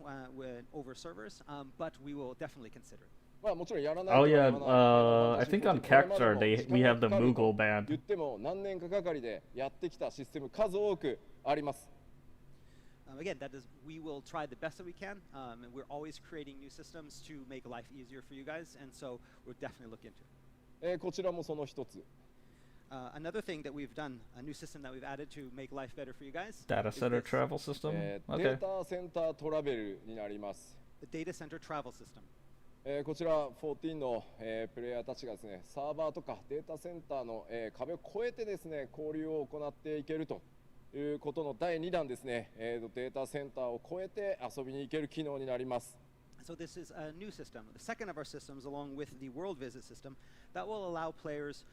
over servers, but we will definitely consider it. Oh yeah, I think on character we have the Moogle band. 言っても何年かかかりでやってきたシステム数多くあります。Again, that is, we will try the best that we can, and we're always creating new systems to make life easier for you guys, and so we'll definitely look into it. こちらもその一つ。Another thing that we've done, a new system that we've added to make life better for you guys. Data center travel system. Okay. データセンタートラベルになります。The data center travel system. こちら14の、プレイヤーたちがですね、サーバーとかデータセンターの、壁を越えてですね、交流を行っていけるということの第2弾ですね。データセンターを越えて遊びに行ける機能になります。So this is a new system, the second of our systems, along with the world visit system, that will allow players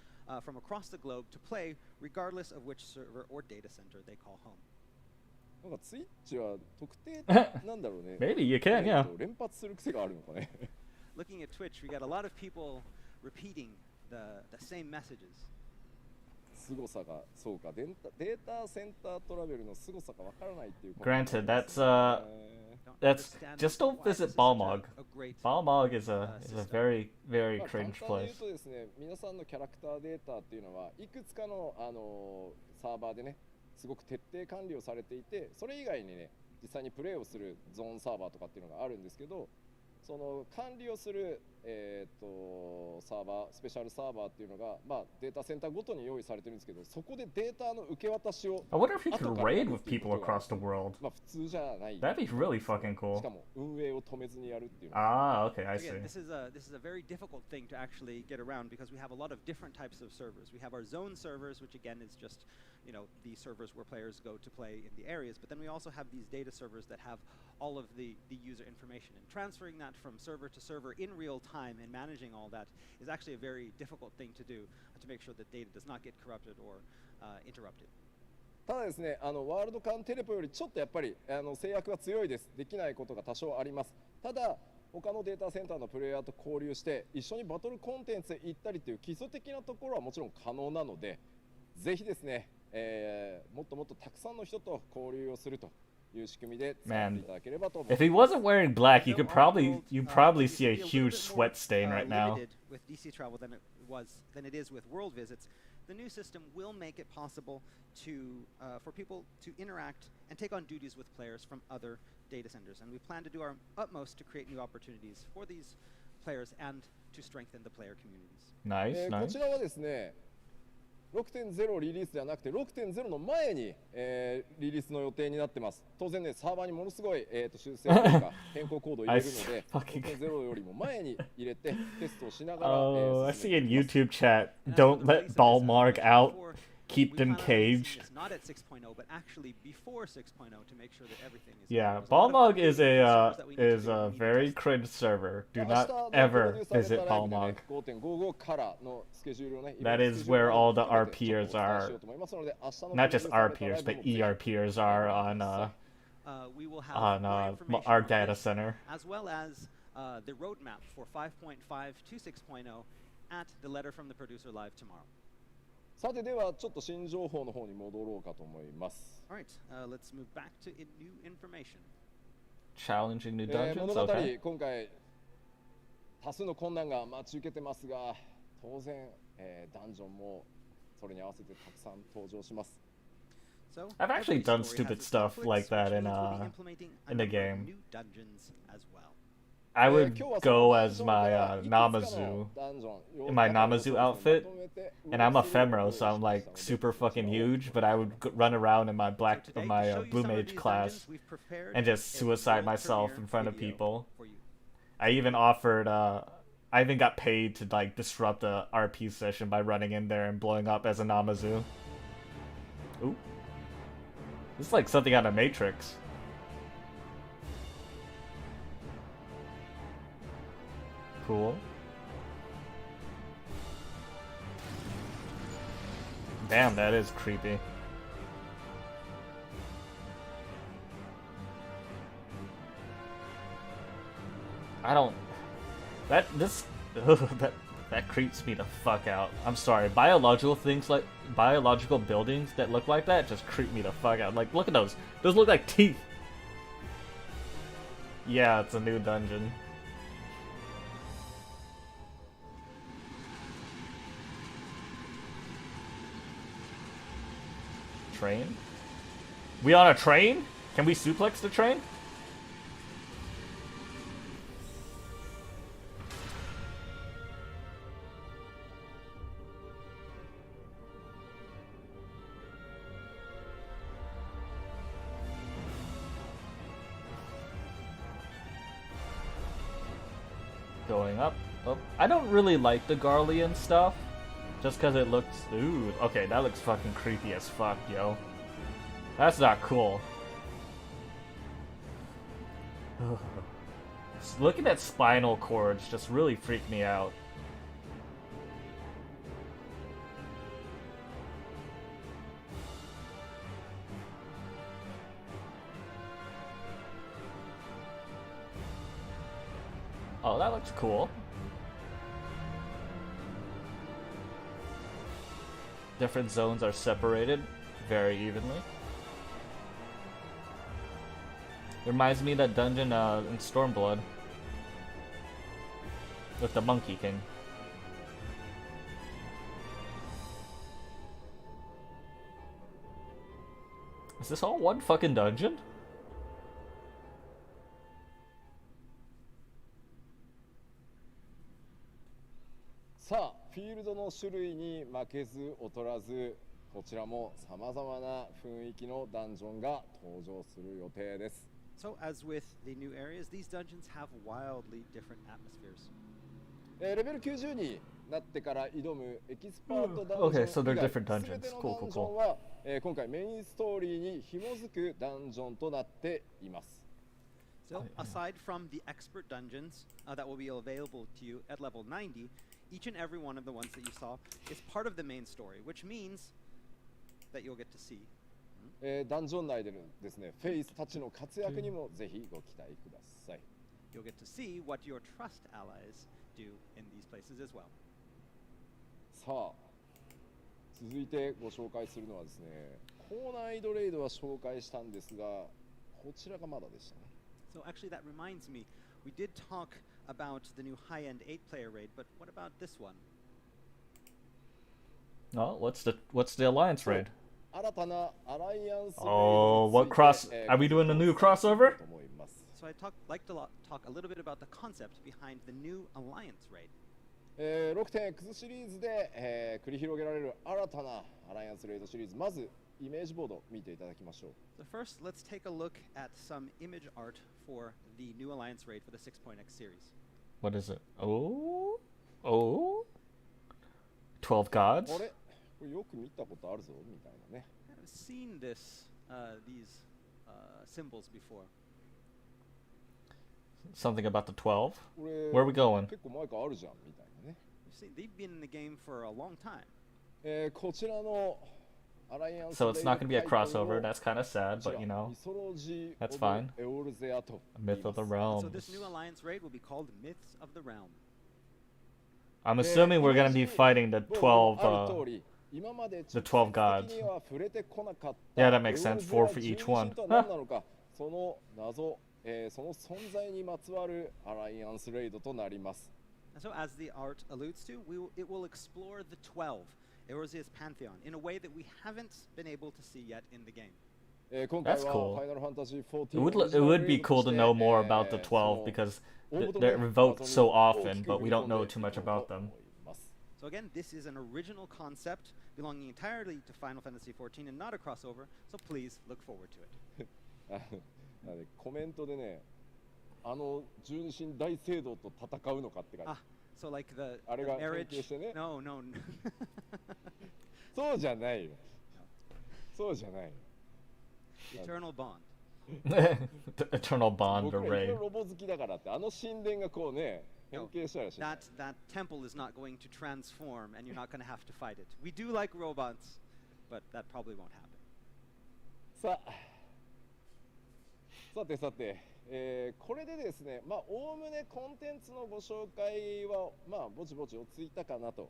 from across the globe to play regardless of which server or data center they call home. なんかツイッチは特定なんだろうね。Maybe you can, yeah. 連発する癖があるのかね。Looking at Twitch, we got a lot of people repeating the same messages. 凄さがそうか、データセンタートラベルの凄さがわからないっていう。Granted, that's just don't visit Balmog. Balmog is a very cringe place. とですね、皆さんのキャラクターデータっていうのはいくつかのサーバーでね、すごく徹底管理をされていて、それ以外にね、実際にプレイをするゾーンサーバーとかっていうのがあるんですけど、その管理をするサーバー、スペシャルサーバーっていうのが、データセンターごとに用意されてるんですけど、そこでデータの受け渡しを I wonder if you could raid with people across the world. 普通じゃない。That'd be really fucking cool. しかも運営を止めずにやるっていう。Okay, I see. Again, this is a very difficult thing to actually get around because we have a lot of different types of servers. We have our zone servers, which again is just, the servers where players go to play in the areas, but then we also have these data servers that have all of the user information, and transferring that from server to server in real time and managing all that is actually a very difficult thing to do to make sure that data does not get corrupted or interrupted. ただですね、ワールド間テレポよりちょっとやっぱり制約が強いです。できないことが多少あります。ただ他のデータセンターのプレイヤーと交流して一緒にバトルコンテンツへ行ったりという基礎的なところはもちろん可能なので、ぜひですね、もっともっとたくさんの人と交流をするという仕組みで使っていただければと思います。If he wasn't wearing black, you probably see a huge sweat stain right now. With DC travel than it is with world visits. The new system will make it possible for people to interact and take on duties with players from other data centers, and we plan to do our utmost to create new opportunities for these players and to strengthen the player communities. Nice, nice. こちらはですね、6.0 リリースではなくて 6.0 の前に、リリースの予定になってます。当然ね、サーバーにものすごい、修正とか変更コードを入れるので、6.0 よりも前に入れてテストをしながら。Oh, I see in YouTube chat, don't let Balmarg out. Keep them caged. It's not at 6.0, but actually before 6.0 to make sure that everything is. Yeah, Balmog is a very cringe server. Do not ever visit Balmog. That is where all the RPers are. Not just RPers, but ERPers are on our data center. As well as the roadmap for 5.5 to 6.0 at the letter from the producer live tomorrow. さてではちょっと新情報の方に戻ろうかと思います。All right, let's move back to new information. Challenging new dungeons. 物語、今回多数の困難が待ち受けてますが、当然、ダンジョンもそれに合わせてたくさん登場します。I've actually done stupid stuff like that in the game. I would go as my Namazu in my Namazu outfit, and I'm a Femro, so I'm like super fucking huge. But I would run around in my Blue Mage class and just suicide myself in front of people. I even offered. I even got paid to like disrupt a RP session by running in there and blowing up as a Namazu. Ooh, this is like something out of Matrix. Cool. Damn, that is creepy. That creeps me the fuck out. I'm sorry. Biological buildings that look like that just creep me the fuck out. Like, look at those. Those look like teeth. Yeah, it's a new dungeon. Train? We on a train? Can we suplex the train? Going up. Oh, I don't really like the Garlean stuff. Just because it looks... Ooh, okay, that looks fucking creepy as fuck, yo. That's not cool. Looking at spinal cords just really freaked me out. Oh, that looks cool. Different zones are separated very evenly. Reminds me of that dungeon in Stormblood with the Monkey King. Is this all one fucking dungeon? Sa, フィールドの種類に負けず劣らず、こちらも様々な雰囲気のダンジョンが登場する予定です。So, as with the new areas, these dungeons have wildly different atmospheres. レベル90になってから挑むエキスパートダンジョン Okay, so they're different 全 dungeons. ての Cool, ダ cool, ンジョン cool. は、今回メインストーリーに紐づくダンジョンとなっています。So, aside from the expert dungeons that will be available to you at level 90, each and every one of the ones that you saw is part of the main story, which means that you'll get to see. ダンジョン内でのですね、フェイスたちの活躍にもぜひご期待ください。you'll get to see what your trust allies do in these places as well. さあ、続いてご紹介するのはですね、高難易度レイドは紹介したんですが、こちらがまだでしたね。So actually that reminds me, we did talk about the new high-end 8-player raid, but what about this one? Oh, what's the alliance raid? 新たなアライアンス Oh, what cross? Are we doing a new crossover? So I'd like to talk a little bit about the concept behind the new alliance raid. 6.X シリーズで、繰り広げられる新たなアライアンスレイドシリーズ、まずイメージボードを見ていただきましょう。So first, let's take a look at some image art for the new alliance raid for the 6.X series. What is it? Oh, 12 gods. あれ、これよく見たことあるぞみたいなね。I've seen these symbols before. Something about the 12. Where are we going? 結構前からあるじゃんみたいなね。You see, they've been in the game for a long time. こちらの So it's not going to be a crossover. That's kind of sad, but you know, that's fine. Myth of the Realms. So this new alliance raid will be called Myths of the Realm. I'm assuming we're going to be fighting the 12 gods. Yeah, that makes sense. 4 for each one. Huh. その謎、その存在にまつわるアライアンスレイドとなります。So as the art alludes to, it will explore the 12. Eorzea's pantheon in a way that we haven't been able to see yet in the game. That's cool. It would be cool to know more about the 12 because they're revoked so often, but we don't know too much about them. So again, this is an original concept belonging entirely to Final Fantasy XIV and not a crossover, so please look forward to it. コメントでね、あの純真大聖堂と戦うのかって書いてある。So like the marriage? No. そうじゃないよ。そうじゃないよ。Eternal bond. The eternal bond array. 僕らロボ好きだからってあの神殿がこうね、変形したらしい。That temple is not going to transform, and you're not going to have to fight it. We do like robots, but that probably won't happen. さて。これでですね、まあおおむねコンテンツのご紹介はまあぼちぼち落ち着いたかなと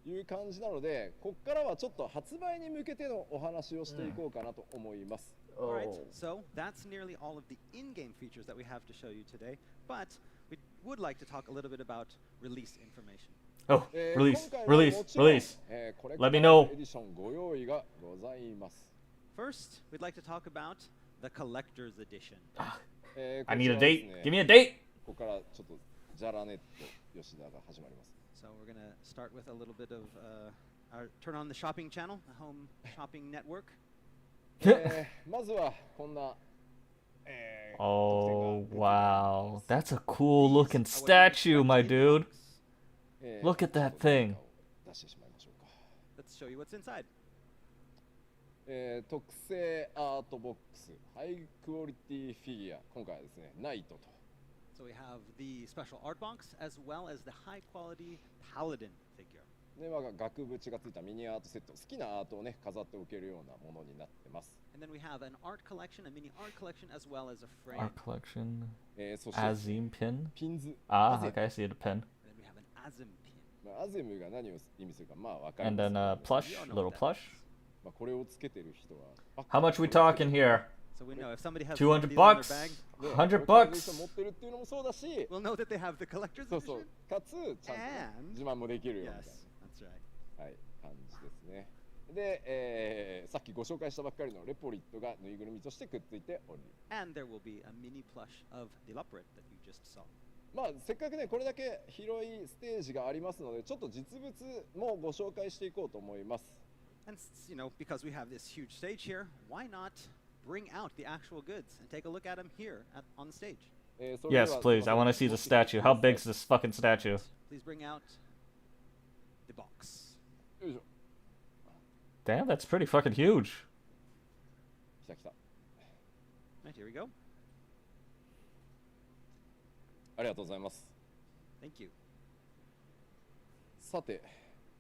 いう感じなので、ここからはちょっと発売に向けてのお話をしていこうかなと思います。Alright, so that's nearly all of the in-game features that we have to show you today, but we would like to talk a little bit about release information. Oh, release. Let me know. First, we'd like to talk about the collector's edition. I need a date. Give me a date. ここからちょっとジャラネット吉田が始まります。So we're going to start with a little bit of our turn on the shopping channel, the home shopping network. まずはこんな Oh, wow. That's a cool looking statue, my dude. Look at that thing. Let's show you what's inside. 特製アートボックス、ハイクオリティフィギュア、今回はですね、ナイトと。So we have the special art box as well as the high quality paladin figure. で、額縁がついたミニアートセット、好きなアートをね、飾っておけるようなものになってます。And then we have an art collection, a mini art collection as well as a frame. Art collection. そして Azim pin. ピンズ。Okay, I see the pin. And then we have an Azim pin. アゼムが何を意味するかまあわかります。And then plush, little plush. これをつけてる人は How much we talking here? So we know if somebody has $200 bag, $100 持ってるっていうのもそうだし we'll know that they have the collector's edition. そうかつちゃんと自慢もできるよみたいな Yes, that's right. はい感じですね。で、さっきご紹介したばっかりのレポリットがぬいぐるみとしてくっついており And there will be a mini plush of the Leopard that you just saw. まあせっかくねこれだけ広いステージがありますのでちょっと実物もご紹介していこうと思います。And you know, because we have this huge stage here, why not bring out the actual goods and take a look at them here on the stage? Yes, please. I want to see the statue. How big's this fucking statue? Please bring out the box. Damn, that's pretty fucking huge. Right, here we go. ありがとうございます。Thank you. さて、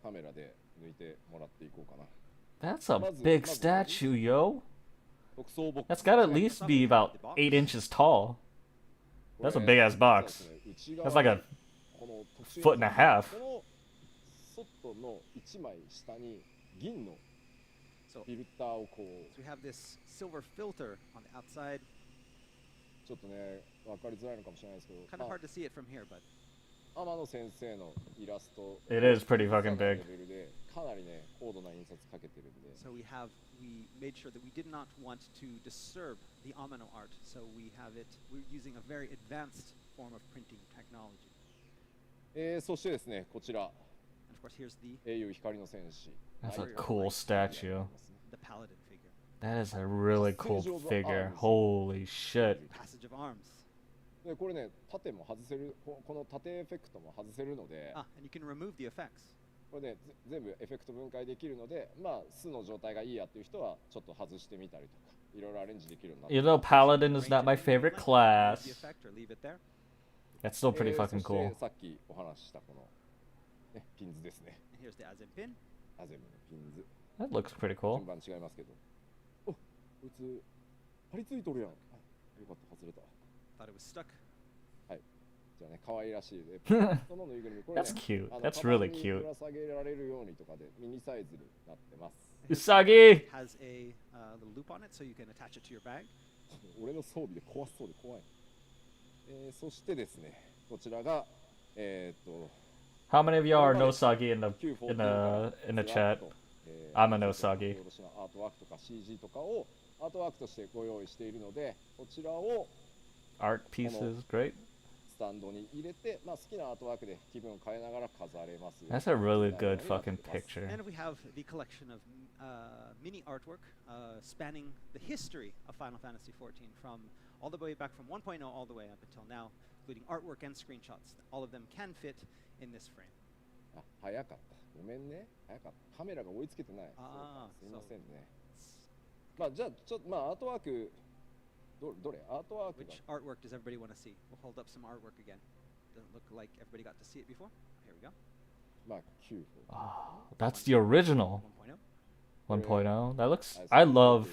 カメラで抜いてもらっていこうかな。That's a big statue, yo. That's gotta at least be about 8 inches tall. That's a big ass box. That's like a foot and a half. So we have this silver filter on the outside. Kind of hard to see it from here, but it is pretty fucking big. So we made sure that we did not want to disturb the Amano art, so we're using a very advanced form of printing technology. そしてですね、こちら。 And of course, here's the 英雄光の戦士。 That's a cool statue. The paladin figure. That is a really cool figure. Holy shit. Passage of arms. でこれね、縦も外せる、この縦エフェクトも外せるので。And you can remove the effects. これね、全部エフェクト分解できるので、まあ素の状態がいいやっていう人はちょっと外してみたりとか、いろいろアレンジできるようになって。You know, paladin is not my favorite class. That's still pretty fucking cool. さっきお話ししたこのね、ピンズですね。Here's the Azim pin. アゼムのピンズ。 That looks pretty cool. 順番違いますけど。お、こいつ張り付いとるやん。よかった外れた。Thought it was stuck. はい。じゃあね、可愛らしいで。そのぬいぐるみこれね。That's cute. That's really cute. ぶら下げられるようにとかでミニサイズになってます。Usagi! Has a little loop on it, so you can attach it to your bag. 俺の装備で怖そうで怖い。そしてですね、こちらがHow many of y'all are Nosagi in the chat? I'm a Nosagi. アートワークとか CG とかをアートワークとしてご用意しているので、こちらを Art pieces, great. スタンドに入れて、まあ好きなアートワークで気分を変えながら飾れます。 That's a really good fucking picture. And we have the collection of mini artwork spanning the history of Final Fantasy XIV from all the way back from 1.0 all the way up until now, including artwork and screenshots. All of them can fit in this frame. あ、早かった。ごめんね。早かった。カメラが追いつけてない。すいませんね。まあじゃあちょっとまあアートワークどれアートワーク Which artwork does everybody want to see? We'll hold up some artwork again. Doesn't look like everybody got to see it before. Here we go. まあ9。That's the original. 1.0. That looks. I love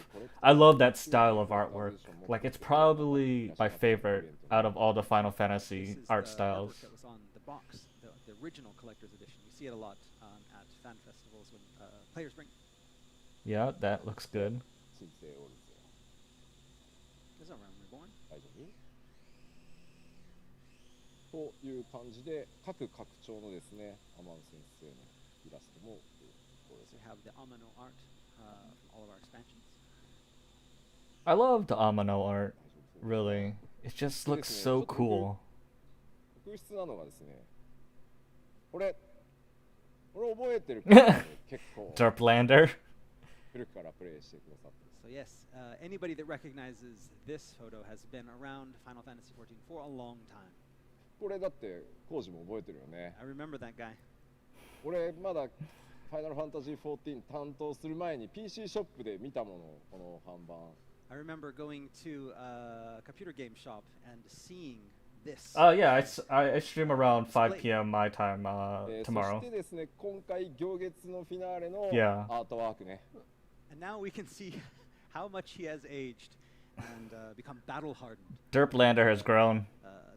that style of artwork. Like it's probably my favorite out of all the Final Fantasy art styles. That was on the box, the original collector's edition. You see it a lot at fan festivals when players bring. Yeah, that looks good. There's a Realm Reborn. という感じで各拡張のですね、アマン先生のイラストも。We have the Amano art from all of our expansions. I love the Amano art. Really, it just looks so cool. 特筆なのがですね、これ覚えてるから結構。Derplander. 古くからプレイしてくださって。So yes, anybody that recognizes this photo has been around Final Fantasy XIV for a long time. これだってコウジも覚えてるよね。I remember that guy. 俺まだファイナルファンタジー14担当する前に PC ショップで見たもの、この看板。I remember going to a computer game shop and seeing this. Yeah, I stream around 5 p.m. my time tomorrow. そしてですね、今回行月のフィナーレの Yeah. アートワークね。And now we can see how much he has aged and become battle hardened. Derplander has grown.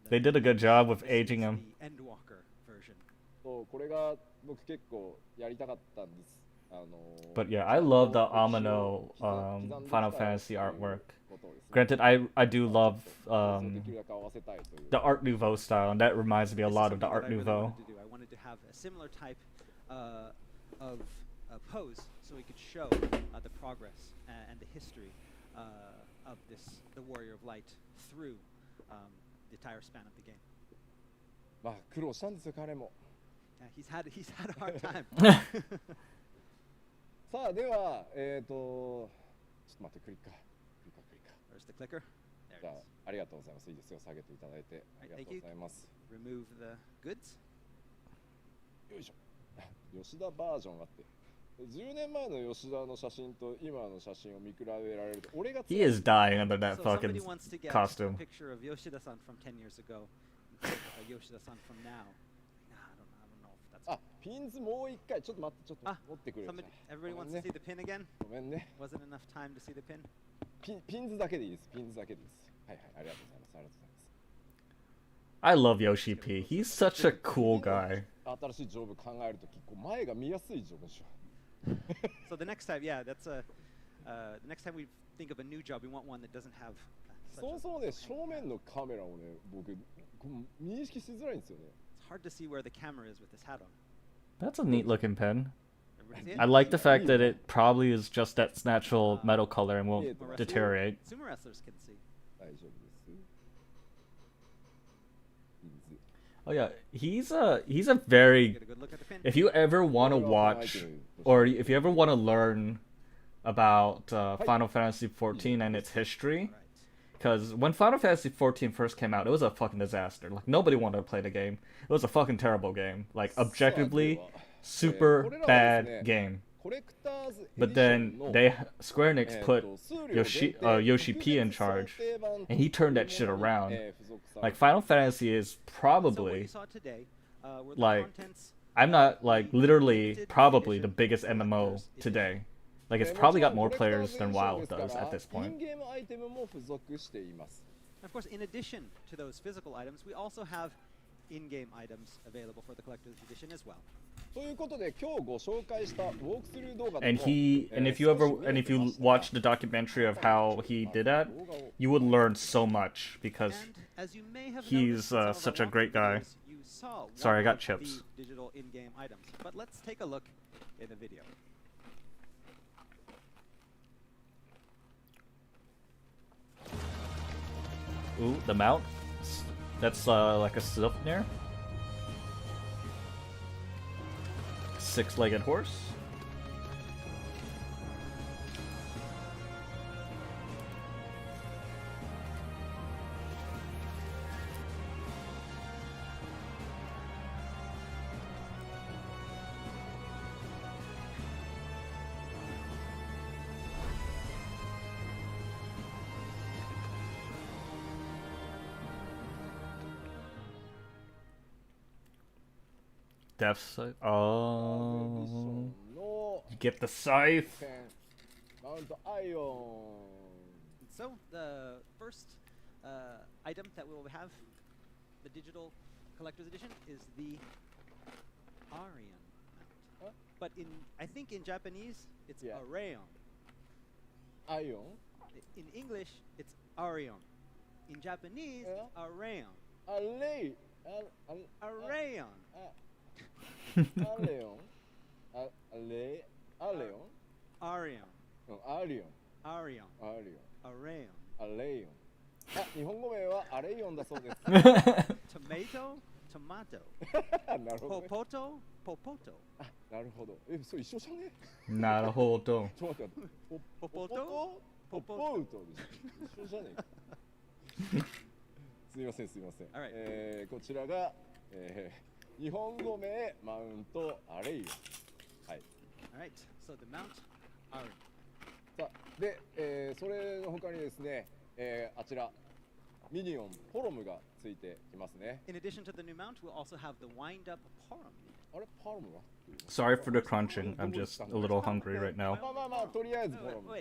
They did a good job with aging him. The Endwalker version. そう、これが僕結構やりたかったんです。But yeah, I love the Amano Final Fantasy artwork. Granted, I do love the Art Nouveau style, and that reminds me a lot of the Art Nouveau. I wanted to have a similar type of pose so we could show the progress and the history of the Warrior of Light through the entire span of the game. まあ苦労したんですよ彼も。Yeah, he's had a hard time. さあではちょっと待ってクリッカー。Where's the clicker? じゃあありがとうございます。いいですよ下げていただいてありがとうございます。Remove the goods. よいしょ。吉田バージョンがあって。10年前の吉田の写真と今の写真を見比べられると俺が He is dying under that fucking somebody wants to get costume. A picture of Yoshida-san from 10 years ago and Yoshida-san from now. I don't know if that's あ、ピンズもう一回ちょっと待ってちょっと持ってくれよ。Everybody wants to see the pin again? ごめんね。 Wasn't enough time to see the pin? ピンズだけでいいです。ピンズだけでいいです。はいはいありがとうございます。ありがとうございます。I love Yoshi P. He's such a cool guy. So the next time, yeah, that's the next time we think of a new job, we want one that doesn't have. そもそもね、正面のカメラをね、僕認識しづらいんですよね。It's hard to see where the camera is with this hat on. That's a neat looking pen. I like the fact that it probably is just that natural metal color and won't deteriorate. Sumo wrestlers can see. Oh yeah, he's a very. If you ever want to watch, or if you ever want to learn about Final Fantasy XIV and its history, because when Final Fantasy XIV first came out, it was a fucking disaster. Like nobody wanted to play the game. It was a fucking terrible game. Like objectively, super bad game. But then Square Enix put Yoshi P in charge, and he turned that shit around. Like Final Fantasy is probably like I'm not like literally probably the biggest MMO today. Like it's probably got more players than WoW does at this point. Of course, in addition to those physical items, we also have in-game items available for the collector's edition as well. And if you watch the documentary of how he did that, you would learn so much because he's such a great guy. Sorry, I got chips. Digital in-game items, but let's take a look in the video. Ooh, the mount. That's like a Silpnir. Six-legged horse. Death Scythe. Oh. You get the scythe. So the first item that we will have, the digital collector's edition, is the Arion mount. But I think in Japanese it's Arion. Arion. In English it's Arion. In Japanese it's Arion. Arion. Arion. Arion. Arion. Arion. Arion. Arion. Arion. 日本語名はアレイオンだそうです。Tomato, tomato. なるほど、ね。Popoto, popoto. なるほど。それ一緒じゃね？なるほど。ちょっと待って。ポポト？ポポウトで一緒じゃねえか。すみませんすみません。こちらが、日本語名マウントアレイオン。はい。Alright, so the mount Arion. さあで、それの他にですね、あちらミニオンポロムがついてきますね。In addition to the new mount, we'll also have the wind-up Porom. あれポロムは Sorry for the crunching. I'm just a little hungry right now. まあとりあえずポロム。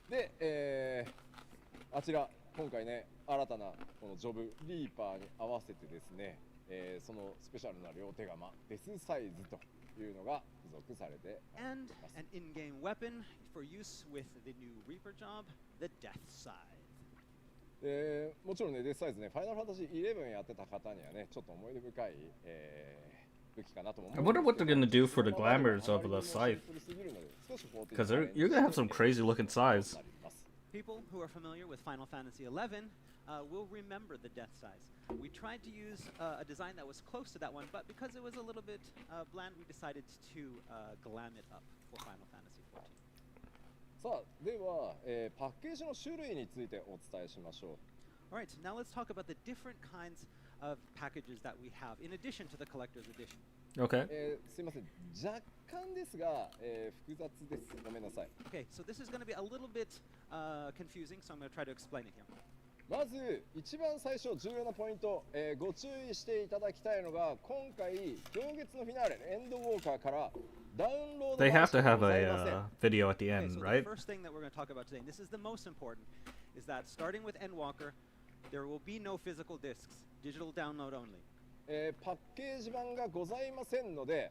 で、あちら今回ね新たなこのジョブリーパーに合わせてですね、そのスペシャルな両手釜デスサイズというのが付属されています。And an in-game weapon for use with the new Reaper job, the Death Scythe. もちろんねデスサイズねファイナルファンタジー11やってた方にはねちょっと思い出深い、武器かなと思う。I wonder what they're gonna do for the glamours of the scythe. Because you're gonna have some crazy looking scythes. People who are familiar with Final Fantasy XI will remember the Death Scythe. We tried to use a design that was close to that one, but because it was a little bit bland, we decided to glam it up for Final Fantasy XIV. さあ、では、パッケージの種類についてお伝えしましょう。Alright, now let's talk about the different kinds of packages that we have in addition to the collector's edition. Okay. すいません、若干ですが、複雑です。ごめんなさい。Okay, so this is going to be a little bit confusing, so I'm going to try to explain it here. まず一番最初重要なポイント、ご注意していただきたいのが今回行月のフィナーレエンドウォーカーからダウンロード They have to have a video at the end, so right? The first thing that we're going to talk about today, and this is the most important, is that starting with Endwalker, there will be no physical discs, digital download only. パッケージ版がございませんので、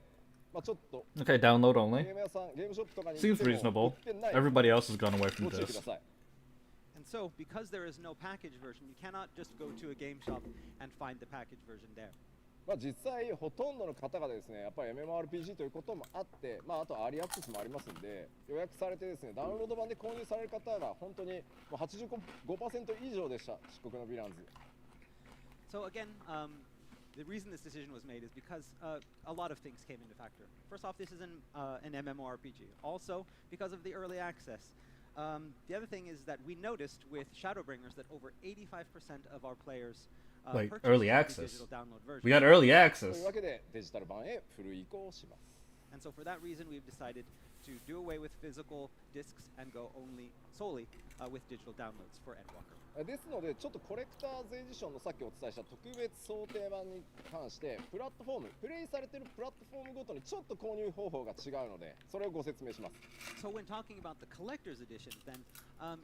ちょっと Okay, download only. ゲーム屋さん、ゲームショップとかに行 Seems っても reasonable. 売ってない Everybody else has gone away from ご注意く this. ださい。And so, because there is no package version, you cannot just go to a game shop and find the package version there. 実際ほとんどの方がですね、やっぱり MMORPG ということもあって、あとアーリーアクセスもありますんで、予約されてですね、ダウンロード版で購入される方が本当にもう 85% 以上でした、漆黒のヴィランズ。So again, the reason this decision was made is because a lot of things came into factor. First off, this is an MMORPG. Also, because of the early access. The other thing is that we noticed with Shadowbringers that over 85% of our players Wait, purchased early the access? digital download version. We got early と access. いうわけでデジタル版へフル移行します。 And so for that reason, we've decided to do away with physical discs and go solely with digital downloads for Endwalker. ですので、ちょっとコレクターズエディションのさっきお伝えした特別想定版に関して、プラットフォーム、プレイされているプラットフォームごとにちょっと購入方法が違うので、それをご説明します。So when talking about the collector's edition, then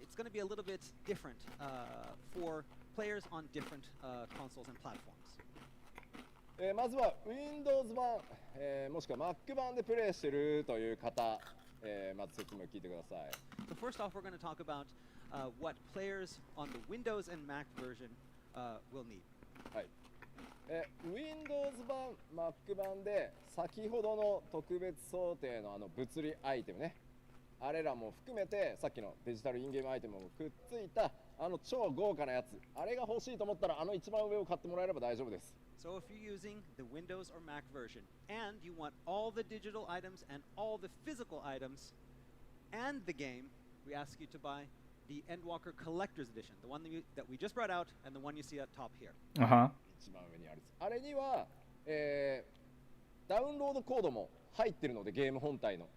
it's going to be a little bit different for players on different consoles and platforms. まずは Windows 版、もしくは Mac 版でプレイしているという方、まず説明を聞いてください。So first off, we're going to talk about what players on the Windows and Mac version will need. はい。Windows 版、Mac 版で先ほどの特別想定の物理アイテムね、あれらも含めてさっきのデジタルインゲームアイテムもくっついた超豪華なやつ、あれが欲しいと思ったら一番上を買ってもらえれば大丈夫です。So if you're using the Windows or Mac version and you want all the digital items and all the physical items and the game, we ask you to buy the Endwalker Collector's Edition, the one that we just brought out and the one you see at top here. 一番上にある。あれには、ダウンロードコードも入ってるので、ゲーム本体の。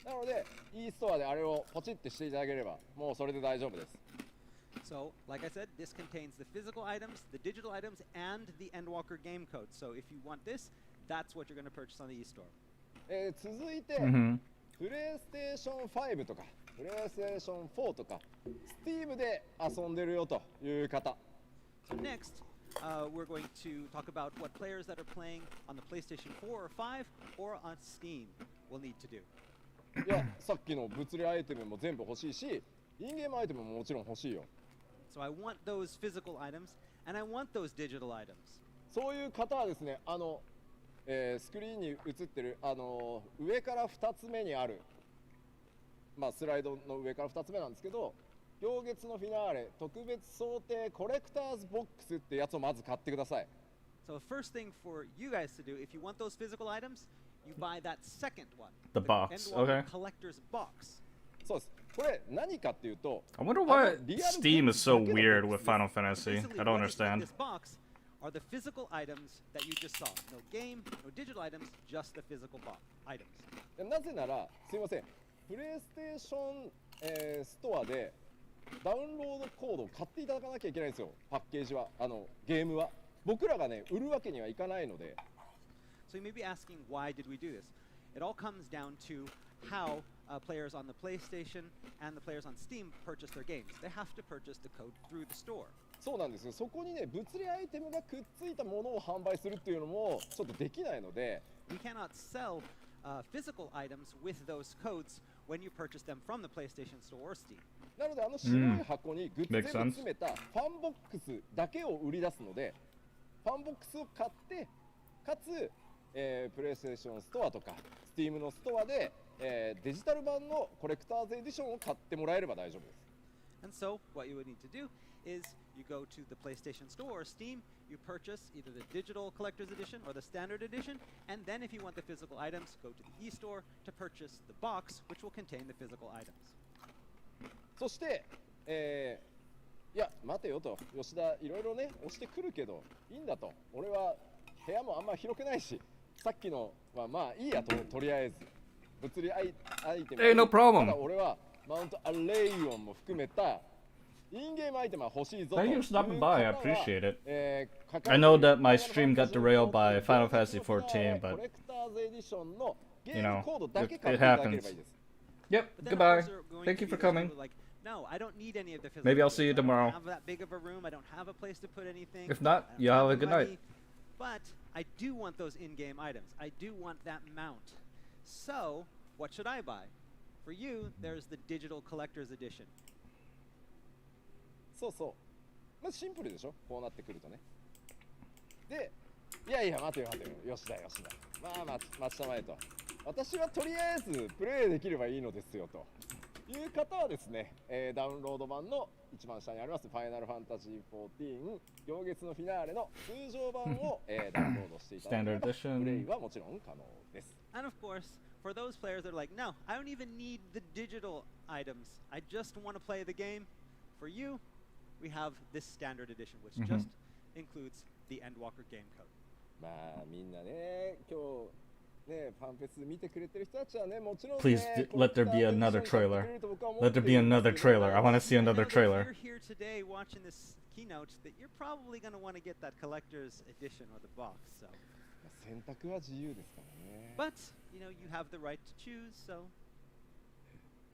なので、e ストアであれをポチってしていただければ、もうそれで大丈夫です。So, like I said, this contains the physical items, the digital items, and the Endwalker game code. So if you want this, that's what you're going to purchase on the e-store. 続いて、プレイステーション5とか、プレイステーション4とか、Steam で遊んでるよという方。So next, we're going to talk about what players that are playing on the PlayStation 4 or 5 or on Steam will need to do. いや、さっきの物理アイテムも全部欲しいし、インゲームアイテムももちろん欲しいよ。So I want those physical items and I want those digital items. そういう方はですね、スクリーンに映ってる上から2つ目にある、スライドの上から2つ目なんですけど、行月のフィナーレ特別想定コレクターズボックスってやつをまず買ってください。So the first thing for you guys to do, if you want those physical items, you buy that second one. The box, okay. Collector's box. そうです。これ何かっていうと、I wonder why Steam is so weird with Final Fantasy. I don't understand. This box are the physical items that you just saw. No game, no digital items, just the physical items. なぜなら、すいません、プレイステーション、ストアでダウンロードコードを買っていただかなきゃいけないんですよ、パッケージは、ゲームは。僕らがね、売るわけにはいかないので。So you may be asking, why did we do this? It all comes down to how players on the PlayStation and the players on Steam purchase their games. They have to purchase the code through the store. そうなんですよ。そこにね、物理アイテムがくっついたものを販売するっていうのもちょっとできないので。We cannot sell physical items with those codes when you purchase them from the PlayStation Store or Steam. なので白い箱にグッズ全部詰めたファンボックスだけを売り出すので、ファンボックスを買ってかつ、プレイステーションストアとか Steam のストアで、デジタル版のコレクターズエディションを買ってもらえれば大丈夫です。And so what you would need to do is you go to the PlayStation Store or Steam, you purchase either the digital collector's edition or the standard edition, and then if you want the physical items, go to the e-store to purchase the box, which will contain the physical items. そして、いや待てよと、吉田いろいろね押してくるけどいいんだと、俺は部屋もあんま広くないし、さっきのはまあいいやとりあえず物理アイテム。No problem. ただ俺はマウントアレイオンも含めたインゲームアイテムは欲しいぞと。Thank you for stopping by. I appreciate it. I know that my stream got derailed by Final Fantasy 14, but you know, it happens. Yep. Goodbye. Thank you for coming. no, I don't need any of the physical Maybe I'll goods. see you I don't tomorrow. have that big of a room. I don't have a place to put anything. If not, I don't you have a the good money, night. But I do want those in-game items. I do want that mount. So, what should I buy? For you, there's the digital collector's edition. そうそう。まあシンプルでしょ。こうなってくるとね。で、いやいや待てよ待てよ。よしだよしだ。まあ待ちたまえと。私はとりあえずプレイできればいいのですよという方はですね、ダウンロード版の一番下にありますファイナルファンタジー14行月のフィナーレの通常版を、ダウンロードしていただければプレイはもちろん可能です。And of course, for those players that are like, no, I don't even need the digital items. I just want to play the game. For you, we have this standard edition, which just includes the Endwalker game code. まあみんなね今日ねファンフェス見てくれてる人たちはねもちろんね Please let there be another trailer. Let there be another trailer. I want to see another trailer. If you're here today watching this keynote, that you're probably going to want to get that collector's edition or the box. So. 選択は自由ですからね。But you know you have the right to choose, so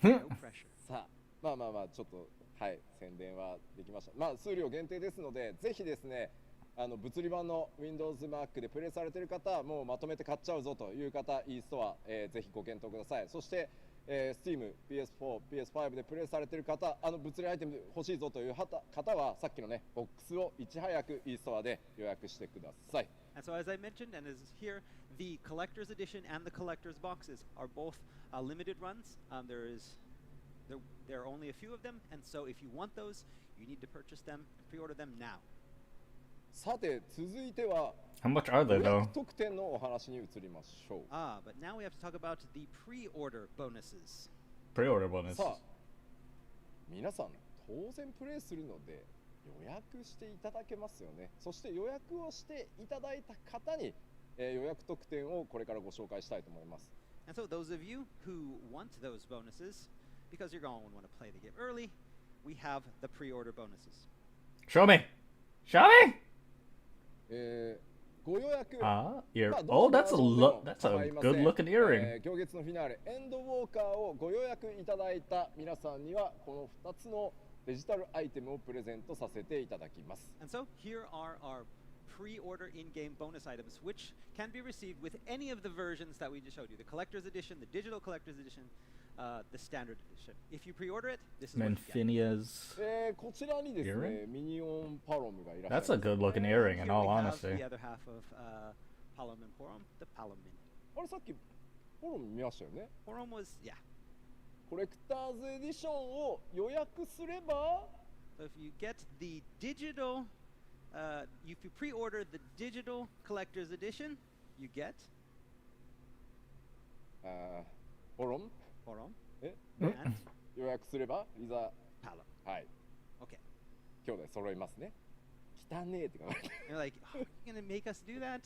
no pressure. さあまあちょっとはい宣伝はできました。まあ数量限定ですのでぜひですね。物理版の Windows Mac でプレイされている方もうまとめて買っちゃうぞという方 e ストア、ぜひご検討ください。そして、Steam、PS4、PS5 でプレイされている方物理アイテム欲しいぞという方はさっきのねボックスをいち早く e ストアで予約してください。And so as I mentioned and as here, the collector's edition and the collector's boxes are both limited runs. There are only a few of them, and so if you want those, you need to purchase them, pre-order them now. さて続いては How much are they though? 特典のお話に移りましょう。But now we have to talk about the pre-order bonuses. Pre-order bonuses. さあ皆さん当然プレイするので予約していただけますよね。そして予約をしていただいた方に、予約特典をこれからご紹介したいと思います。And so those of you who want those bonuses, because you're going to want to play the game early, we have the pre-order bonuses. Show me! Show me! ご予約 Oh, that's a good looking earring. 行月のフィナーレエンドウォーカーをご予約いただいた皆さんにはこの2つのデジタルアイテムをプレゼントさせていただきます。And so here are our pre-order in-game bonus items, which can be received with any of the versions that we just showed you: the collector's edition, the digital collector's edition, the standard edition. If you pre-order it, this is what you get. こちらにですね、ミニオンパロムがいらっしゃいます。 That's a good looking earring, in all honesty. The other half of Palom and Porom, the Palom Mini. あれさっきポロム見ましたよね。 Porom was, yeah. コレクターズエディションを予約すれば So if you get the digital, if you pre-order the digital collector's edition, you get ポロム Porom え and 予約すればいざ Palom. はい Okay. 兄弟揃いますね。汚ねえって書かれて You're like, oh, you're gonna make us do that?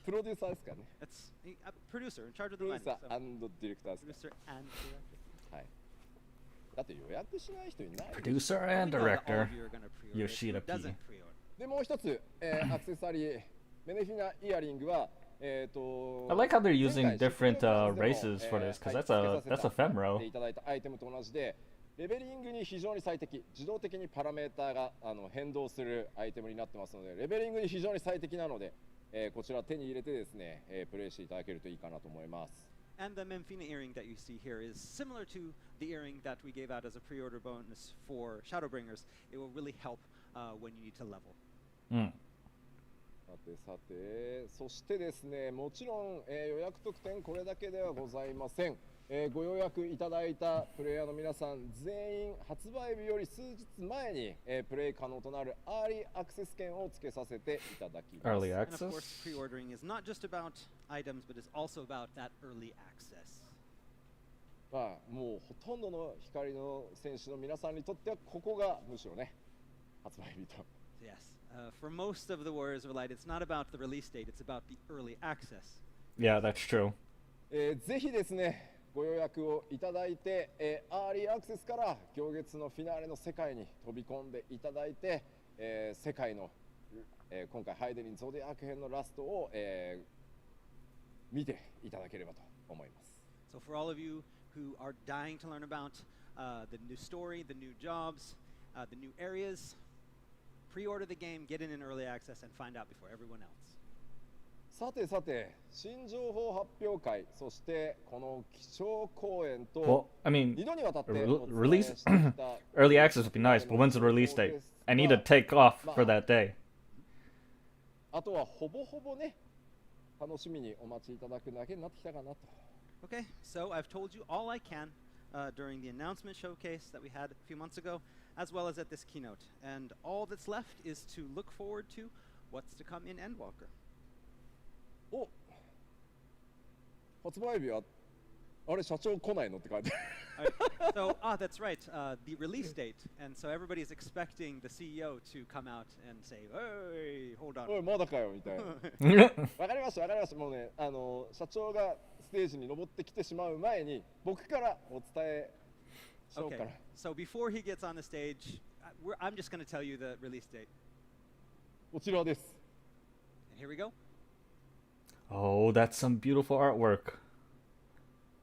プロデューサーですからね。 That's a producer in charge of プ the ロデュー money. サー So &ディレクターです producer and director. はいだって予約しない人いない。 Producer and We know that all director, of you are gonna pre-order. Yoshida Who P. doesn't pre-order? でもう一つ、アクセサリーメネフィナイヤリングは I like how they're using different races for this, because that's a femro. いただいたアイテムと同じでレベリングに非常に最適、自動的にパラメーターが変動するアイテムになってますのでレベリングに非常に最適なので、こちら手に入れてですね、プレイしていただけるといいかなと思います。 And the Memphina earring that you see here is similar to the earring that we gave out as a pre-order bonus for Shadowbringers. It will really help when you need to level. さてそしてですねもちろん、予約特典これだけではございません。ご予約いただいたプレイヤーの皆さん全員発売日より数日前に、プレイ可能となるアーリーアクセス券をつけさせていただきます。 Early And of access? course, pre-ordering is not just about items, but it's also about that early access. まあもうほとんどの光の選手の皆さんにとってはここがむしろね発売日と。 Yes. For most of the Warriors of Light, it's not about the release date, it's about the early access. Yeah, that's true. ぜひですねご予約をいただいて、アーリーアクセスから行月のフィナーレの世界に飛び込んでいただいて、世界の、今回ハイデリンゾディアーク編のラストを、見ていただければと思います。 So for all of you who are dying to learn about the new story, the new jobs, the new areas. Pre-order the game, get in early access, and find out before everyone else. さてさて、新情報発表会、そしてこの基調講演と Well, I mean, 2度にわたって release early access would be nice, but when's the release date? I need to take off for that day. あとはほぼほぼね、楽しみにお待ちいただくだけになってきたかなと。Okay, so I've told you all I can during the announcement showcase that we had a few months ago, as well as at this keynote. And all that's left is to look forward to what's to come in Endwalker. お、発売日はあれ社長来ないのって感じ。So, that's right, the release date. And so everybody's expecting the CEO to come out and say, hey, hold on. おい、まだかよみたいな。わかりました、わかりました。もうね、社長がステージに登ってきてしまう前に、僕からお伝えしようかな。Okay, so before he gets on the stage, I'm just going to tell you the release date. こちらです。And here we go. Oh, that's some beautiful artwork.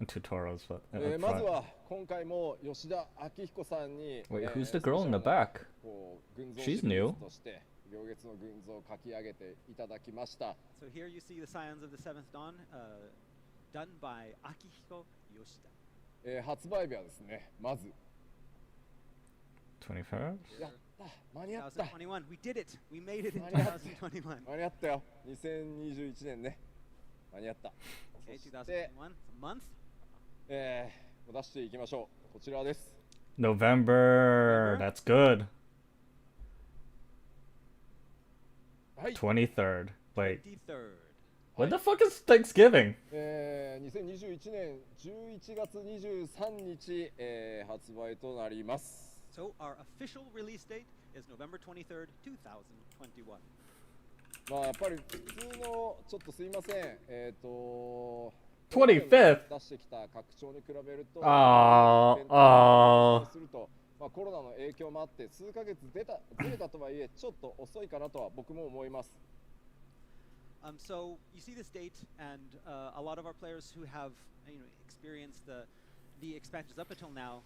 And tutorials, butまずは今回も吉田明彦さんに Wait, who's the girl in the back? She's new. として行月の群像を書き上げていただきました。So here you see the Scions of the Seventh Dawn, done by Akihiko Yoshida. 発売日はですね、まず 21st? やった間に合った 2021, we did it! We made it in 2021. 間に合ったよ。2021年ね。間に合った。Okay, 2021, month. 出していきましょう。こちらです。November. That's good. はい。 23rd. Wait. 23rd. When the fuck is Thanksgiving? 2021年11月23日、発売となります。So our official release date is November 23rd, 2021. まあやっぱり普通のちょっとすいません25th 出してきた拡張に比べるとするとまあコロナの影響もあって数ヶ月ずれたとはいえちょっと遅いかなとは僕も思います。So you see this date, and a lot of our players who have experienced the expansions up until now,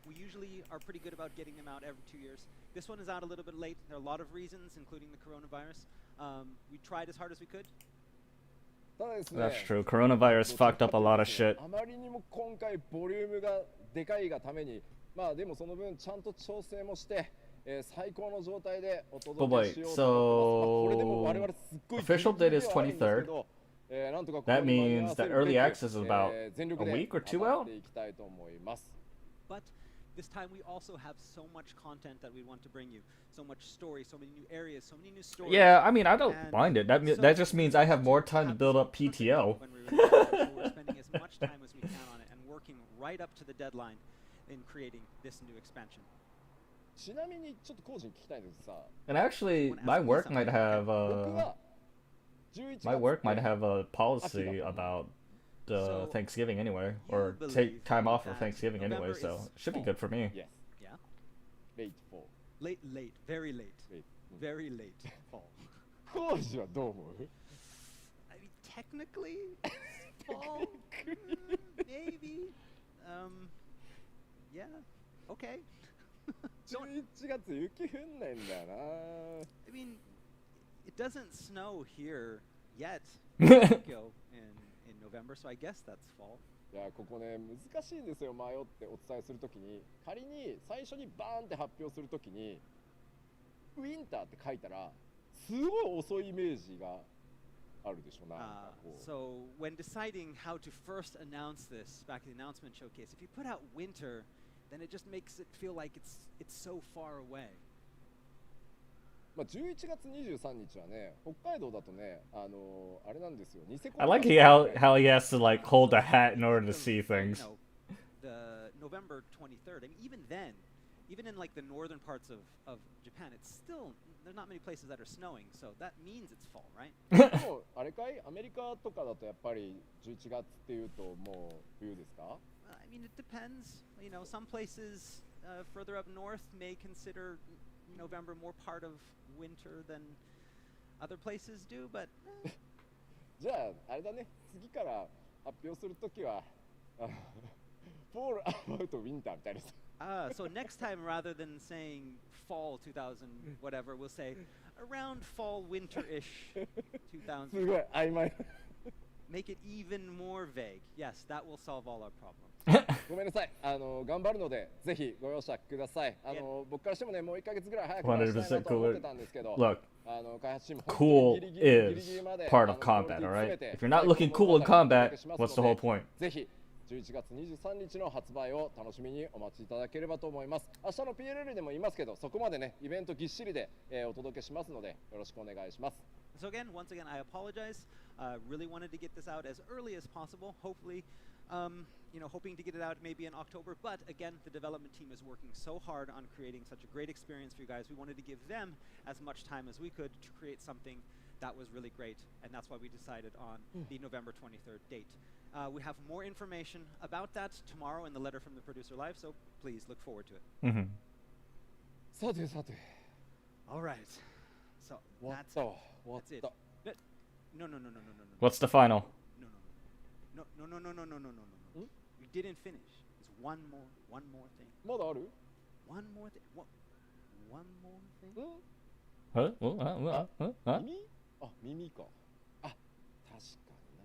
we usually are pretty good about getting them out every 2 years. This one is out a little bit late. There are a lot of reasons, including the coronavirus. We tried as hard as we could. That's true. Coronavirus fucked up a lot of shit. あまりにも今回ボリュームがでかいがために、まあでもその分ちゃんと調整もして、最高の状態でお届けしようと思います。これでも我々すっごい official date is 23rd. That means that early access is about a week or two out? But this time we also have so much content that we want to bring you. So much story, so many new areas, so many new stories. Yeah, I mean, I don't mind it. That just means I have more time to build up PTO. We're spending as much time as we can on it and working right up to the deadline in creating this new expansion. ちなみにちょっと工事に聞きたいんですが、 And actually, my work might have a policy about Thanksgiving anyway, or take time off for Thanksgiving anyway, so it should be good for me. Yes. Yeah. Late fall. Late, very late. Very late fall. 工事はどう思う？ I mean, technically, fall, maybe. Yeah. Okay. 11月雪降んないんだよな。I mean, it doesn't snow here yet in Tokyo in November, so I guess that's fall. いやここね難しいんですよ。迷ってお伝えするときに仮に最初にバーンって発表するときにウィンターって書いたらすごい遅いイメージがあるでしょ。なんかこう。 So when deciding how to first announce this back in the announcement showcase, if you put out winter, then it just makes it feel like it's so far away. まあ11月23日はね、北海道だとね、あれなんですよ。ニセコ。 I like how he has to like hold a hat in order to see things. The November 23rd, I mean, even then, even in like the northern parts of Japan, it's still there's not many places that are snowing, so that means it's fall, right? でもあれかい？アメリカとかだとやっぱり11月っていうともう冬ですか？ I mean, it depends. You know, some places further up north may consider November more part of winter than other places do, but じゃああれだね。次から発表するときは fall about winter みたいです。So next time, rather than saying fall 2000 whatever, we'll say around fall winter-ish 2000. すごい曖昧。Make it even more vague. Yes, that will solve all our problems. ごめんなさい。頑張るのでぜひご容赦ください。僕からしてもねもう1ヶ月ぐらい早くしたいなと思ってたんですけど。Look, 開発チーム cool is part of combat, alright? If you're not looking cool in combat, what's the whole point? ぜひ11月23日の発売を楽しみにお待ちいただければと思います。明日の PLL でも言いますけど、そこまでねイベントぎっしりで、お届けしますのでよろしくお願いします。So again, once again, I apologize. Really wanted to get this out as early as possible. Hopefully, hoping to get it out maybe in October. But again, the development team is working so hard on creating such a great experience for you guys. We wanted to give them as much time as we could to create something that was really great, and that's why we decided on the November 23rd date. We have more information about that tomorrow in the letter from the producer live, so please look forward to it. さてさて。All right. So that's it. No. What's the final? No. We didn't finish. There's one more thing. まだある？ One more thing. One more thing. Huh? 耳？あ、耳か。あ、確かにな。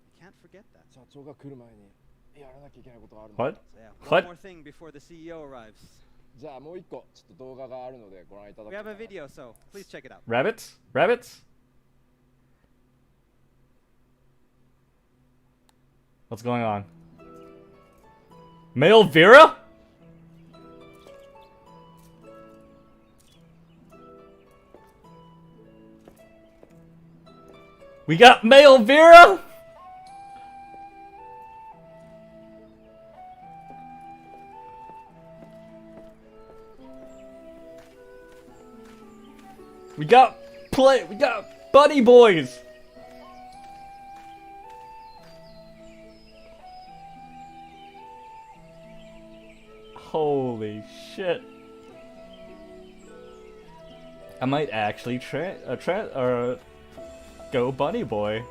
You can't forget that. 社長が来る前にやらなきゃいけないことがあるん What? One more thing before the CEO arrives. じゃあもう一個ちょっと動画があるのでご覧いただき We have a video, so please check it out. Rabbits? Rabbits? What's going on? Male Vera? We got male Vera? We got buddy boys. Holy shit. I might actually go bunny boy.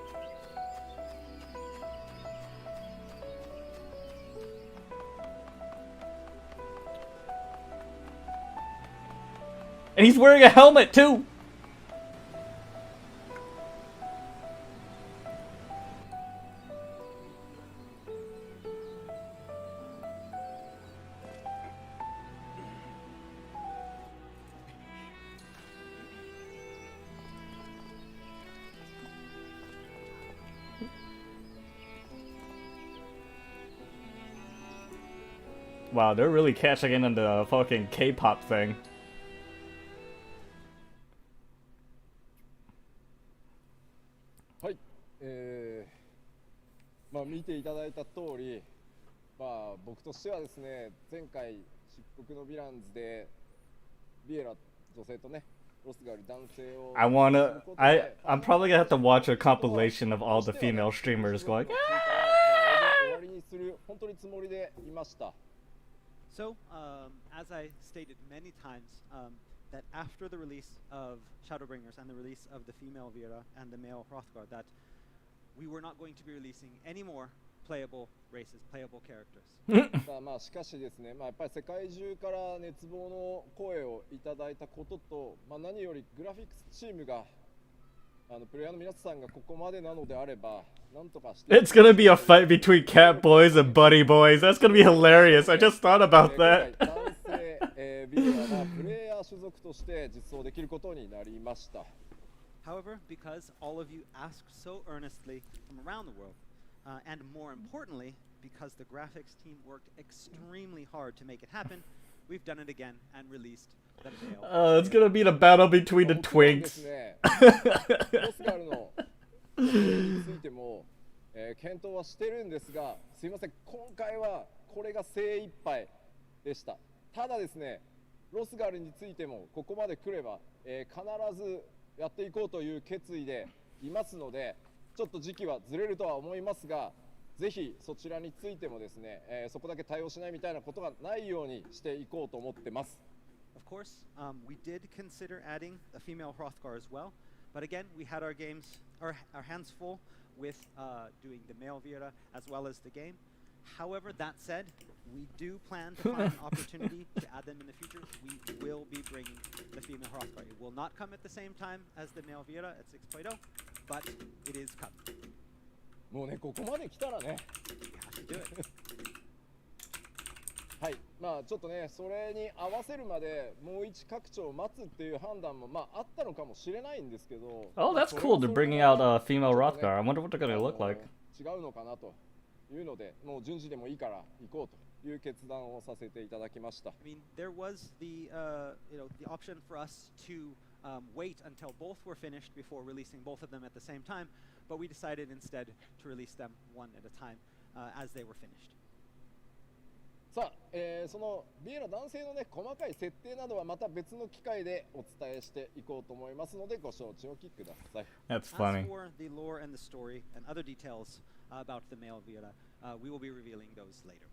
And he's wearing a helmet too. Wow, they're really catching in on the fucking K-pop thing. はい、まあ見ていただいた通り、まあ僕としてはですね、前回漆黒のヴィランズでビエラ女性とね、ロスがある男性を I'm probably gonna have to watch a compilation of all the female streamers going. 終わりにする本当につもりでいました。So, as I stated many times, that after the release of Shadowbringers and the release of the female Vera and the male Hrothgar, that we were not going to be releasing any more playable races, playable characters. まあしかしですね、まあやっぱり世界中から熱望の声をいただいたことと、まあ何よりグラフィックスチームがプレイヤーの皆さんがここまでなのであれば、なんとかして。It's gonna be a fight between cat boys and buddy boys. That's gonna be hilarious. I just thought about that. 男性ビデオがプレイヤー所属として実装できることになりました。However, because all of you asked so earnestly from around the world, and more importantly, because the graphics team worked extremely hard to make it happen, we've done it again and released the male. It's gonna be the battle between the twinks. ロスガルのについても、検討はしてるんですが、すいません、今回はこれが精一杯でした。ただですね、ロスガルについてもここまで来れば、必ずやっていこうという決意でいますので、ちょっと時期はずれるとは思いますが、ぜひそちらについてもですね、そこだけ対応しないみたいなことがないようにしていこうと思ってます。Of course, we did consider adding a female Hrothgar as well, but again, we had our hands full with doing the male Vera as well as the game. However, that said, we do plan to find an opportunity to add them in the future. We will be bringing the female Hrothgar. It will not come at the same time as the male Vira at 6.0, but it is coming. もうね、ここまで来たらね。We have to do it. はい、まあちょっとね、それに合わせるまでもう一拡張を待つっていう判断もまああったのかもしれないんですけど。Oh, that's cool. They're bringing out a female Hrothgar. I wonder what they're gonna look like. 違うのかなというので、もう順次でもいいから行こうという決断をさせていただきました。I mean, there was the the option for us to wait until both were finished before releasing both of them at the same time, but we decided instead to release them one at a time as they were finished. さあ、そのビエラ男性のね細かい設定などはまた別の機会でお伝えしていこうと思いますのでご承知おきください。That's funny. As for the lore and the story and other details about the male Vira, we will be revealing those later.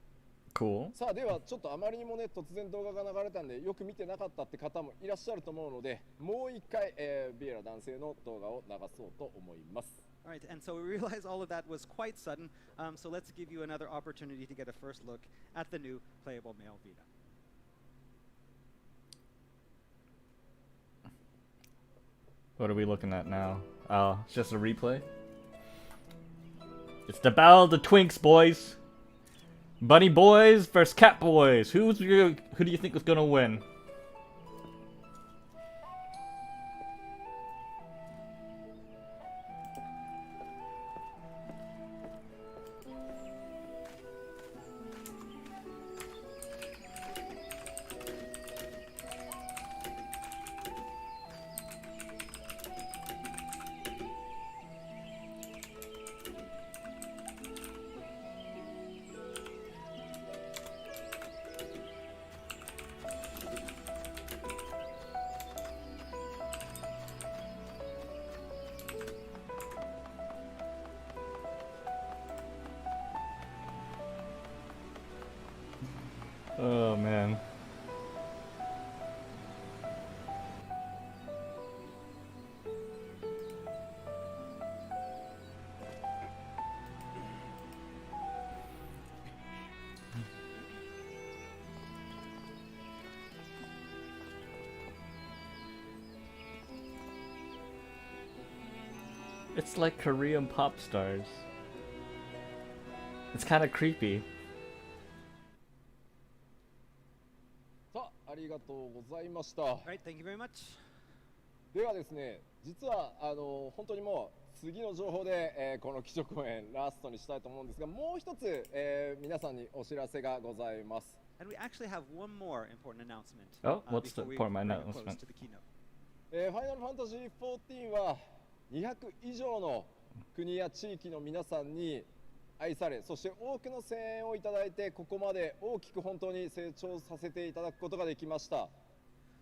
Cool. さあではちょっとあまりにもね突然動画が流れたんでよく見てなかったって方もいらっしゃると思うのでもう一回、ビエラ男性の動画を流そうと思います。All right, and so we realize all of that was quite sudden, so let's give you another opportunity to get a first look at the new playable male Vira. What are we looking at now? Oh, it's just a replay? It's the battle of the Twinks, boys! Bunny boys versus cat boys. Who do you think is gonna win? Oh man. It's like Korean pop stars. It's kind of creepy. さあ、ありがとうございました。Right, thank you very much. ではですね、実は本当にもう次の情報で、この基調講演ラストにしたいと思うんですが、もう一つ、皆さんにお知らせがございます。And we actually have one more important announcement. Oh, what's the important announcement? ファイナルファンタジー14は200以上の国や地域の皆さんに愛され、そして多くの声援をいただいて、ここまで大きく本当に成長させていただくことができました。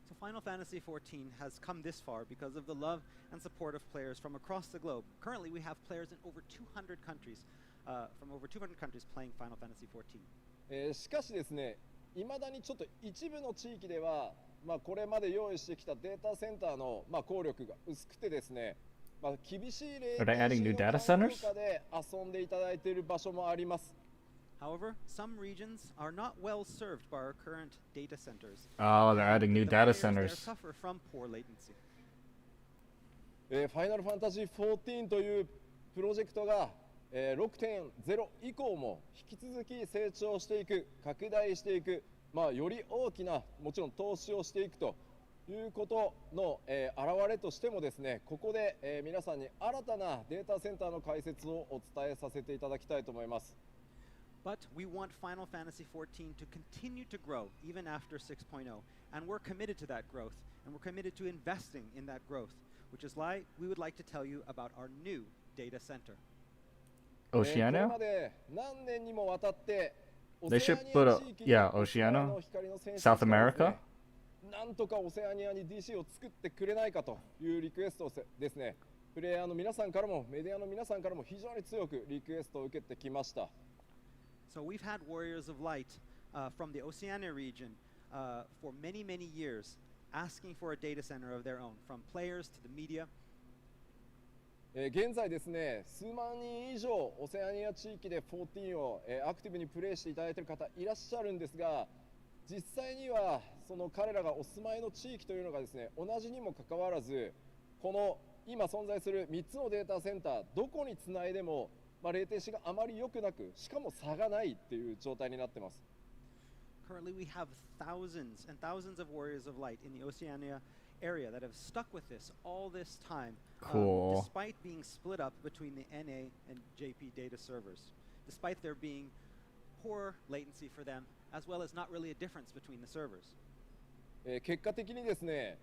So Final Fantasy XIV has come this far because of the love and support of players from across the globe. Currently, we have players in over 200 countries, from over 200 countries playing Final Fantasy XIV. しかしですね、未だにちょっと一部の地域では、これまで用意してきたデータセンターの、効力が薄くてですね、厳しい例で遊んでいただいている場所もあります。However, some regions are not well served by our current data centers. Oh, they're adding new data centers. Suffer from poor latency. ファイナルファンタジー14というプロジェクトが、6.0 以降も引き続き成長していく、拡大していく、より大きなもちろん投資をしていくということの、表れとしてもですね、ここで、皆さんに新たなデータセンターの開設をお伝えさせていただきたいと思います。But we want Final Fantasy XIV to continue to grow even after 6.0, and we're committed to that growth, and we're committed to investing in that growth, which is why we would like to tell you about our new data center. Oceania? They should put Oceania, South America. なんとかオセアニアに DC を作ってくれないかというリクエストですね。プレイヤーの皆さんからもメディアの皆さんからも非常に強くリクエストを受けてきました。So we've had Warriors of Light from the Oceania region for many, many years, asking for a data center of their own, from players to the media. 現在ですね、数万人以上オセアニア地域で14を、アクティブにプレイしていただいている方いらっしゃるんですが、実際にはその彼らがお住まいの地域というのがですね、同じにもかかわらず、この今存在する3つのデータセンターどこにつないでも、レーテンシーがあまり良くなく、しかも差がないっていう状態になってます。Currently, we have thousands and thousands of Warriors of Light in the Oceania area that have stuck with this all this time, Cool. despite being split up between the NA and JP data servers, despite there being poor latency for them, as well as not really a difference between the servers. 結果的にですね、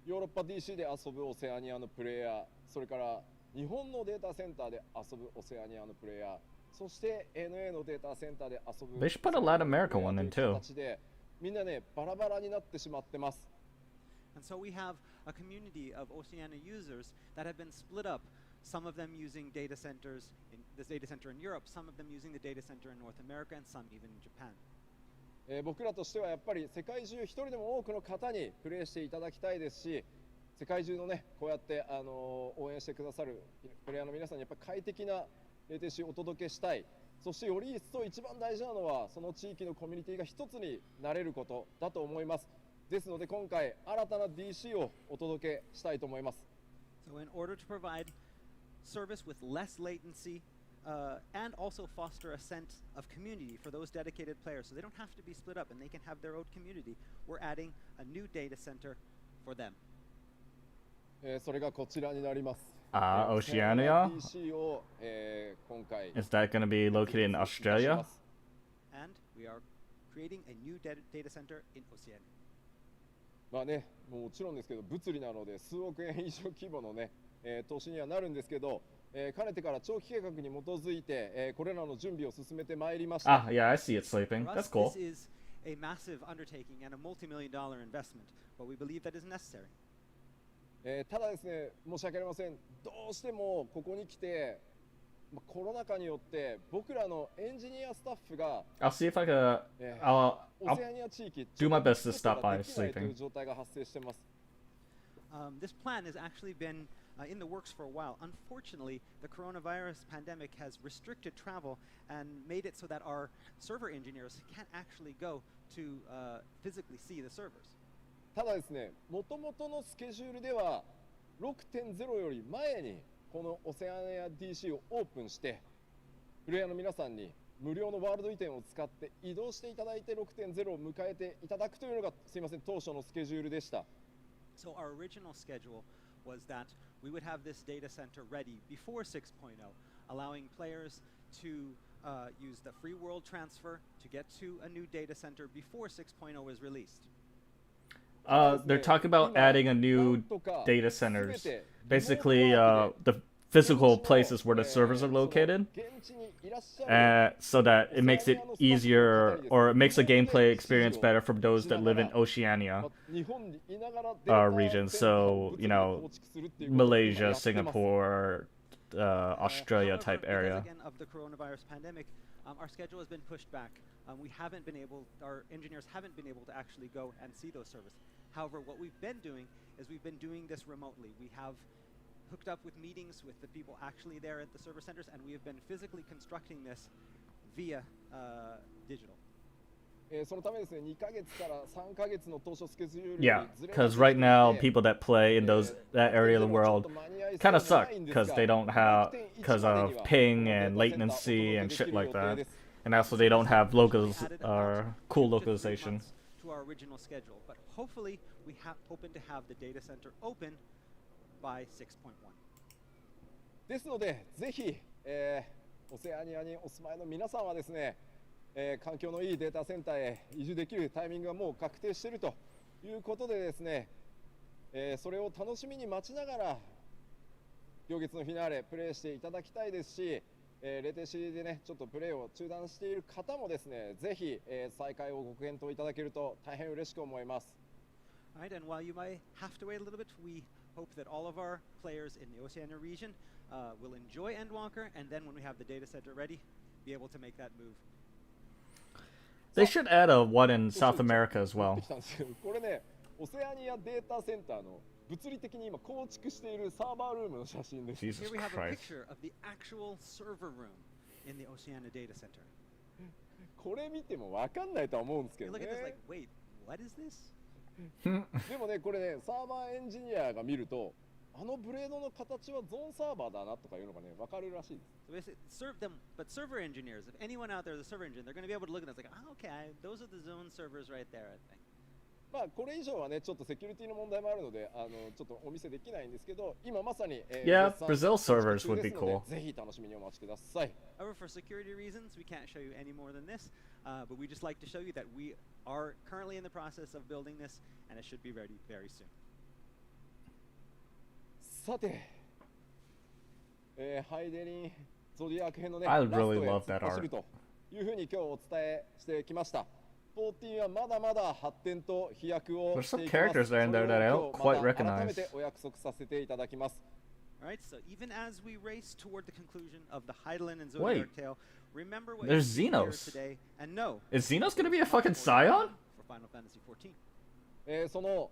ヨーロッパ DC で遊ぶオセアニアのプレイヤー、それから日本のデータセンターで遊ぶオセアニアのプレイヤー、そして NA のデータセンターで遊ぶ They should put a Latin America one in too. 形でみんなねバラバラになってしまってます。And so we have a community of Oceania users that have been split up. Some of them using data centers in this data center in Europe, some of them using the data center in North America, and some even in Japan. 僕らとしてはやっぱり世界中一人でも多くの方にプレイしていただきたいですし、世界中のねこうやって応援してくださるプレイヤーの皆さんにやっぱり快適なレーテンシーをお届けしたい。そしてより一層一番大事なのはその地域のコミュニティが一つになれることだと思います。ですので今回新たな DC をお届けしたいと思います。So in order to provide service with less latency and also foster a sense of community for those dedicated players, so they don't have to be split up and they can have their own community, we're adding a new data center for them. それがこちらになります。Oceania? DC を、今回 Is that going to be located in Australia? And we are creating a new data center in Oceania. まあね、もちろんですけど物理なので数億円以上規模のね、投資にはなるんですけど、かねてから長期計画に基づいて、これらの準備を進めてまいりました。Yeah, I see it sleeping. That's cool. This is a massive undertaking and a multi-million-dollar investment, but we believe that is necessary. ただですね、申し訳ありません。どうしてもここに来て、コロナ禍によって僕らのエンジニアスタッフが I'll see if I can. I'll do my best to stop by sleeping. This plan has actually been in the works for a while. Unfortunately, the coronavirus pandemic has restricted travel and made it so that our server engineers can't actually go to physically see the servers. ただですね、元々のスケジュールでは 6.0 より前にこのオセアニア DC をオープンしてプレイヤーの皆さんに無料のワールド移転を使って移動していただいて 6.0 を迎えていただくというのがすいません当初のスケジュールでした。So our original schedule was that we would have this data center ready before 6.0, allowing players to use the free world transfer to get to a new data center before 6.0 was released. They're talking about adding a new data centers. Basically, the physical places where the servers are located, so that it makes it easier, or it makes the gameplay experience better for those that live in Oceania region. So, you know, Malaysia, Singapore, Australia type area. Again, of the coronavirus pandemic, our schedule has been pushed back. We haven't been able, our engineers haven't been able to actually go and see those servers. However, what we've been doing is we've been doing this remotely. We have hooked up with meetings with the people actually there at the server centers, and we have been physically constructing this via digital. そのためですね、2ヶ月から3ヶ月の当初スケジュール Yeah, because right now people that play in that area of the world kind of suck because they don't have because of ping and latency and shit like that, and also they don't have cool localization. To our original schedule, but hopefully we hoping to have the data center open by 6.1. ですのでぜひ、オセアニアにお住まいの皆さんはですね、環境のいいデータセンターへ移住できるタイミングがもう確定しているということでですね、それを楽しみに待ちながら両月のフィナーレプレイしていただきたいですし、レテシーでねちょっとプレイを中断している方もですね、ぜひ、再開をご検討いただけると大変嬉しく思います。Right, and while you might have to wait a little bit, we hope that all of our players in the Oceania region will enjoy Endwalker, and then when we have the data center ready, be able to make that move. They should add a one in South America as well. これね、オセアニアデータセンターの物理的に今構築しているサーバールームの写真です。 Jesus Here we have a Christ. picture of the actual server room in the Oceania data center. これ見ても分かんないとは思うんですけ You ど look ね。 at this like, wait, what is this? でもね、これね、サーバーエンジニアが見ると、あのブレードの形はゾーンサーバーだなとかいうのがね、分かるらしいです。So basically, but server engineers, if anyone out there is a server engineer, they're going to be able to look at this like, oh, okay, those are the zone servers right there, I think. まあこれ以上はね、ちょっとセキュリティの問題もあるので、ちょっとお見せできないんですけど、今まさに、Yeah, Brazil servers would be cool. ぜひ楽しみにお待ちください。However, for security reasons, we can't show you any more than this, but we just like to show you that we are currently in the process of building this, and it should be ready very soon. さて、ハイデリンゾディアーク編のね、 I ラスト really へ love 突 that っ走る art. というふうに今日お伝えしてきました。14はまだまだ発展と飛躍を There's して some いきます。 characters there in there that I don't それを quite 今日また改 recognize. めてお約束させていただきます。Alright, so even as we race toward the conclusion of the Hydaelyn and Wait. Zodiac tale, remember what There's you hear Xenos. today, and know Is Xenos gonna be a fucking Scion? for Final Fantasy XIV. その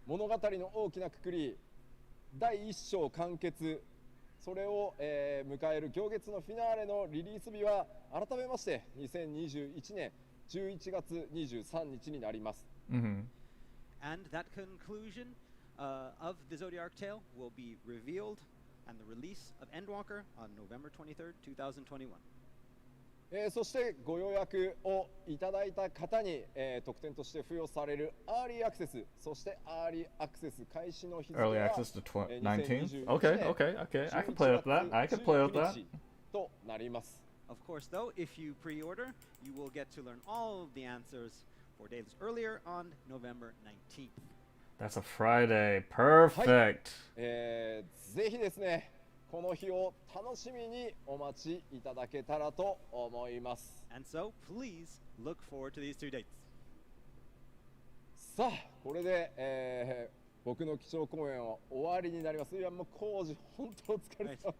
物語の大きなくくり、第1章完結、それを、迎える行月のフィナーレのリリース日は改めまして2021年11月23日になります。Mm-hmm. And that conclusion of the Zodiac tale will be revealed and the release of Endwalker on November 23rd, 2021. そしてご予約をいただいた方に、特典として付与されるアーリーアクセス、そしてアーリーアクセス開始の日付は Early access to 19th. 2021 Okay, okay, okay. I can play with that. I can play with that. となります。Of course, though, if you pre-order, you will get to learn all of the answers 4 days earlier on November 19th. That's a Friday. Perfect. ぜひですね、この日を楽しみにお待ちいただけたらと思います。And so, please look forward to these 2 dates. さあ、これで、僕の基調講演は終わりになります。いや、もう工事本当お疲れ様。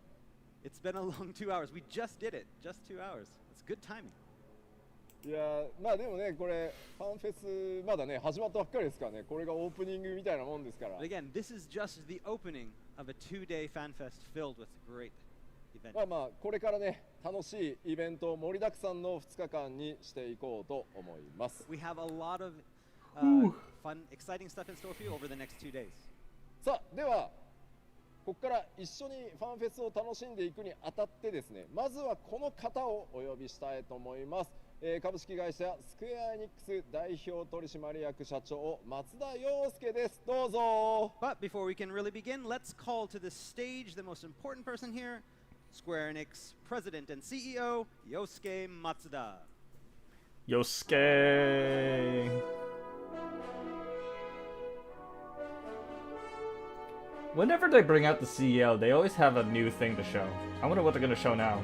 It's been a long 2 hours. We just did it. Just 2 hours. It's good timing. いやまあでもね、これファンフェスまだね始まったばっかりですからね、これがオープニングみたいなもんですから。 But again, this is just the opening of a 2-day fan fest filled with great events. まあまあこれからね楽しいイベントを盛りだくさんの2日間にしていこうと思います。 We have a lot of fun, exciting stuff in store for you over the next 2 days. さあではここから一緒にファンフェスを楽しんでいくにあたってですね、まずはこの方をお呼びしたいと思います。株式会社スクエアエニックス代表取締役社長松田洋介です。どうぞ。 But before we can really begin, let's call to the stage the most important person here, Square Enix President and CEO Yosuke Matsuda. Yosuke. Whenever they bring out the CEO, they always have a new thing to show. I wonder what they're gonna show now.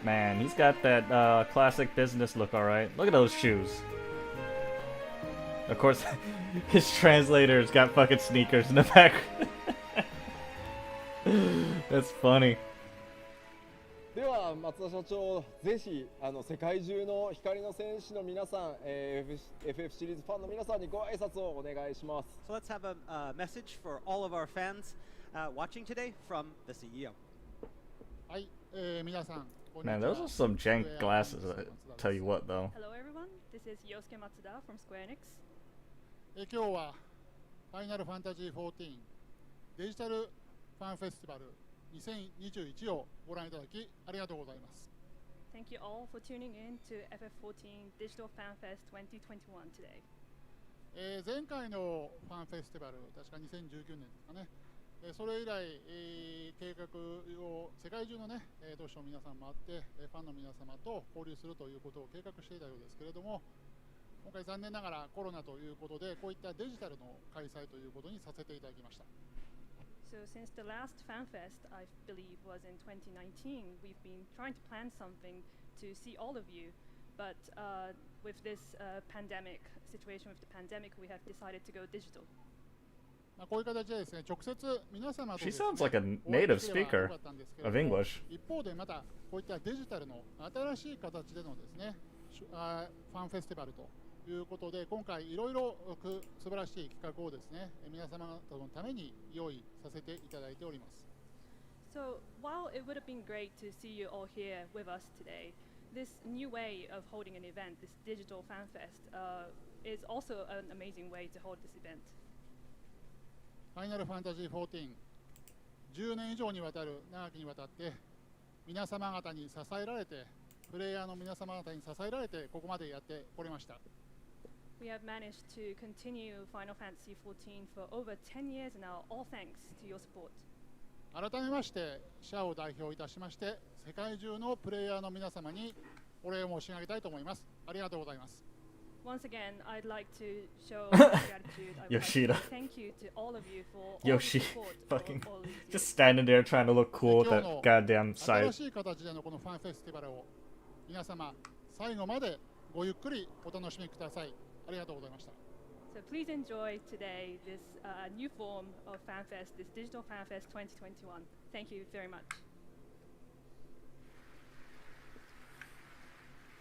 Man, he's got that classic business look, alright. Look at those shoes. Of course, his translator's got fucking sneakers in the back. That's funny. では松田社長、ぜひ世界中の光の戦士の皆さん、FF シリーズファンの皆さんにご挨拶をお願いします。 So let's have a message for all of our fans watching today from the CEO. はい、皆さん。 Man, those are some jank glasses. I tell you what, though. Hello, everyone. This is Yosuke Matsuda from Square Enix. 今日はファイナルファンタジー14デジタルファンフェスティバル2021をご覧いただきありがとうございます。 Thank you all for tuning in to FF14 Digital Fan Fest 2021 today. 前回のファンフェスティバル、確か2019年ですかね。それ以来、計画を世界中のね、都市の皆さんもあって、ファンの皆様と交流するということを計画していたようですけれども、今回残念ながらコロナということで、こういったデジタルの開催ということにさせていただきました。So since the last FanFest, I believe, was in 2019, we've been trying to plan something to see all of you. But with this pandemic situation, with the pandemic, we have decided to go digital. こういう形でですね、直接皆様と She ですね、 sounds like a お会い native できれば speaker よかったんですけれ of ども、 English. 一方でまたこういったデジタルの新しい形でのですね、ファンフェスティバルということで、今回いろいろ素晴らしい企画をですね、皆様方のために用意させていただいております。So while it would have been great to see you all here with us today, this new way of holding an event, this digital FanFest, is also an amazing way to hold this event. ファイナルファンタジー14、10年以上にわたる長きにわたって皆様方に支えられて、プレイヤーの皆様方に支えられてここまでやってこれました。We have managed to continue Final Fantasy XIV for over 10 years now, all thanks to your support. 改めまして社を代表いたしまして世界中のプレイヤーの皆様にお礼を申し上げたいと思います。ありがとうございます。Once again, I'd like to show my gratitude. I would like Yoshida. to thank you to all of you for all Yoshi, the support fucking all these years. just standing there trying to look cool with 今 that 日の goddamn 新 site. しい形でのこのファンフェスティバルを皆様最後までごゆっくりお楽しみください。ありがとうございました。So please enjoy today this new form of FanFest, this digital FanFest 2021. Thank you very much.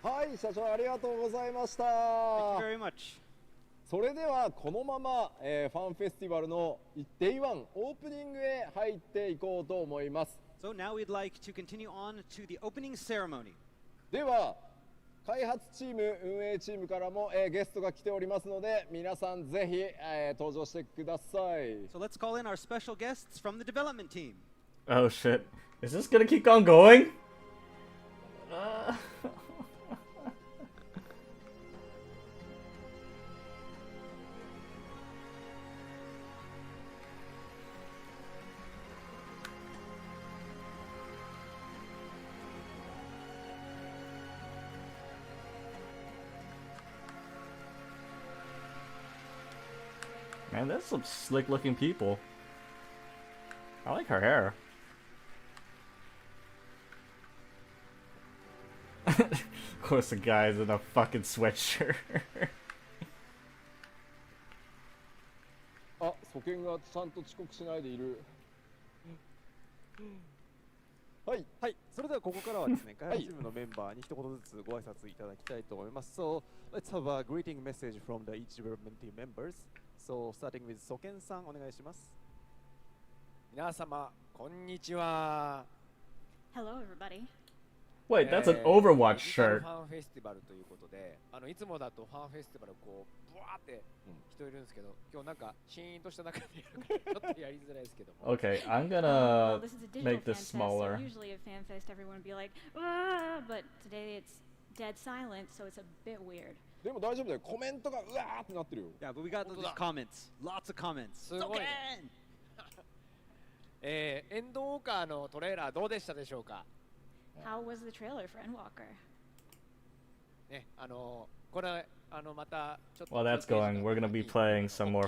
はい、社長ありがとうございました。 Thank you very much. それではこのまま、ファンフェスティバルの Day 1オープニングへ入っていこうと思います。 So now we'd like to continue on to the opening ceremony. では開発チーム運営チームからも、ゲストが来ておりますので皆さんぜひ、登場してください。 So let's call in our special guests from the development team. Oh shit. Is this gonna keep on going? Man, that's some slick looking people. I like her hair. Of course the guy's in a fucking sweatshirt. あ、素見がちゃんと遅刻しないでいる。はい。はい。それではここからはですね、開発チームのメンバーに一言ずつご挨拶いただきたいと思います。So, let's have a greeting message from the each development team members. So, starting with ソケンさんお願いします。皆様、こんにちは。 Hello, everybody. Wait, that's an Overwatch デジ shirt. タルファンフェスティバルということで、いつもだとファンフェスティバルこうブワーって人いるんですけど、今日なんかシーンとした中でやるからちょっとやりづらいですけども。Okay, I'm gonna Well, this is a digital make this FanFest, smaller. So usually at FanFest, everyone would be like, "Ah!" But today it's dead silent, so it's a bit weird. でも大丈夫だよ。コメントがうわーってなってるよ。 Yeah, but we got those comments. Lots of comments. すごいね。エンドウォーカーのトレーラーどうでしたでしょうか。 How was the trailer for Endwalker? ね、これまたちょっと While that's going, we're gonna be playing some more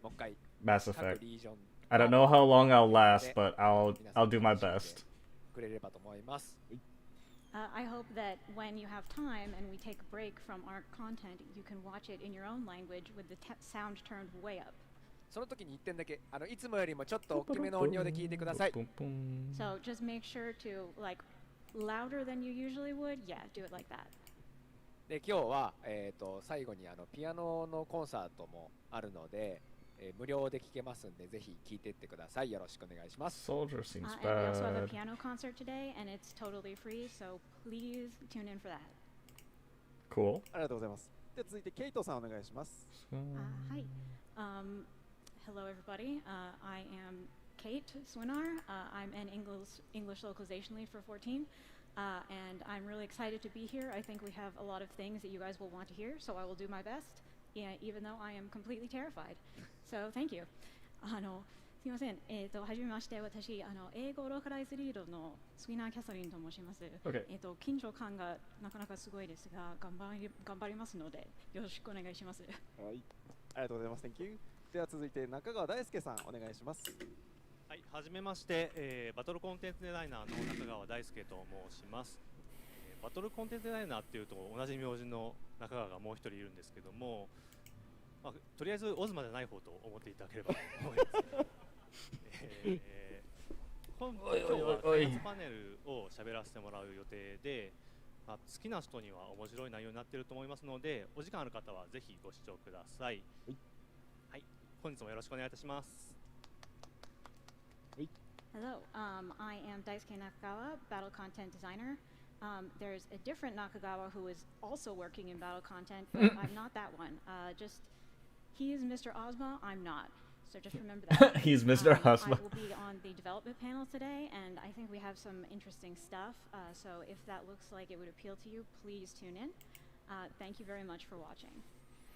もう一 回 Mass 各 Effect. リージョン I don't know how long I'll last, but I'll do my best. くれればと思います。 I hope that when you have time and we take a break from our content, you can watch it in your own language with the sound turned way up. その時に1点だけいつもよりもちょっと大きめの音量で聞いてください。 So just make sure to like louder than you usually would. Yeah, do it like that. で今日は最後にピアノのコンサートもあるので、無料で聴けますんでぜひ聴いていってください。よろしくお願いします。 Soldier seems And we also have a bad. piano concert today, and it's totally free. So please tune in for that. Cool. ありがとうございます。で続いてケイトさんお願いします。Hi. Hello, everybody. I am Kate Swinar. I'm an English localization lead for 14. And I'm really excited to be here. I think we have a lot of things that you guys will want to hear, so I will do my best, even though I am completely terrified. So thank you. すみません。はじめまして。私、英語ローカライズリードのスウィナー・キャサリンと申します。Okay. 緊張感がなかなかすごいですが、頑張りますので、よろしくお願いします。はい。ありがとうございます。Thank you. では続いて中川大輔さんお願いします。はい、はじめまして、バトルコンテンツデザイナーの中川大輔と申します。バトルコンテンツデザイナーっていうと同じ名字の中川がもう一人いるんですけども、まあ、とりあえずオズマじゃない方と思っていただければと思います。今日は開発パネルを喋らせてもらう予定で、まあ、好きな人には面白い内容になっていると思いますので、お時間ある方はぜひご視聴ください。はい、本日もよろしくお願いいたします。Hello, I am Daisuke Nakagawa, battle content designer. There's a different Nakagawa who is also working in battle content, but I'm not that one. He is Mr. Ozma, I'm not. So just remember that. He's Mr. Ozma. I will be on the development panel today, and I think we have some interesting stuff. So if that looks like it would appeal to you, please tune in. Thank you very much for watching.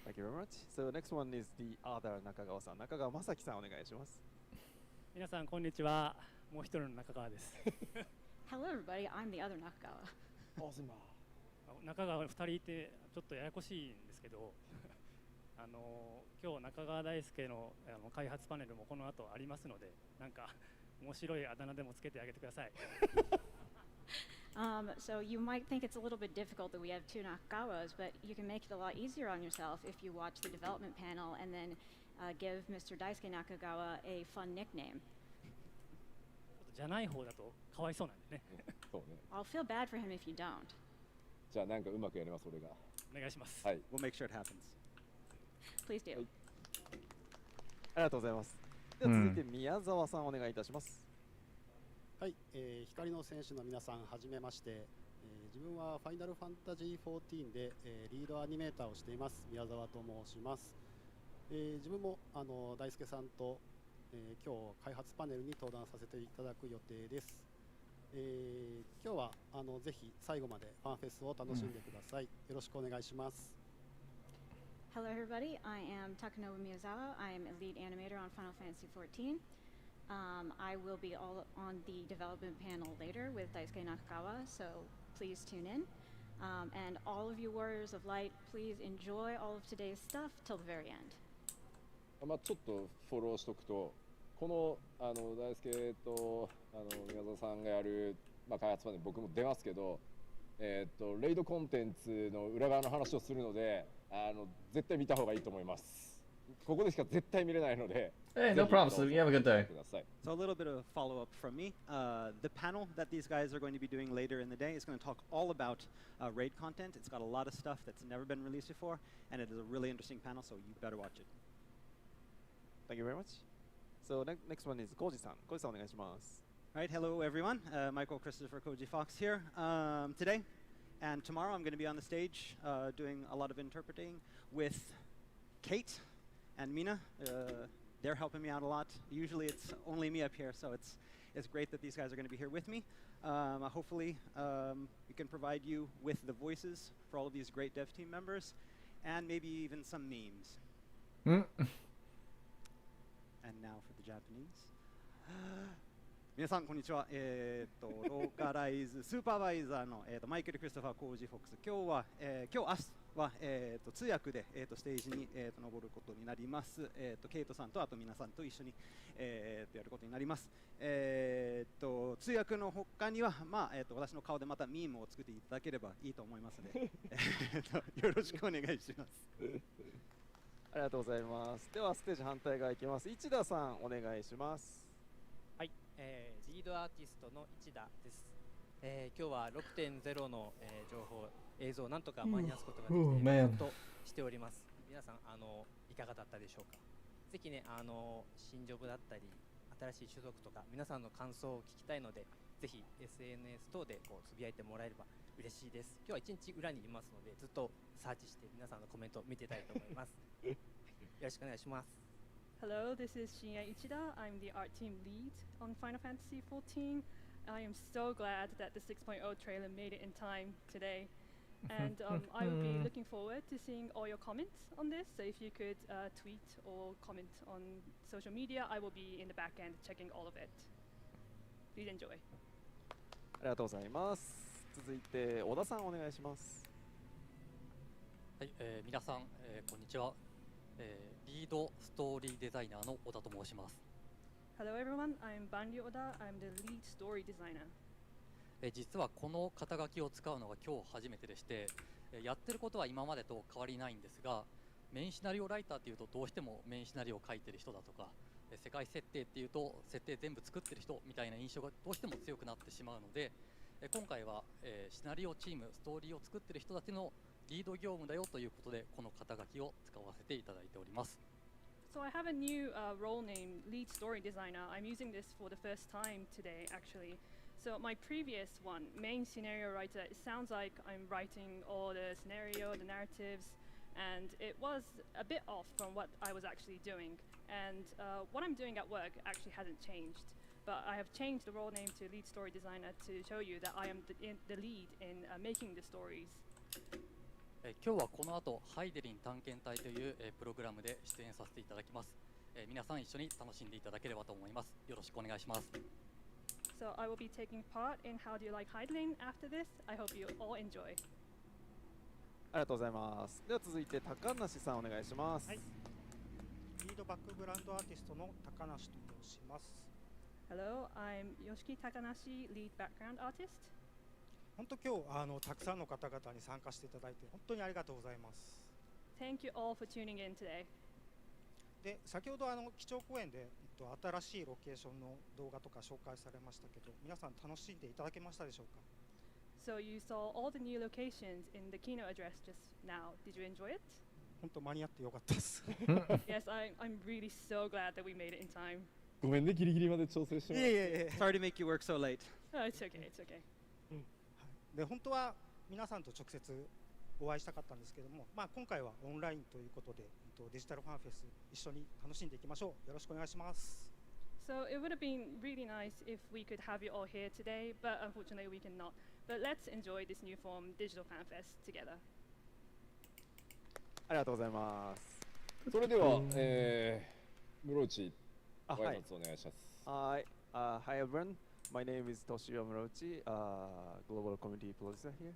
Thank you very much. So next one is the other Nakagawa さん、中川正樹さんお願いします。皆さんこんにちは。もう一人の中川です。Hello everybody, I'm the other Nakagawa. Ozma. 中川2人いてちょっとややこしいんですけど、今日中川大輔の開発パネルもこの後ありますので、なんか面白いあだ名でもつけてあげてください。So you might think it's a little bit difficult that we have two Nakagawas, but you can make it a lot easier on yourself if you watch the development panel and then give Mr. Daisuke Nakagawa a fun nickname. じゃない方だとかわいそうなんでね。そうね。I'll feel bad for him if you don't. じゃあなんかうまくやります俺が。お願いします。はい。We'll make sure it happens. Please do. ありがとうございます。では続いて宮沢さんお願いいたします。はい、光の戦士の皆さんはじめまして、自分はファイナルファンタジー14で、リードアニメーターをしています宮沢と申します。自分も大輔さんと、今日開発パネルに登壇させていただく予定です。今日はぜひ最後までファンフェスを楽しんでください。よろしくお願いします。Hello everybody, I am Takanobu Miyazawa. I am a lead animator on Final Fantasy XIV. I will be all on the development panel later with Daisuke Nakagawa, so please tune in. And all of you Warriors of Light, please enjoy all of today's stuff till the very end. まあちょっとフォローしとくと、この大輔と宮沢さんがやる、まあ、開発パネル僕も出ますけど、レイドコンテンツの裏側の話をするので、絶対見た方がいいと思います。ここでしか絶対見れないので。Hey, no problem. So you have a good day. So a little bit of follow-up from me. The panel that these guys are going to be doing later in the day is going to talk all about raid content. It's got a lot of stuff that's never been released before, and it is a really interesting panel, so you better watch it. Thank you very much. So next one is Koji-san. Koji-san, お願いします。All right, hello everyone. Michael Christopher Koji Fox here. Today and tomorrow I'm going to be on the stage doing a lot of interpreting with Kate and Mina. They're helping me out a lot. Usually it's only me up here, so it's great that these guys are going to be here with me. Hopefully we can provide you with the voices for all of these great dev team members and maybe even some memes. And now for the Japanese. 皆さんこんにちは。ローカライズスーパーバイザーのマイケル・クリストファー・コージ・フォックス。今日明日は通訳でステージに登ることになります。ケイトさんとあと皆さんと一緒にやることになります。通訳の他にはまあ私の顔でまたミームを作っていただければいいと思いますので、よろしくお願いします。ありがとうございます。ではステージ反対側行きます。市田さんお願いします。はい、リードアーティストの市田です。今日は 6.0 の、情報映像をなんとか間に合わすことができてとしております。皆さんいかがだったでしょうか。ぜひね新ジョブだったり新しい種族とか皆さんの感想を聞きたいので、ぜひ SNS 等でこうつぶやいてもらえれば嬉しいです。今日は一日裏にいますのでずっとサーチして皆さんのコメントを見てたいと思います。よろしくお願いします。Hello, this is Shinya Ichida. I'm the art team lead on Final Fantasy XIV. I am so glad that the 6.0 trailer made it in time today. And I will be looking forward to seeing all your comments on this. So if you could tweet or comment on social media, I will be in the back end checking all of it. Please enjoy. ありがとうございます。続いて小田さんお願いします。はい、皆さん、こんにちは。リードストーリーデザイナーの小田と申します。Hello everyone, I'm Banryu Oda. I'm the lead story designer. 実はこの肩書きを使うのが今日初めてでして、やってることは今までと変わりないんですが、メインシナリオライターっていうとどうしてもメインシナリオを書いてる人だとか、世界設定っていうと設定全部作ってる人みたいな印象がどうしても強くなってしまうので、今回はシナリオチーム、ストーリーを作ってる人たちのリード業務だよということで、この肩書きを使わせていただいております。So I have a new role name, lead story designer. I'm using this for the first time today, actually. So my previous one, main scenario writer, it sounds like I'm writing all the scenario, the narratives, and it was a bit off from what I was actually doing. And what I'm doing at work actually hasn't changed. But I have changed the role name to lead story designer to show you that I am the lead in making the stories. 今日はこの後ハイデリン探検隊というプログラムで出演させていただきます。皆さん一緒に楽しんでいただければと思います。よろしくお願いします。So I will be taking part in How Do You Like Heidelin after this. I hope you all enjoy. ありがとうございます。では続いて高梨さんお願いします。はい。リードバックグラウンドアーティストの高梨と申します。Hello, I'm Yoshiki Takanashi, lead background artist. 本当今日たくさんの方々に参加していただいて本当にありがとうございます。Thank you all for tuning in today. で、先ほど基調講演で新しいロケーションの動画とか紹介されましたけど、皆さん楽しんでいただけましたでしょうか。So you saw all the new locations in the keynote address just now. Did you enjoy it? 本当間に合ってよかったです。Yes, I'm really so glad that we made it in time. ごめんね、ギリギリまで調整してもらって。Sorry to make you work so late. Oh, it's okay, it's okay. で、本当は皆さんと直接お会いしたかったんですけども、今回はオンラインということで、デジタルファンフェス一緒に楽しんでいきましょう。よろしくお願いします。So it would have been really nice if we could have you all here today, but unfortunately we cannot. But let's enjoy this new form, Digital Fan Fest, together. ありがとうございます。それでは、室内ご挨拶お願いします。はい。Hi everyone. My name is Toshio Murauchi, global community producer here.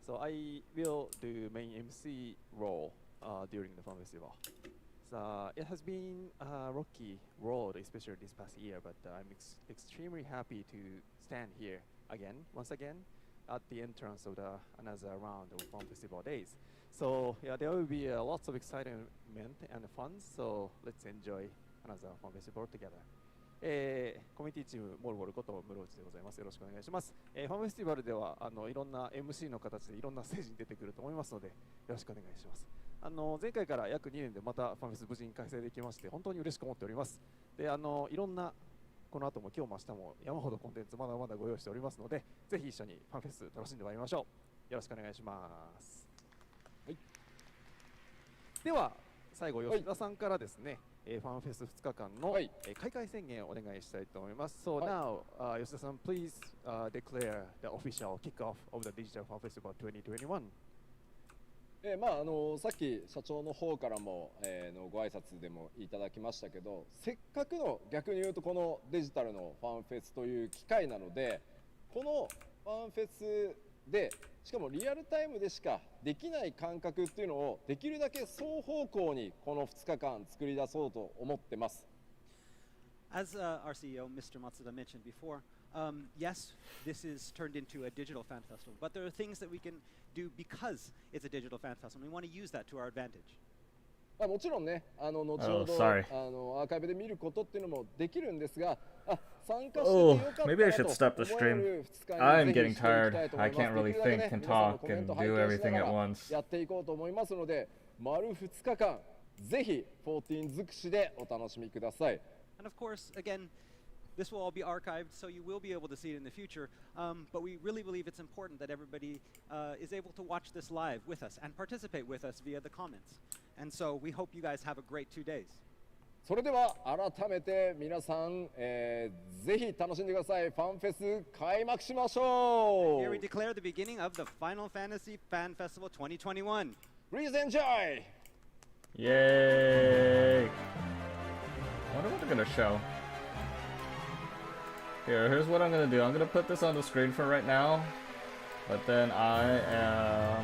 So I will do main MC role during the Fan Festival. So it has been a rocky road, especially this past year, but I'm extremely happy to stand here once again, at the entrance of another round of Fan Festival days. So yeah, there will be lots of excitement and fun. So let's enjoy another Fan Festival together. コミュニティチームモルボルこと室内でございます。よろしくお願いします。ファンフェスティバルではいろんな MC の形でいろんなステージに出てくると思いますのでよろしくお願いします。前回から約2年でまたファンフェス無事に開催できまして本当に嬉しく思っております。でいろんなこの後も今日も明日も山ほどコンテンツまだまだご用意しておりますのでぜひ一緒にファンフェス楽しんでまいりましょう。よろしくお願いします。はい、では最後吉田さんからですね、ファンフェス2日間の開会宣言をお願いしたいと思います。So now, 吉田さん please declare the official kickoff of the Digital Fan Festival 2021. さっき社長の方からも、ご挨拶でもいただきましたけど、せっかくの逆に言うとこのデジタルのファンフェスという機会なので、このファンフェスでしかもリアルタイムでしかできない感覚っていうのをできるだけ双方向にこの2日間作り出そうと思ってます。As our CEO, Mr. Matsuda, mentioned before, yes, this is turned into a digital fan festival, but there are things that we can do because it's a digital fan festival, and we want to use that to our advantage. もちろんね、後ほどアーカイブで見ることっていうのもできるんですが、参加しててよかったなと思える2日にぜひしていきたいと思います。できるだけね、皆さんのコメント拝見しながらやっていこうと思いますので、丸2日間ぜひ14尽くしでお楽しみください。And of course, again, this will all be archived, so you will be able to see it in the future. But we really believe it's important that everybody is able to watch this live with us and participate with us via the comments. And so we hope you guys have a great 2 days. それでは改めて皆さん、ぜひ楽しんでください。ファンフェス開幕しましょう。Here we declare the beginning of the Final Fantasy Fan Festival 2021. Please enjoy! Yay! I wonder what they're gonna show. Here's what I'm gonna do. I'm gonna put this on the screen for right now. But then I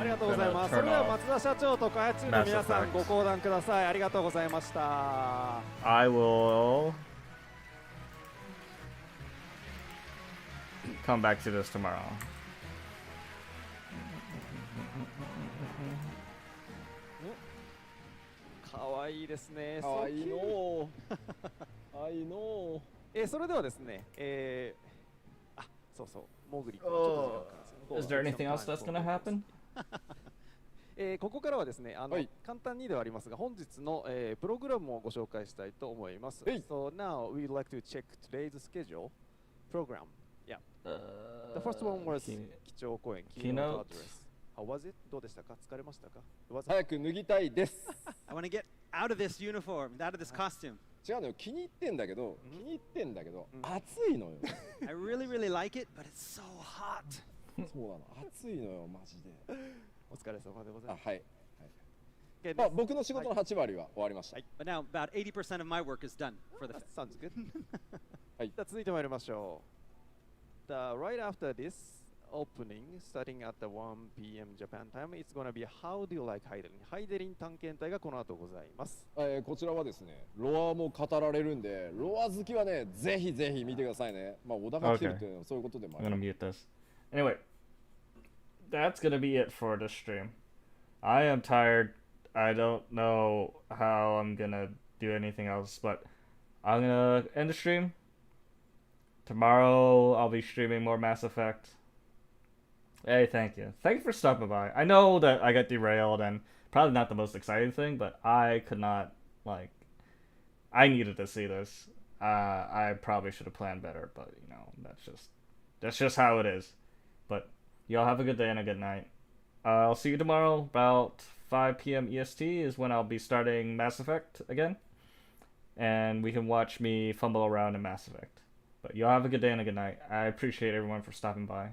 ありが am とうございます。 gonna それでは turn 松田社長と開発チームの皆さんご講談ください。ありがとうございました。 off. I will come back to this tomorrow. かわいいですね。かわいいのー。かわいいのー。それではですね、あ、そうそう、モーグリックのちょっと時間かかるんですよね。 Is there anything else that's gonna happen? ここからはですね、簡単にではありますが、本日の、プログラムをご紹介したいと思います。So now we'd like to check today's schedule program. Yeah. The first one was 基調講演 Keynote Address. How was it? どうでしたか？疲れましたか？早く脱ぎたいです。I want to get out of this uniform, out of this costume. 違うのよ、気に入ってんだけど、暑いのよ。I really, really like it, but it's so hot. そうなの、暑いのよ、マジで。お疲れ様でございます。はい。まあ、僕の仕事の8割は終わりました。But now about 80% of my work is done for the Sounds good. はい。続いて参りましょう。Right after this opening, starting at the 1 p.m. Japan time, it's gonna be How do you like ハイデリン？ハイデリン探検隊がこの後ございます。こちらはですね、ロアも語られるんで、ロア好きはね、ぜひぜひ見てくださいね。まあ、小田が来てるっていうのはそういうことでもある。I'm gonna mute this. Anyway, that's gonna be it for this stream. I am tired. I don't know how I'm gonna do anything else, but I'm gonna end the stream. Tomorrow I'll be streaming more Mass Effect. Hey, thank you. Thank you for stopping by. I know that I got derailed and probably not the most exciting thing, but I could not, like, I needed to see this. I probably should have planned better, but, you know, that's just how it is. But y'all have a good day and a good night. I'll see you tomorrow about 5 p.m. EST is when I'll be starting Mass Effect again. And we can watch me fumble around in Mass Effect. But y'all have a good day and a good night. I appreciate everyone for stopping by.